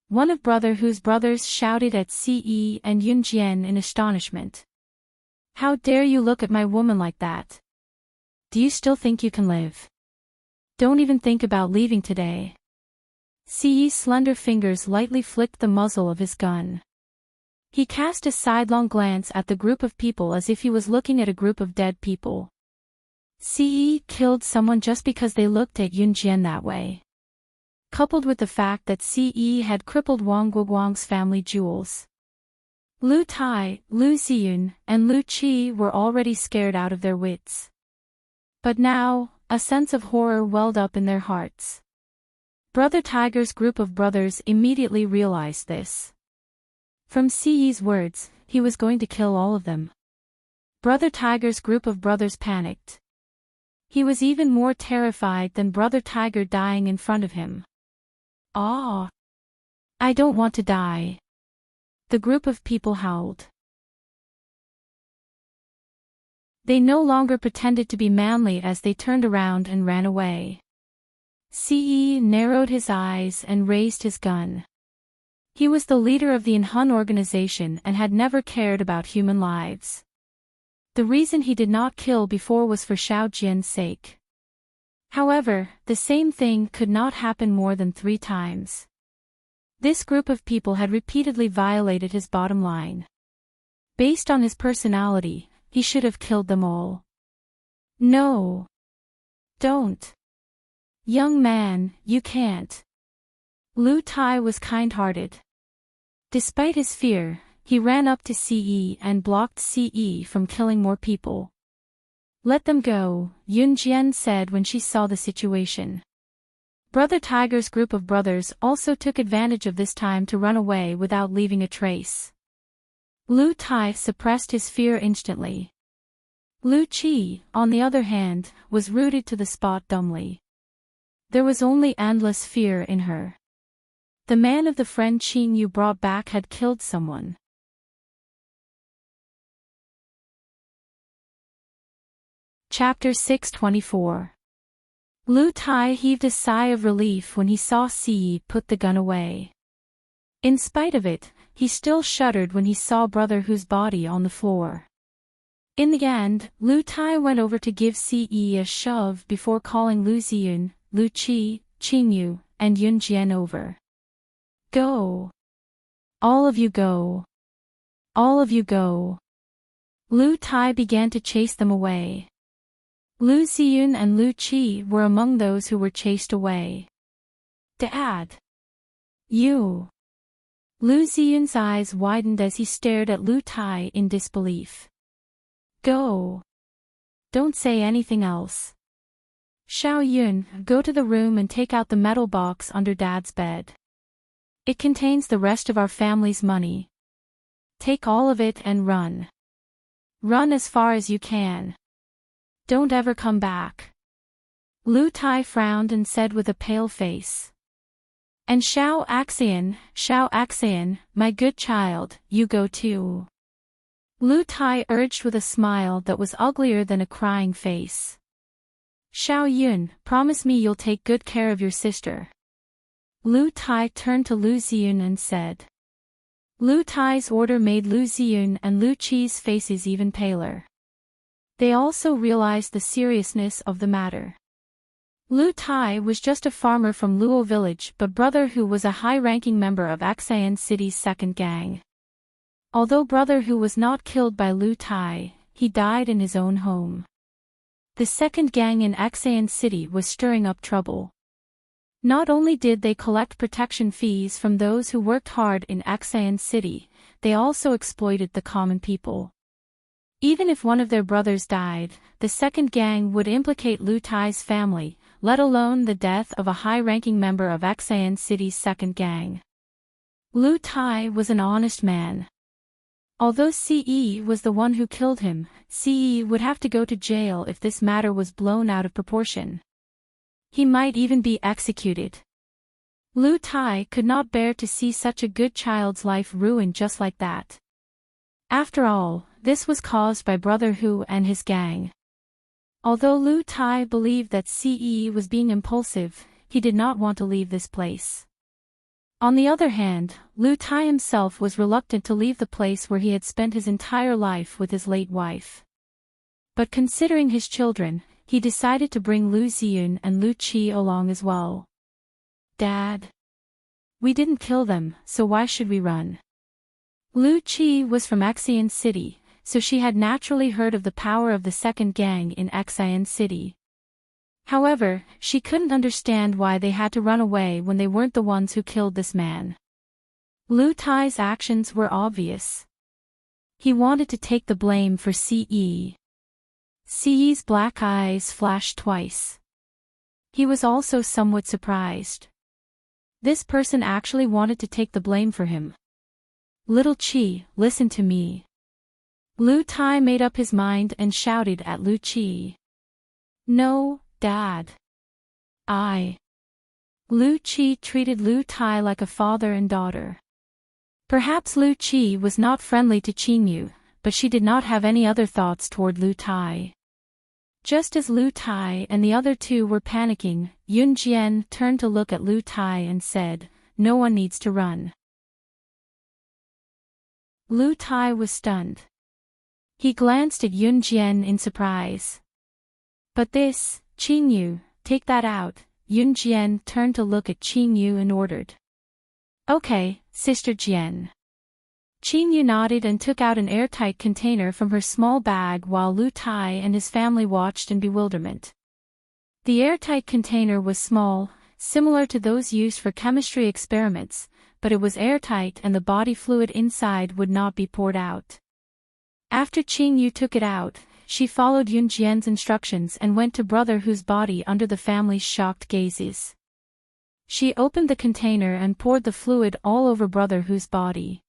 One of Brother Hu's brothers shouted at CE and Yun Jian in astonishment. How dare you look at my woman like that? Do you still think you can live? Don't even think about leaving today. CE's slender fingers lightly flicked the muzzle of his gun. He cast a sidelong glance at the group of people as if he was looking at a group of dead people. CE killed someone just because they looked at Yun Jian that way. Coupled with the fact that CE had crippled Wang Guoguang's family jewels. Lu Tai, Lu Xiyun, and Lu Qi were already scared out of their wits. But now, a sense of horror welled up in their hearts. Brother Tiger's group of brothers immediately realized this. From CE's words, he was going to kill all of them. Brother Tiger's group of brothers panicked. He was even more terrified than Brother Tiger dying in front of him. "Ah! I don't want to die," the group of people howled. They no longer pretended to be manly as they turned around and ran away. Ce narrowed his eyes and raised his gun. He was the leader of the Inhun organization and had never cared about human lives. The reason he did not kill before was for Xiao Jian's sake. However, the same thing could not happen more than 3 times. This group of people had repeatedly violated his bottom line. Based on his personality, he should have killed them all. "No. Don't. Young man, you can't." Lu Tai was kind-hearted. Despite his fear, he ran up to Ce and blocked Ce from killing more people. "Let them go," Yun Jian said when she saw the situation. Brother Tiger's group of brothers also took advantage of this time to run away without leaving a trace. Lu Tai suppressed his fear instantly. Lu Qi, on the other hand, was rooted to the spot dumbly. There was only endless fear in her. The man of the friend Qin you brought back had killed someone. Chapter 624. Lu Tai heaved a sigh of relief when he saw Ce put the gun away. In spite of it, he still shuddered when he saw Brother Hu's body on the floor. In the end, Lu Tai went over to give Ce a shove before calling Lu Ziyun, Lu Qi, Qin Yu, and Yun Jian over. "Go. All of you go. All of you go." Lu Tai began to chase them away. Lu Ziyun and Lu Qi were among those who were chased away. "Dad! You!" Lu Ziyun's eyes widened as he stared at Lu Tai in disbelief. "Go. Don't say anything else. Xiao Yun, go to the room and take out the metal box under Dad's bed. It contains the rest of our family's money. Take all of it and run. Run as far as you can. Don't ever come back." Lu Tai frowned and said with a pale face. "And Xiao Axian, my good child, you go too." Lu Tai urged with a smile that was uglier than a crying face. "Xiao Yun, promise me you'll take good care of your sister." Lu Tai turned to Lu Ziyun and said. Lu Tai's order made Lu Ziyun and Lu Qi's faces even paler. They also realized the seriousness of the matter. Lu Tai was just a farmer from Luo village, but Brother Hu was a high-ranking member of Axian City's second gang. Although Brother Hu was not killed by Lu Tai, he died in his own home. The second gang in Axian City was stirring up trouble. Not only did they collect protection fees from those who worked hard in Axian City, they also exploited the common people. Even if one of their brothers died, the second gang would implicate Lu Tai's family, let alone the death of a high-ranking member of Axian City's second gang. Lu Tai was an honest man. Although Ce was the one who killed him, Ce would have to go to jail if this matter was blown out of proportion. He might even be executed. Lu Tai could not bear to see such a good child's life ruined just like that. After all, this was caused by Brother Hu and his gang. Although Lu Tai believed that Ce was being impulsive, he did not want to leave this place. On the other hand, Lu Tai himself was reluctant to leave the place where he had spent his entire life with his late wife. But considering his children, he decided to bring Lu Ziyun and Lu Qi along as well. "Dad. We didn't kill them, so why should we run?" Lu Qi was from Axian City, so she had naturally heard of the power of the second gang in Axian City. However, she couldn't understand why they had to run away when they weren't the ones who killed this man. Lu Tai's actions were obvious. He wanted to take the blame for Ce. Ce's black eyes flashed twice. He was also somewhat surprised. This person actually wanted to take the blame for him. "Little Qi, listen to me." Lu Tai made up his mind and shouted at Lu Qi. No, Dad. Lu Qi treated Lu Tai like a father and daughter. Perhaps Lu Qi was not friendly to Qingyu, but she did not have any other thoughts toward Lu Tai. Just as Lu Tai and the other two were panicking, Yun Jian turned to look at Lu Tai and said, "No one needs to run." Lu Tai was stunned. He glanced at Yun Jian in surprise. "But this, Qingyu, take that out." Yun Jian turned to look at Qingyu and ordered. "Okay, Sister Jian." Qingyu nodded and took out an airtight container from her small bag while Lu Tai and his family watched in bewilderment. The airtight container was small, similar to those used for chemistry experiments, but it was airtight and the body fluid inside would not be poured out. After Qingyu took it out, she followed Yun Jian's instructions and went to Brother Hu's body under the family's shocked gazes. She opened the container and poured the fluid all over Brother Hu's body.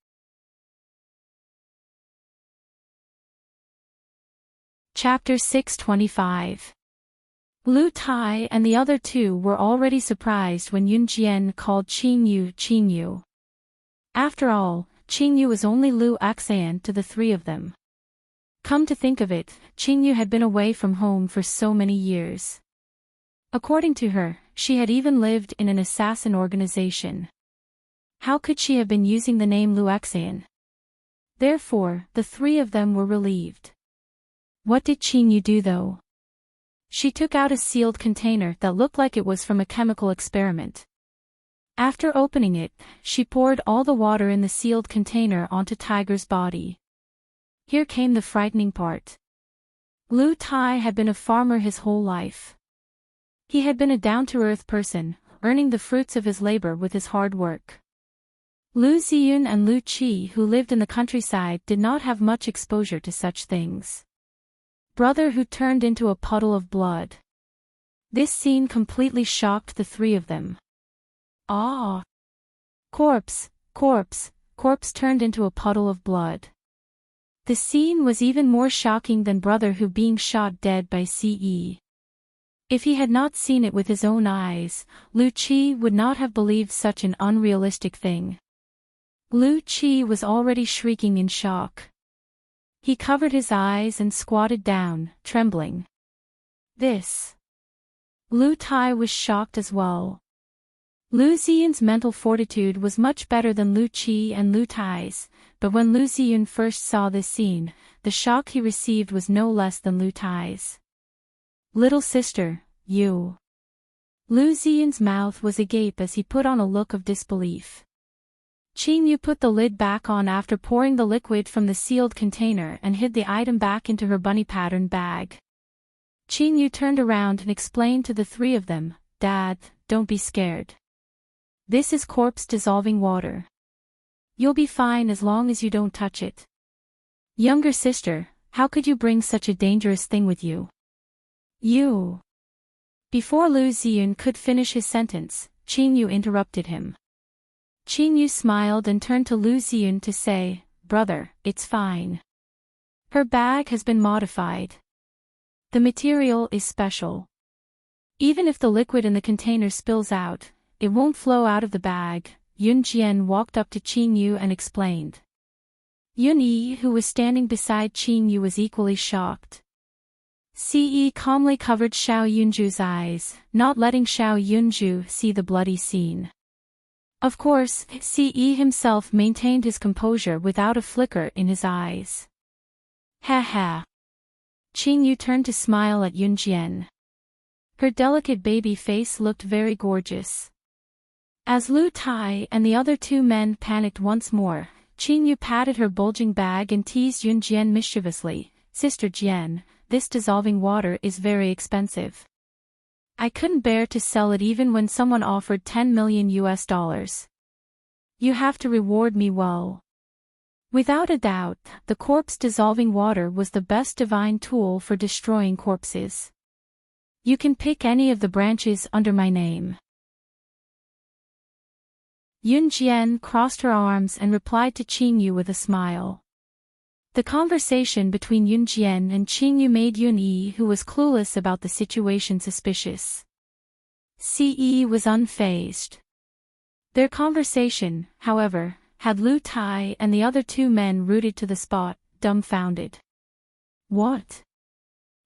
Chapter 625. Lu Tai and the other two were already surprised when Yun Jian called Qingyu. After all, Qingyu was only Lu Axian to the three of them. Come to think of it, Qingyu had been away from home for so many years. According to her, she had even lived in an assassin organization. How could she have been using the name Lu Axian? Therefore, the three of them were relieved. What did Qingyu do though? She took out a sealed container that looked like it was from a chemical experiment. After opening it, she poured all the water in the sealed container onto Tiger's body. Here came the frightening part. Lu Tai had been a farmer his whole life. He had been a down-to-earth person, earning the fruits of his labor with his hard work. Lu Ziyun and Lu Qi, who lived in the countryside, did not have much exposure to such things. Brother Hu turned into a puddle of blood. This scene completely shocked the three of them. Ah! Corpse turned into a puddle of blood. The scene was even more shocking than Brother Hu being shot dead by Ce. If he had not seen it with his own eyes, Lu Qi would not have believed such an unrealistic thing. Lu Qi was already shrieking in shock. He covered his eyes and squatted down, trembling. Lu Tai was shocked as well. Lu Ziyun's mental fortitude was much better than Lu Qi and Lu Tai's, but when Lu Ziyun first saw this scene, the shock he received was no less than Lu Tai's. "Little sister, you." Lu Ziyun's mouth was agape as he put on a look of disbelief. Qingyu put the lid back on after pouring the liquid from the sealed container and hid the item back into her bunny-patterned bag. Qingyu turned around and explained to the three of them, "Dad, don't be scared. This is corpse-dissolving water. You'll be fine as long as you don't touch it." "Younger sister, how could you bring such a dangerous thing with you?" "You." Before Lu Ziyun could finish his sentence, Qingyu interrupted him. Qingyu smiled and turned to Lu Ziyun to say, "Brother, it's fine. Her bag has been modified. The material is special. Even if the liquid in the container spills out, it won't flow out of the bag." Yun Jian walked up to Qingyu and explained. Yun Yi, who was standing beside Qingyu, was equally shocked. Ce calmly covered Xiao Yunju's eyes, not letting Xiao Yunju see the bloody scene. Of course, Ce himself maintained his composure without a flicker in his eyes. "Ha ha." Qingyu turned to smile at Yun Jian. Her delicate baby face looked very gorgeous. As Lu Tai and the other two men panicked once more, Qingyu patted her bulging bag and teased Yun Jian mischievously, "Sister Jian, this dissolving water is very expensive. I couldn't bear to sell it even when someone offered $10 million. You have to reward me well." Without a doubt, the corpse-dissolving water was the best divine tool for destroying corpses. "You can pick any of the branches under my name." Yun Jian crossed her arms and replied to Qingyu with a smile. The conversation between Yun Jian and Qing Yu made Yun Yi, who was clueless about the situation, suspicious. Ce was unfazed. Their conversation, however, had Lu Tai and the other two men rooted to the spot, dumbfounded. What?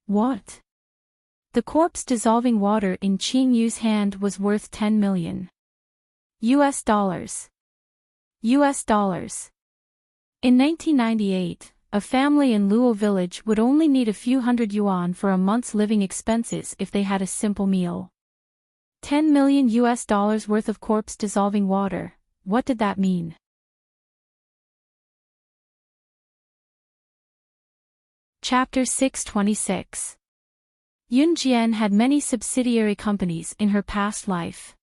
What? The corpse-dissolving water in Qing Yu's hand was worth 10 million US dollars. US dollars. In 1998, a family in Luo Village would only need a few hundred yuan for a month's living expenses if they had a simple meal. 10 million US dollars worth of corpse-dissolving water, what did that mean? Chapter 626. Yun Jian had many subsidiary companies in her past life.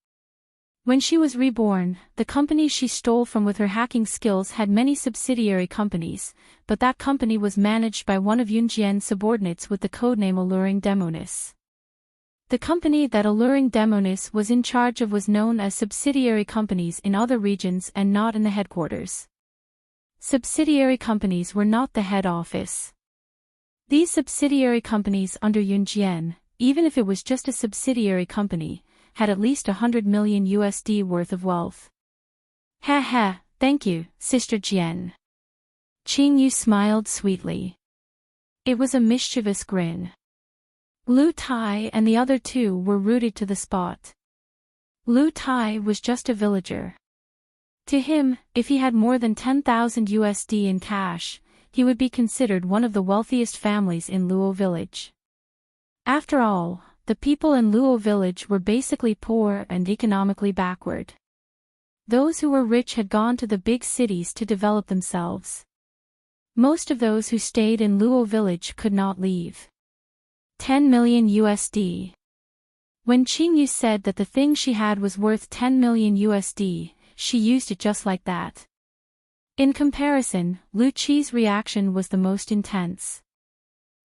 When she was reborn, the company she stole from with her hacking skills had many subsidiary companies, but that company was managed by one of Yun Jian's subordinates with the codename Alluring Demonis. The company that Alluring Demonis was in charge of was known as subsidiary companies in other regions and not in the headquarters. Subsidiary companies were not the head office. These subsidiary companies under Yun Jian, even if it was just a subsidiary company, had at least 100 million USD worth of wealth. Ha ha, thank you, Sister Jian. Qing Yu smiled sweetly. It was a mischievous grin. Lu Tai and the other two were rooted to the spot. Lu Tai was just a villager. To him, if he had more than 10,000 USD in cash, he would be considered one of the wealthiest families in Luo Village. After all, the people in Luo Village were basically poor and economically backward. Those who were rich had gone to the big cities to develop themselves. Most of those who stayed in Luo Village could not leave. 10 million USD. When Qing Yu said that the thing she had was worth 10 million USD, she used it just like that. In comparison, Lu Qi's reaction was the most intense.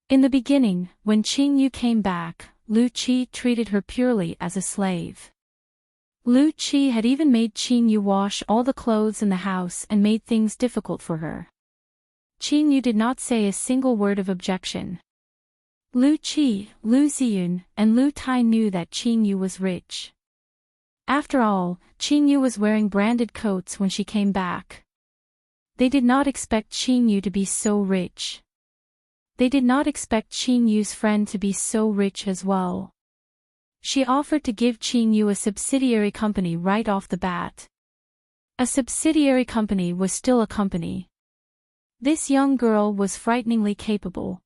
In the beginning, when Qing Yu came back, Lu Qi treated her purely as a slave. Lu Qi had even made Qing Yu wash all the clothes in the house and made things difficult for her. Qing Yu did not say a single word of objection. Lu Qi, Lu Ziyun, and Lu Tai knew that Qing Yu was rich. After all, Qing Yu was wearing branded coats when she came back. They did not expect Qing Yu to be so rich. They did not expect Qing Yu's friend to be so rich as well. She offered to give Qing Yu a subsidiary company right off the bat. A subsidiary company was still a company. This young girl was frighteningly capable.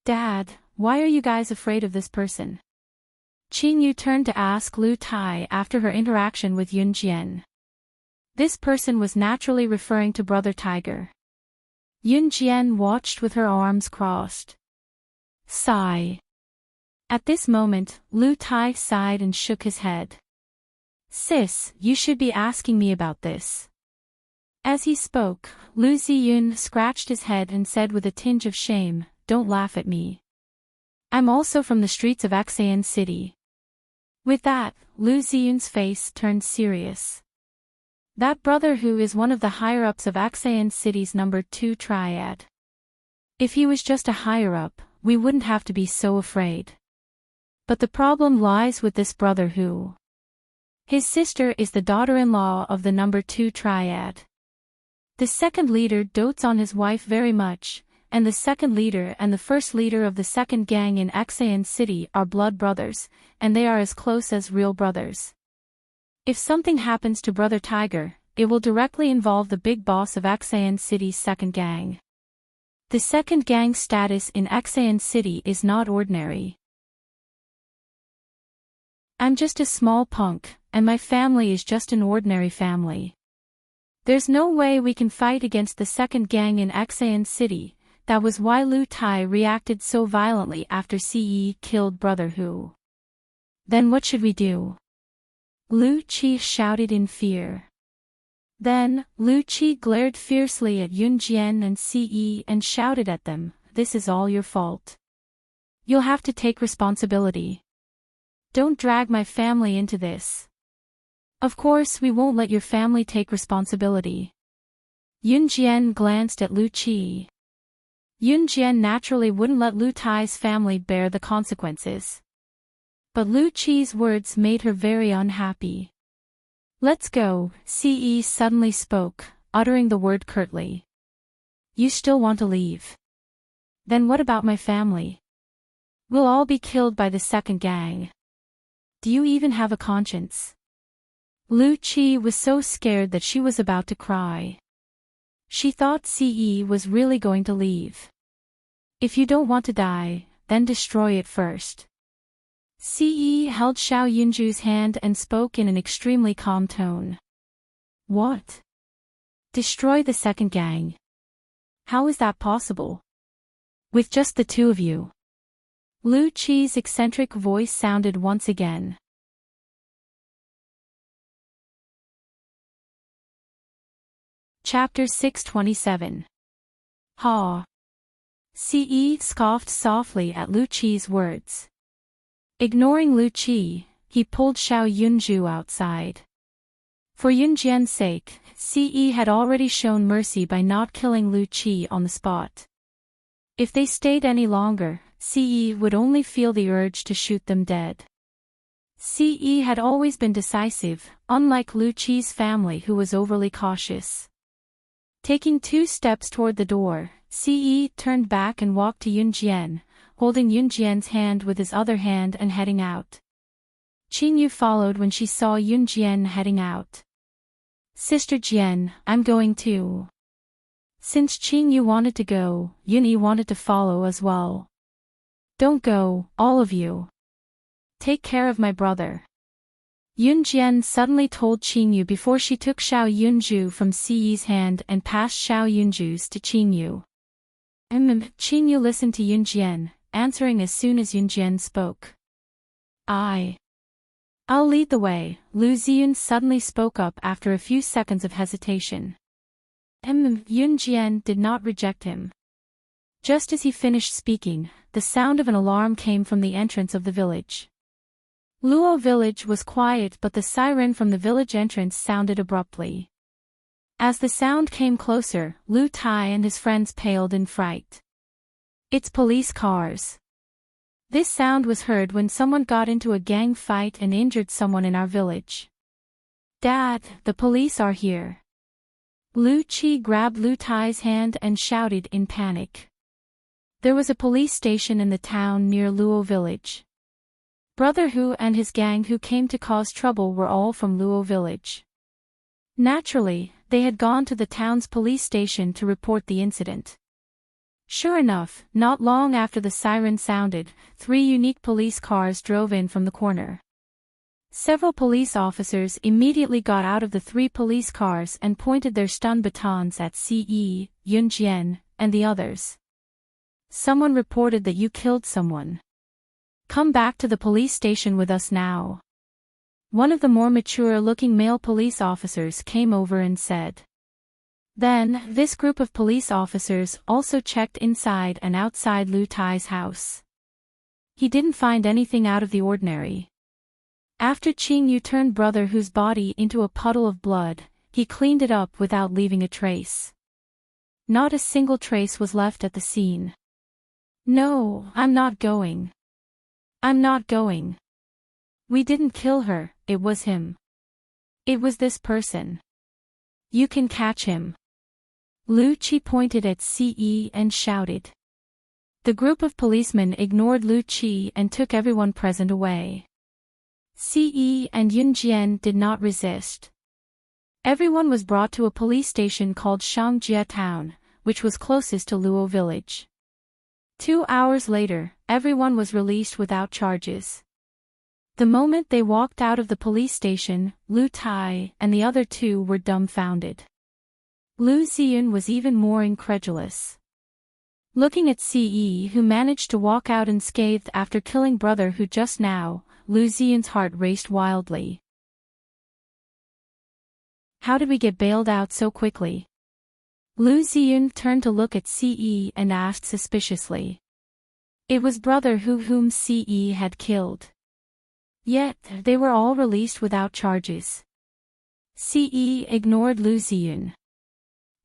Dad, why are you guys afraid of this person? Qing Yu turned to ask Lu Tai after her interaction with Yun Jian. This person was naturally referring to Brother Tiger. Yun Jian watched with her arms crossed. Sigh. At this moment, Lu Tai sighed and shook his head. Sis, you should be asking me about this. As he spoke, Lu Ziyun scratched his head and said with a tinge of shame, Don't laugh at me. I'm also from the streets of Xian City. With that, Lu Ziyun's face turned serious. That brother who is one of the higher-ups of Xian City's number 2 triad. If he was just a higher-up, we wouldn't have to be so afraid. But the problem lies with this brother who. His sister is the daughter-in-law of the number 2 triad. The second leader dotes on his wife very much, and the second leader and the first leader of the second gang in Xian City are blood brothers, and they are as close as real brothers. If something happens to Brother Tiger, it will directly involve the big boss of Xian City's second gang. The second gang's status in Xian City is not ordinary. I'm just a small punk, and my family is just an ordinary family. There's no way we can fight against the second gang in Xian City. That was why Lu Tai reacted so violently after Ce killed Brother Hu. Then what should we do? Lu Qi shouted in fear. Then, Lu Qi glared fiercely at Yun Jian and Ce and shouted at them, This is all your fault. You'll have to take responsibility. Don't drag my family into this. Of course we won't let your family take responsibility. Yun Jian glanced at Lu Qi. Yun Jian naturally wouldn't let Lu Tai's family bear the consequences. But Lu Qi's words made her very unhappy. "Let's go," Ce suddenly spoke, uttering the word curtly. "You still want to leave? Then what about my family? We'll all be killed by the second gang. Do you even have a conscience?" Lu Qi was so scared that she was about to cry. She thought Ce was really going to leave. "If you don't want to die, then destroy it first." Ce held Xiao Yunju's hand and spoke in an extremely calm tone. "What? Destroy the second gang? How is that possible? With just the two of you?" Lu Qi's eccentric voice sounded once again. Chapter 627. Ha! Ce scoffed softly at Lu Qi's words. Ignoring Lu Qi, he pulled Xiao Yunju outside. For Yun Jian's sake, Ce had already shown mercy by not killing Lu Qi on the spot. If they stayed any longer, Ce would only feel the urge to shoot them dead. Ce had always been decisive, unlike Lu Qi's family who was overly cautious. Taking 2 steps toward the door, Ce turned back and walked to Yun Jian, holding Yun Jian's hand with his other hand and heading out. Qingyu followed when she saw Yun Jian heading out. "Sister Jian, I'm going too." Since Qingyu wanted to go, Yunyi wanted to follow as well. "Don't go, all of you. Take care of my brother," Yun Jian suddenly told Qingyu before she took Xiao Yunju from Ce's hand and passed Xiao Yunju's to Qingyu. Qingyu listened to Yun Jian, answering as soon as Yun Jian spoke. I'll lead the way," Lu Ziyun suddenly spoke up after a few seconds of hesitation. Yun Jian did not reject him. Just as he finished speaking, the sound of an alarm came from the entrance of the village. Luo village was quiet, but the siren from the village entrance sounded abruptly. As the sound came closer, Lu Tai and his friends paled in fright. "It's police cars." This sound was heard when someone got into a gang fight and injured someone in our village. "Dad, the police are here." Lu Qi grabbed Lu Tai's hand and shouted in panic. There was a police station in the town near Luo village. Brother Hu and his gang who came to cause trouble were all from Luo village. Naturally, they had gone to the town's police station to report the incident. Sure enough, not long after the siren sounded, 3 unique police cars drove in from the corner. Several police officers immediately got out of the 3 police cars and pointed their stun batons at Ce, Yun Jian, and the others. "Someone reported that you killed someone. Come back to the police station with us now." One of the more mature-looking male police officers came over and said. Then, this group of police officers also checked inside and outside Lu Tai's house. He didn't find anything out of the ordinary. After Qingyu turned Brother Hu's body into a puddle of blood, he cleaned it up without leaving a trace. Not a single trace was left at the scene. "No, I'm not going. I'm not going. We didn't kill her, it was him. It was this person. You can catch him." Lu Qi pointed at Ce and shouted. The group of policemen ignored Lu Qi and took everyone present away. Ce and Yun Jian did not resist. Everyone was brought to a police station called Shangjia Town, which was closest to Luo village. 2 hours later, everyone was released without charges. The moment they walked out of the police station, Lu Tai and the other 2 were dumbfounded. Lu Ziyun was even more incredulous. Looking at Ce, who managed to walk out unscathed after killing Brother Hu just now, Lu Ziyun's heart raced wildly. "How did we get bailed out so quickly?" Lu Ziyun turned to look at Ce and asked suspiciously. It was Brother Hu whom Ce had killed. Yet, they were all released without charges. Ce ignored Lu Ziyun.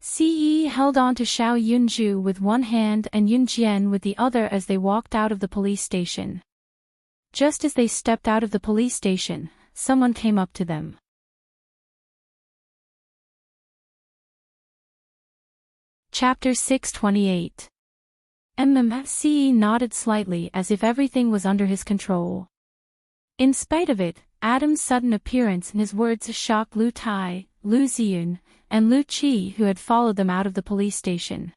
Ce held on to Xiao Yunju with one hand and Yunjian with the other as they walked out of the police station. Just as they stepped out of the police station, someone came up to them. Chapter 628. Ce nodded slightly as if everything was under his control. In spite of it, Adam's sudden appearance and his words shocked Lu Tai, Lu Ziyun, and Lu Qi, who had followed them out of the police station.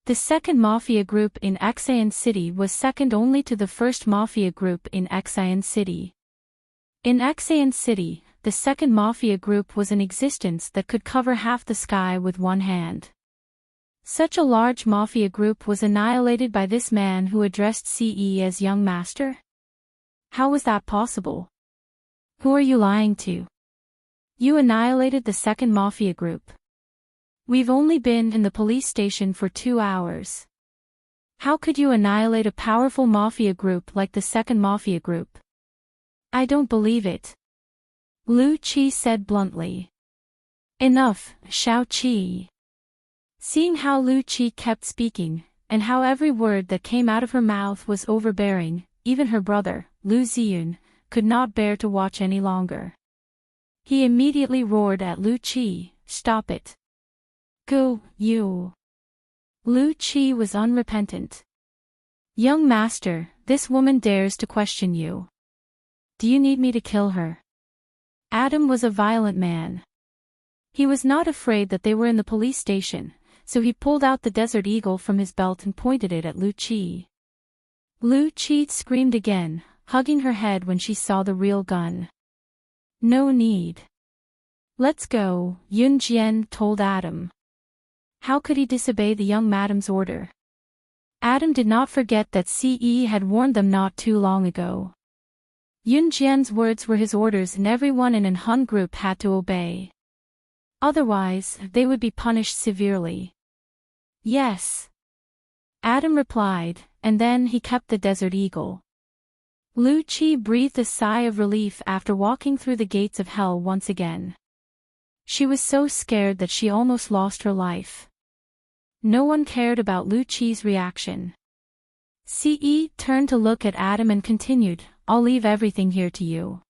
The second mafia group in Xian City was second only to the first mafia group in Xian City. In Xian City, the second mafia group was in existence that could cover half the sky with one hand. Such a large mafia group was annihilated by this man who addressed Ce as young master? How was that possible? Who are you lying to? You annihilated the second mafia group. We've only been in the police station for 2 hours. How could you annihilate a powerful mafia group like the second mafia group? I don't believe it. Lu Qi said bluntly. Enough, Xiao Qi. Seeing how Lu Qi kept speaking, and how every word that came out of her mouth was overbearing, even her brother, Lu Ziyun, could not bear to watch any longer. He immediately roared at Lu Qi, "Stop it. Go, you." Lu Qi was unrepentant. "Young master, this woman dares to question you. Do you need me to kill her?" Adam was a violent man. He was not afraid that they were in the police station, so he pulled out the Desert Eagle from his belt and pointed it at Lu Qi. Lu Qi screamed again, hugging her head when she saw the real gun. "No need. Let's go," Yun Jian told Adam. How could he disobey the young madam's order? Adam did not forget that Ce had warned them not too long ago. Yun Jian's words were his orders and everyone in an Hun group had to obey. Otherwise, they would be punished severely. Yes. Adam replied, and then he kept the Desert Eagle. Lu Qi breathed a sigh of relief after walking through the gates of hell once again. She was so scared that she almost lost her life. No one cared about Lu Qi's reaction. Ce turned to look at Adam and continued, "I'll leave everything here to you.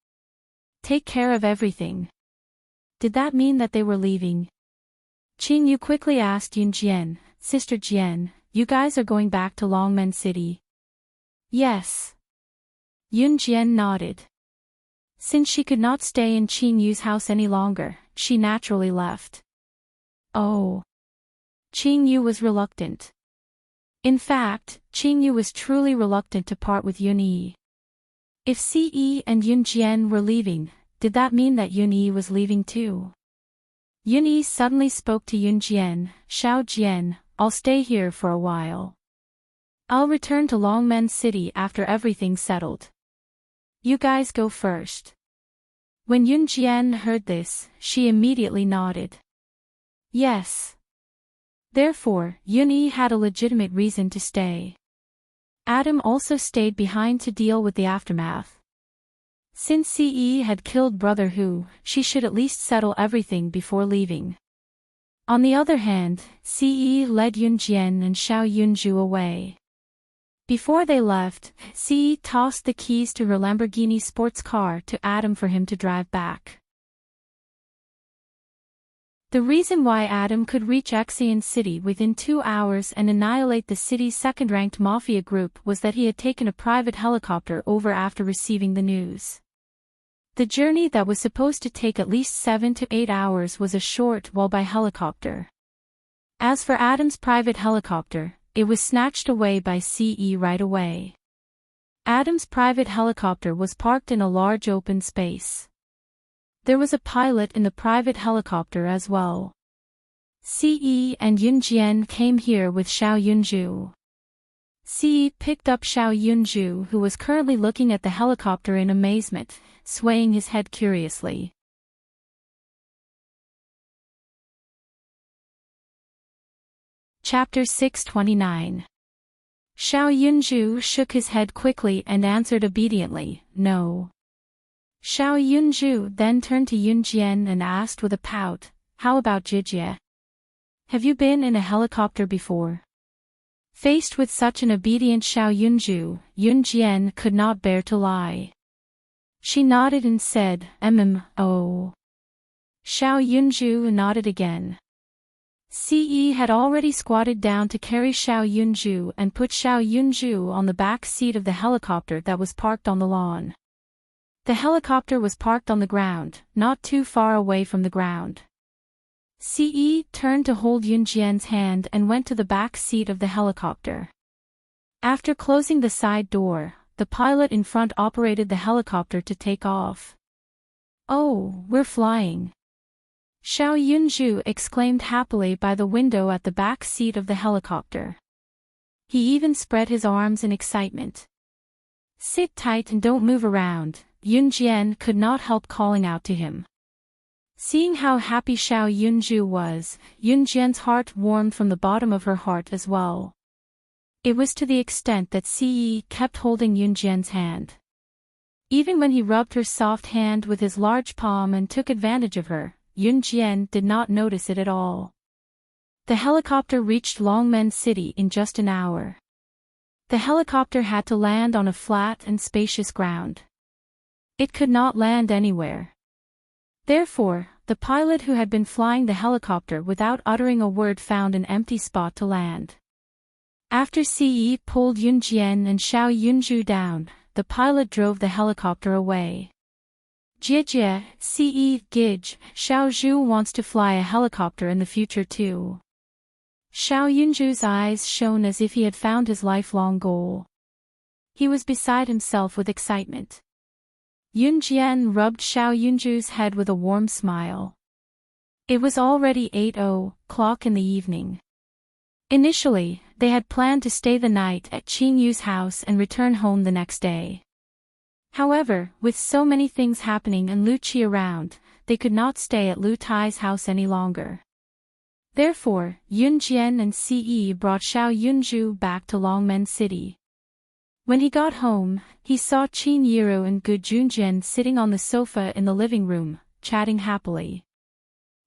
Take care of everything." Did that mean that they were leaving? Qing Yu quickly asked Yun Jian, "Sister Jian, you guys are going back to Longmen City?" "Yes." Yun Jian nodded. Since she could not stay in Qing Yu's house any longer, she naturally left. Oh. Qing Yu was reluctant. In fact, Qing Yu was truly reluctant to part with Yun Yi. If Ce and Yun Jian were leaving, did that mean that Yun Yi was leaving too? Yun Yi suddenly spoke to Yun Jian, "Xiao Jian, I'll stay here for a while. I'll return to Longmen City after everything's settled. You guys go first." When Yun Jian heard this, she immediately nodded. Yes. Therefore, Yun Yi had a legitimate reason to stay. Adam also stayed behind to deal with the aftermath. Since Ce had killed Brother Hu, she should at least settle everything before leaving. On the other hand, Ce led Yun Jian and Xiao Yunju away. Before they left, Ce tossed the keys to her Lamborghini sports car to Adam for him to drive back. The reason why Adam could reach Xian City within 2 hours and annihilate the city's second-ranked mafia group was that he had taken a private helicopter over after receiving the news. The journey that was supposed to take at least 7 to 8 hours was a short while by helicopter. As for Adam's private helicopter, it was snatched away by Ce right away. Adam's private helicopter was parked in a large open space. There was a pilot in the private helicopter as well. Ce and Yun Jian came here with Xiao Yunju. Ce picked up Xiao Yunju, who was currently looking at the helicopter in amazement, swaying his head curiously. Chapter 629. Xiao Yunju shook his head quickly and answered obediently, "No." Xiao Yunju then turned to Yun Jian and asked with a pout, "How about Jijie?" Have you been in a helicopter before? Faced with such an obedient Xiao Yunju, Yunjian could not bear to lie. She nodded and said, oh. Xiao Yunju nodded again. Ce had already squatted down to carry Xiao Yunju and put Xiao Yunju on the back seat of the helicopter that was parked on the lawn. The helicopter was parked on the ground, not too far away from the ground. Ce turned to hold Yunjian's hand and went to the back seat of the helicopter. After closing the side door, the pilot in front operated the helicopter to take off. Oh, we're flying! Xiao Yunju exclaimed happily by the window at the back seat of the helicopter. He even spread his arms in excitement. Sit tight and don't move around, Yunjian could not help calling out to him. Seeing how happy Xiao Yunju was, Yunjian's heart warmed from the bottom of her heart as well. It was to the extent that Ce kept holding Yunjian's hand. Even when he rubbed her soft hand with his large palm and took advantage of her, Yunjian did not notice it at all. The helicopter reached Longmen City in just an hour. The helicopter had to land on a flat and spacious ground. It could not land anywhere. Therefore, the pilot who had been flying the helicopter without uttering a word found an empty spot to land. After Ce pulled Yunjian and Xiao Yunju down, the pilot drove the helicopter away. Jie, Ce, Gij, Xiao Zhu wants to fly a helicopter in the future too. Xiao Yunju's eyes shone as if he had found his lifelong goal. He was beside himself with excitement. Yunjian rubbed Xiao Yunju's head with a warm smile. It was already 8:00 in the evening. Initially, they had planned to stay the night at Qing Yu's house and return home the next day. However, with so many things happening and Lu Qi around, they could not stay at Lu Tai's house any longer. Therefore, Yunjian and Ce brought Xiao Yunju back to Longmen City. When he got home, he saw Qin Yiru and Gu Junjian sitting on the sofa in the living room, chatting happily.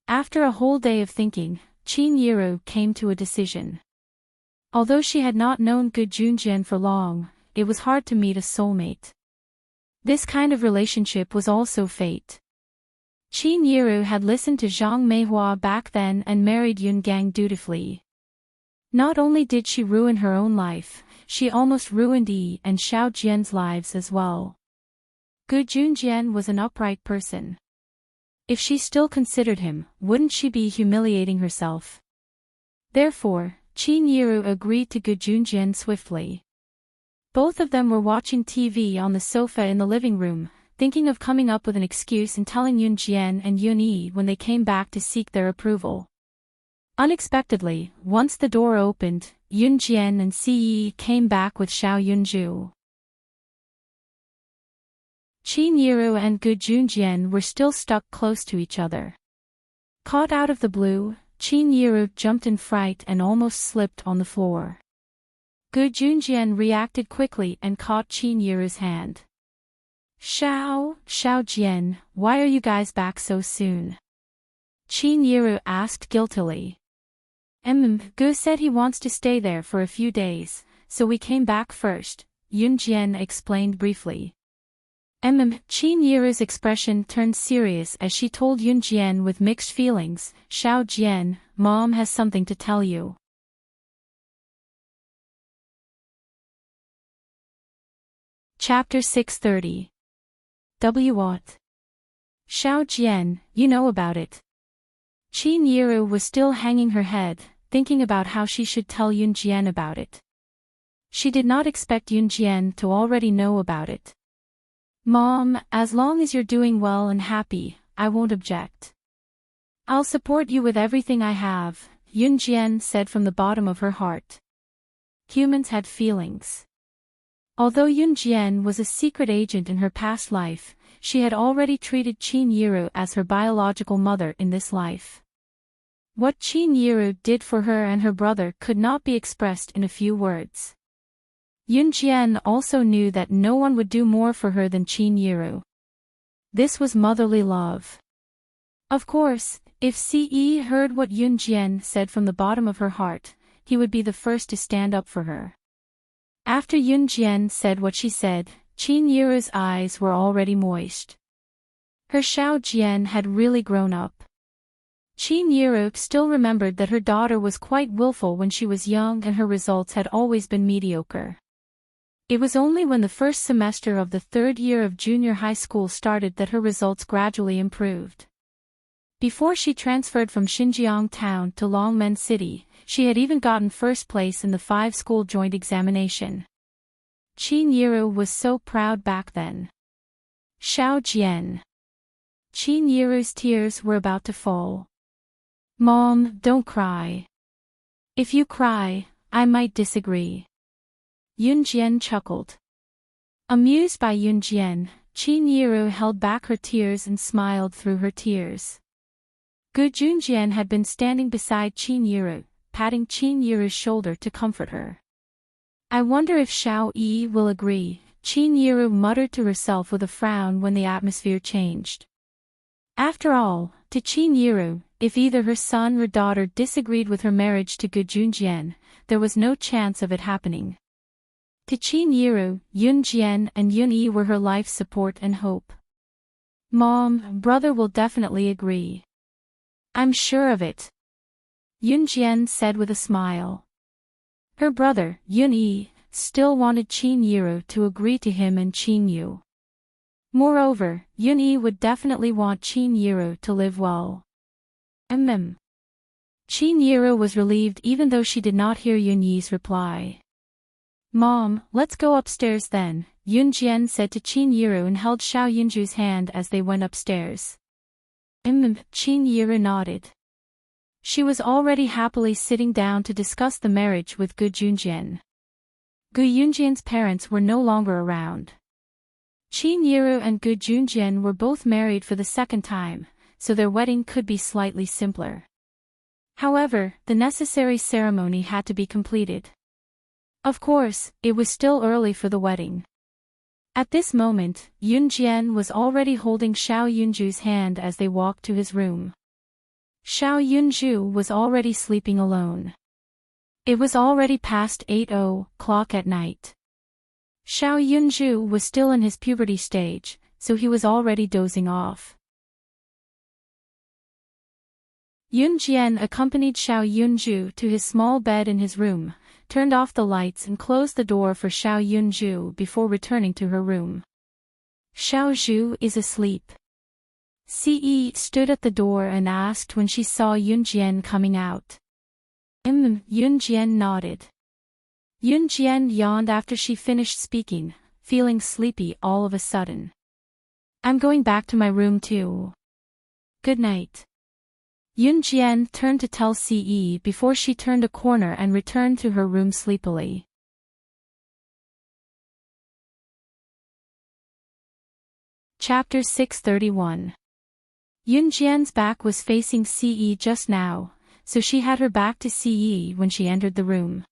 After a whole day of thinking, Qin Yiru came to a decision. Although she had not known Gu Junjian for long, it was hard to meet a soulmate. This kind of relationship was also fate. Qin Yiru had listened to Zhang Meihua back then and married Yun Gang dutifully. Not only did she ruin her own life, she almost ruined Yi and Xiao Jian's lives as well. Gu Junjian was an upright person. If she still considered him, wouldn't she be humiliating herself? Therefore, Qin Yiru agreed to Gu Junjian swiftly. Both of them were watching TV on the sofa in the living room, thinking of coming up with an excuse and telling Yunjian and Yun Yi when they came back to seek their approval. Unexpectedly, once the door opened, Yunjian and Ce came back with Xiao Yunju. Qin Yiru and Gu Junjian were still stuck close to each other. Caught out of the blue, Qin Yiru jumped in fright and almost slipped on the floor. Gu Junjian reacted quickly and caught Qin Yiru's hand. Xiao Jian, why are you guys back so soon? Qin Yiru asked guiltily. Gu said he wants to stay there for a few days, so we came back first, Yunjian explained briefly. Qin Yiru's expression turned serious as she told Yunjian with mixed feelings, Xiao Jian, Mom has something to tell you. Chapter 630. What? Xiao Jian, you know about it. Qin Yiru was still hanging her head, thinking about how she should tell Yunjian about it. She did not expect Yunjian to already know about it. Mom, as long as you're doing well and happy, I won't object. I'll support you with everything I have, Yunjian said from the bottom of her heart. Humans had feelings. Although Yunjian was a secret agent in her past life, she had already treated Qin Yiru as her biological mother in this life. What Qin Yiru did for her and her brother could not be expressed in a few words. Yunjian also knew that no one would do more for her than Qin Yiru. This was motherly love. Of course, If Ce heard what Yunjian said from the bottom of her heart, he would be the first to stand up for her. After Yunjian said what she said, Qin Yiru's eyes were already moist. Her Xiao Jian had really grown up. Qin Yiru still remembered that her daughter was quite willful when she was young and her results had always been mediocre. It was only when the first semester of the third year of junior high school started that her results gradually improved. Before she transferred from Xinjiang town to Longmen City, she had even gotten first place in the 5-school joint examination. Qin Yiru was so proud back then. Xiao Jian. Qin Yiru's tears were about to fall. Mom, don't cry. If you cry, I might disagree. Yunjian chuckled. Amused by Yunjian, Qin Yiru held back her tears and smiled through her tears. Gu Junjian had been standing beside Qin Yiru, patting Qin Yiru's shoulder to comfort her. I wonder if Xiao Yi will agree, Qin Yiru muttered to herself with a frown when the atmosphere changed. After all, to Qin Yiru, if either her son or daughter disagreed with her marriage to Gu Junjian, there was no chance of it happening. To Qin Yiru, Yunjian and Yun Yi were her life support and hope. Mom, brother will definitely agree. I'm sure of it. Yunjian said with a smile. Her brother, Yun Yi, still wanted Qin Yiru to agree to him and Qin Yu. Moreover, Yun Yi would definitely want Qin Yiru to live well. Qin Yiru was relieved even though she did not hear Yun Yi's reply. Mom, let's go upstairs then, Yunjian said to Qin Yiru and held Xiao Yunju's hand as they went upstairs. Qin Yiru nodded. She was already happily sitting down to discuss the marriage with Gu Junjian. Gu Yunjian's parents were no longer around. Qin Yiru and Gu Junjian were both married for the second time, so their wedding could be slightly simpler. However, the necessary ceremony had to be completed. Of course, it was still early for the wedding. At this moment, Yunjian was already holding Xiao Yunju's hand as they walked to his room. Xiao Yunju was already sleeping alone. It was already past 8:00 at night. Xiao Yunju was still in his puberty stage, so he was already dozing off. Yunjian accompanied Xiao Yunju to his small bed in his room, turned off the lights and closed the door for Xiao Yunju before returning to her room. Xiao Zhu is asleep. Ce stood at the door and asked when she saw Yunjian coming out. Yunjian nodded. Yunjian yawned after she finished speaking, feeling sleepy all of a sudden. I'm going back to my room too. Good night. Yunjian turned to tell Ce before she turned a corner and returned to her room sleepily. Chapter 631. Yunjian's back was facing Ce just now, so she had her back to Ce when she entered the room.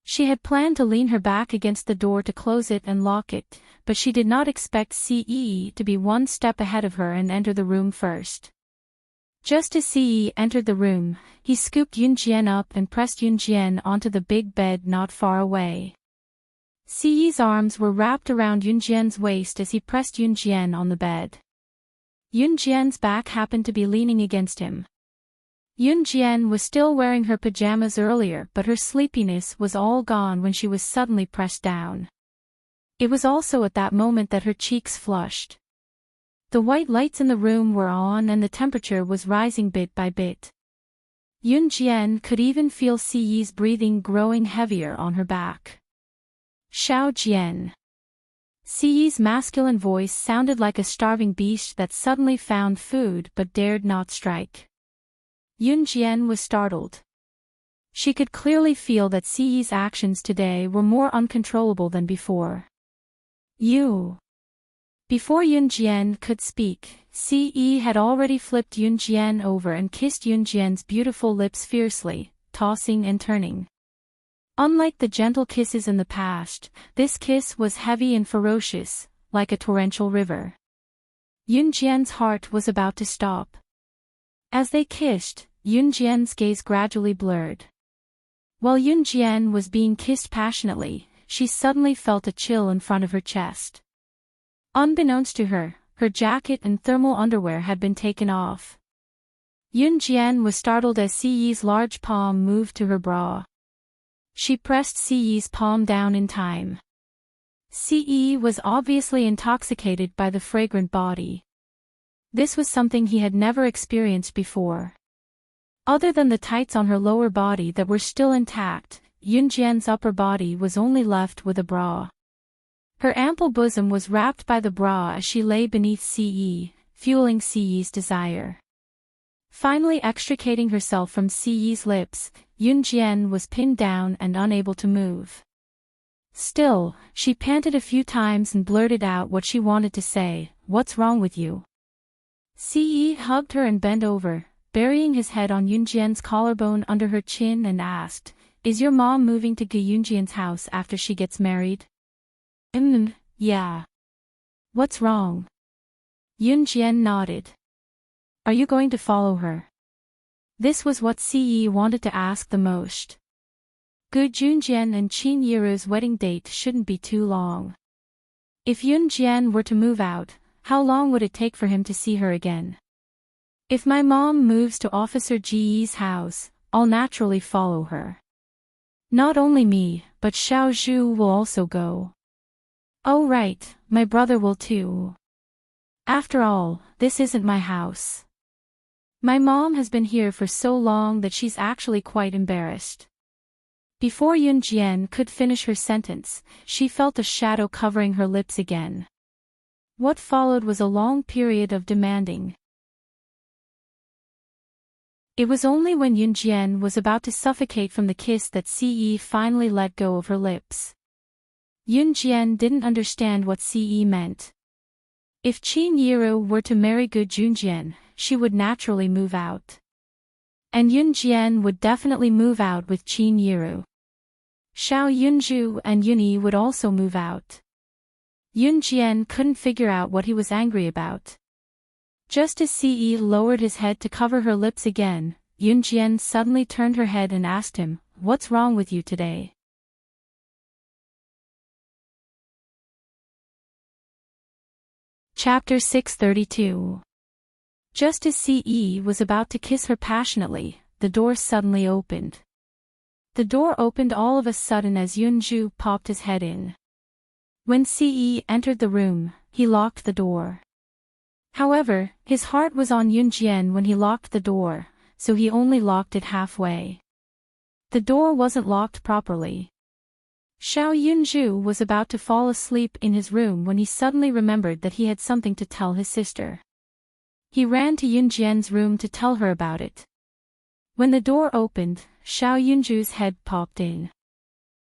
She had planned to lean her back against the door to close it and lock it, but she did not expect Ce to be one step ahead of her and enter the room first. Just as Ce entered the room, he scooped Yunjian up and pressed Yunjian onto the big bed not far away. Ce's arms were wrapped around Yunjian's waist as he pressed Yunjian on the bed. Yunjian's back happened to be leaning against him. Yunjian was still wearing her pajamas earlier, but her sleepiness was all gone when she was suddenly pressed down. It was also at that moment that her cheeks flushed. The white lights in the room were on and the temperature was rising bit by bit. Yunjian could even feel Ce's breathing growing heavier on her back. Xiao Jian. Ce's masculine voice sounded like a starving beast that suddenly found food but dared not strike. Yunjian was startled. She could clearly feel that Ce's actions today were more uncontrollable than before. You. Before Yunjian could speak, Ce had already flipped Yunjian over and kissed Yunjian's beautiful lips fiercely, tossing and turning. Unlike the gentle kisses in the past, this kiss was heavy and ferocious, like a torrential river. Yunjian's heart was about to stop. As they kissed, Yunjian's gaze gradually blurred. While Yunjian was being kissed passionately, she suddenly felt a chill in front of her chest. Unbeknownst to her, her jacket and thermal underwear had been taken off. Yunjian was startled as Siyi's large palm moved to her bra. She pressed Siyi's palm down in time. Siyi was obviously intoxicated by the fragrant body. This was something he had never experienced before. Other than the tights on her lower body that were still intact, Yunjian's upper body was only left with a bra. Her ample bosom was wrapped by the bra as she lay beneath Siyi, fueling Siyi's desire. Finally extricating herself from Siyi's lips, Yunjian was pinned down and unable to move. Still, she panted a few times and blurted out what she wanted to say, "What's wrong with you?" Siyi hugged her and bent over, burying his head on Yunjian's collarbone under her chin and asked, "Is your mom moving to Yunjian's house after she gets married?" Yeah. What's wrong? Yunjian nodded. Are you going to follow her? This was what Siyi wanted to ask the most. Yunjian and Qin Yiru's wedding date shouldn't be too long. If Yunjian were to move out, how long would it take for him to see her again? If my mom moves to Officer Ji's house, I'll naturally follow her. Not only me, but Xiao Zhu will also go. Oh right, my brother will too. After all, this isn't my house. My mom has been here for so long that she's actually quite embarrassed. Before Yunjian could finish her sentence, she felt a shadow covering her lips again. What followed was a long period of demanding. It was only when Yunjian was about to suffocate from the kiss that Siyi finally let go of her lips. Yunjian didn't understand what Siyi meant. If Qin Yiru were to marry Yunjian, she would naturally move out. And Yunjian would definitely move out with Qin Yiru. Xiao Yunzhu and Yunyi would also move out. Yunjian couldn't figure out what he was angry about. Just as Siyi lowered his head to cover her lips again, Yunjian suddenly turned her head and asked him, "What's wrong with you today?" Chapter 632. Just as Siyi was about to kiss her passionately, the door suddenly opened. The door opened all of a sudden as Yunzhu popped his head in. When Siyi entered the room, he locked the door. However, his heart was on Yunjian when he locked the door, so he only locked it halfway. The door wasn't locked properly. Xiao Yunzhu was about to fall asleep in his room when he suddenly remembered that he had something to tell his sister. He ran to Yunjian's room to tell her about it. When the door opened, Xiao Yunzhu's head popped in.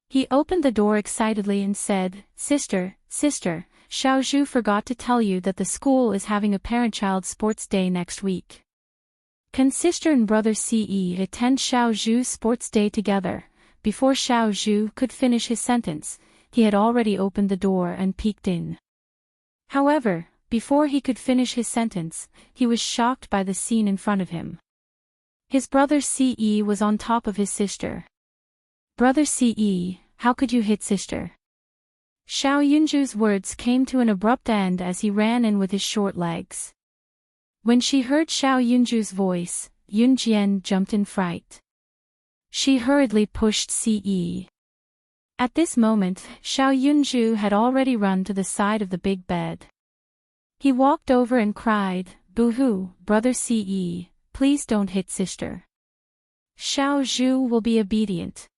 He opened the door excitedly and said, Sister, Xiao Zhu forgot to tell you that the school is having a parent-child sports day next week. Can sister and brother Ce attend Xiao Zhu's sports day together?" Before Xiao Zhu could finish his sentence, he had already opened the door and peeked in. However, before he could finish his sentence, he was shocked by the scene in front of him. His brother Ce was on top of his sister. "Brother Ce, how could you hit sister?" Xiao Yunzhu's words came to an abrupt end as he ran in with his short legs. When she heard Xiao Yunzhu's voice, Yunjian jumped in fright. She hurriedly pushed Ce. At this moment, Xiao Yunzhu had already run to the side of the big bed. He walked over and cried, "Boo-hoo, brother Ce, please don't hit sister." Xiao Zhu will be obedient.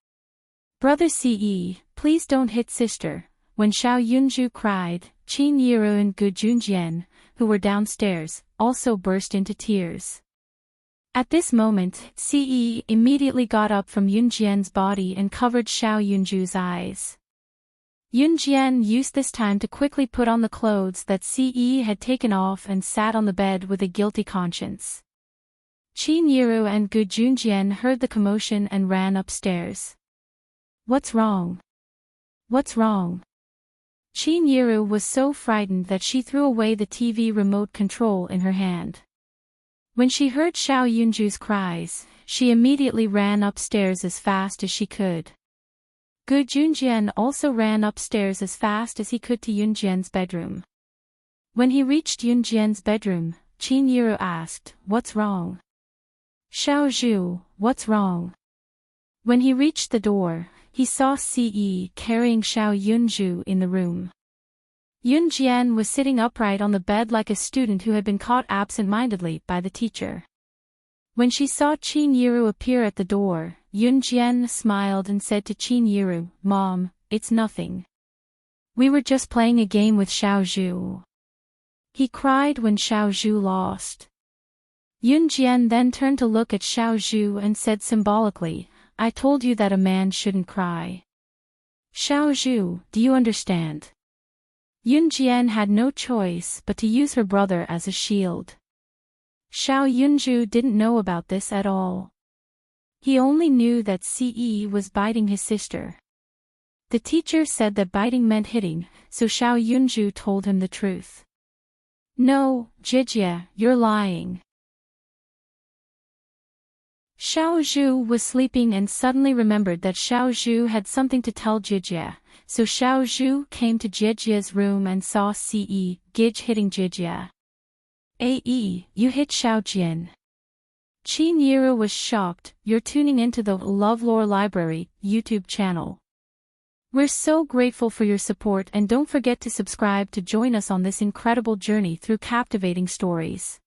"Brother Ce, please don't hit sister." When Xiao Yunzhu cried, Qin Yiru and Junjian, who were downstairs, also burst into tears. At this moment, Ce immediately got up from Yunjian's body and covered Xiao Yunzhu's eyes. Yunjian used this time to quickly put on the clothes that Ce had taken off and sat on the bed with a guilty conscience. Qin Yiru and Junjian heard the commotion and ran upstairs. "What's wrong? What's wrong?" Qin Yiru was so frightened that she threw away the TV remote control in her hand. When she heard Xiao Yunju's cries, she immediately ran upstairs as fast as she could. Gu Junjian also ran upstairs as fast as he could to Yunjian's bedroom. When he reached Yunjian's bedroom, Qin Yiru asked, "What's wrong?" "Xiao Zhu, what's wrong?" When he reached the door, he saw Ce carrying Xiao Yunju in the room. Yunjian was sitting upright on the bed like a student who had been caught absent-mindedly by the teacher. When she saw Qin Yiru appear at the door, Yunjian smiled and said to Qin Yiru, "Mom, it's nothing. We were just playing a game with Xiao Zhu." He cried when Xiao Zhu lost. Yunjian then turned to look at Xiao Zhu and said symbolically, "I told you that a man shouldn't cry. Xiao Zhu, do you understand?" Yunjian had no choice but to use her brother as a shield. Xiao Yunju didn't know about this at all. He only knew that Ce was biting his sister. The teacher said that biting meant hitting, so Xiao Yunju told him the truth. "No, Jijie, you're lying." Xiao Zhu was sleeping and suddenly remembered that Xiao Zhu had something to tell Jijie, so Xiao Zhu came to Jijie's room and saw Ce Gij hitting Jijie. "Ae, you hit Xiao Jian." Qin Yiru was shocked. "You're tuning into the LoveLore Library YouTube channel. We're so grateful for your support, and don't forget to subscribe to join us on this incredible journey through captivating stories.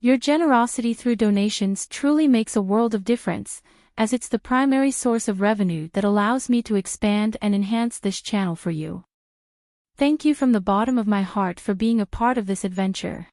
Your generosity through donations truly makes a world of difference, as it's the primary source of revenue that allows me to expand and enhance this channel for you. Thank you from the bottom of my heart for being a part of this adventure.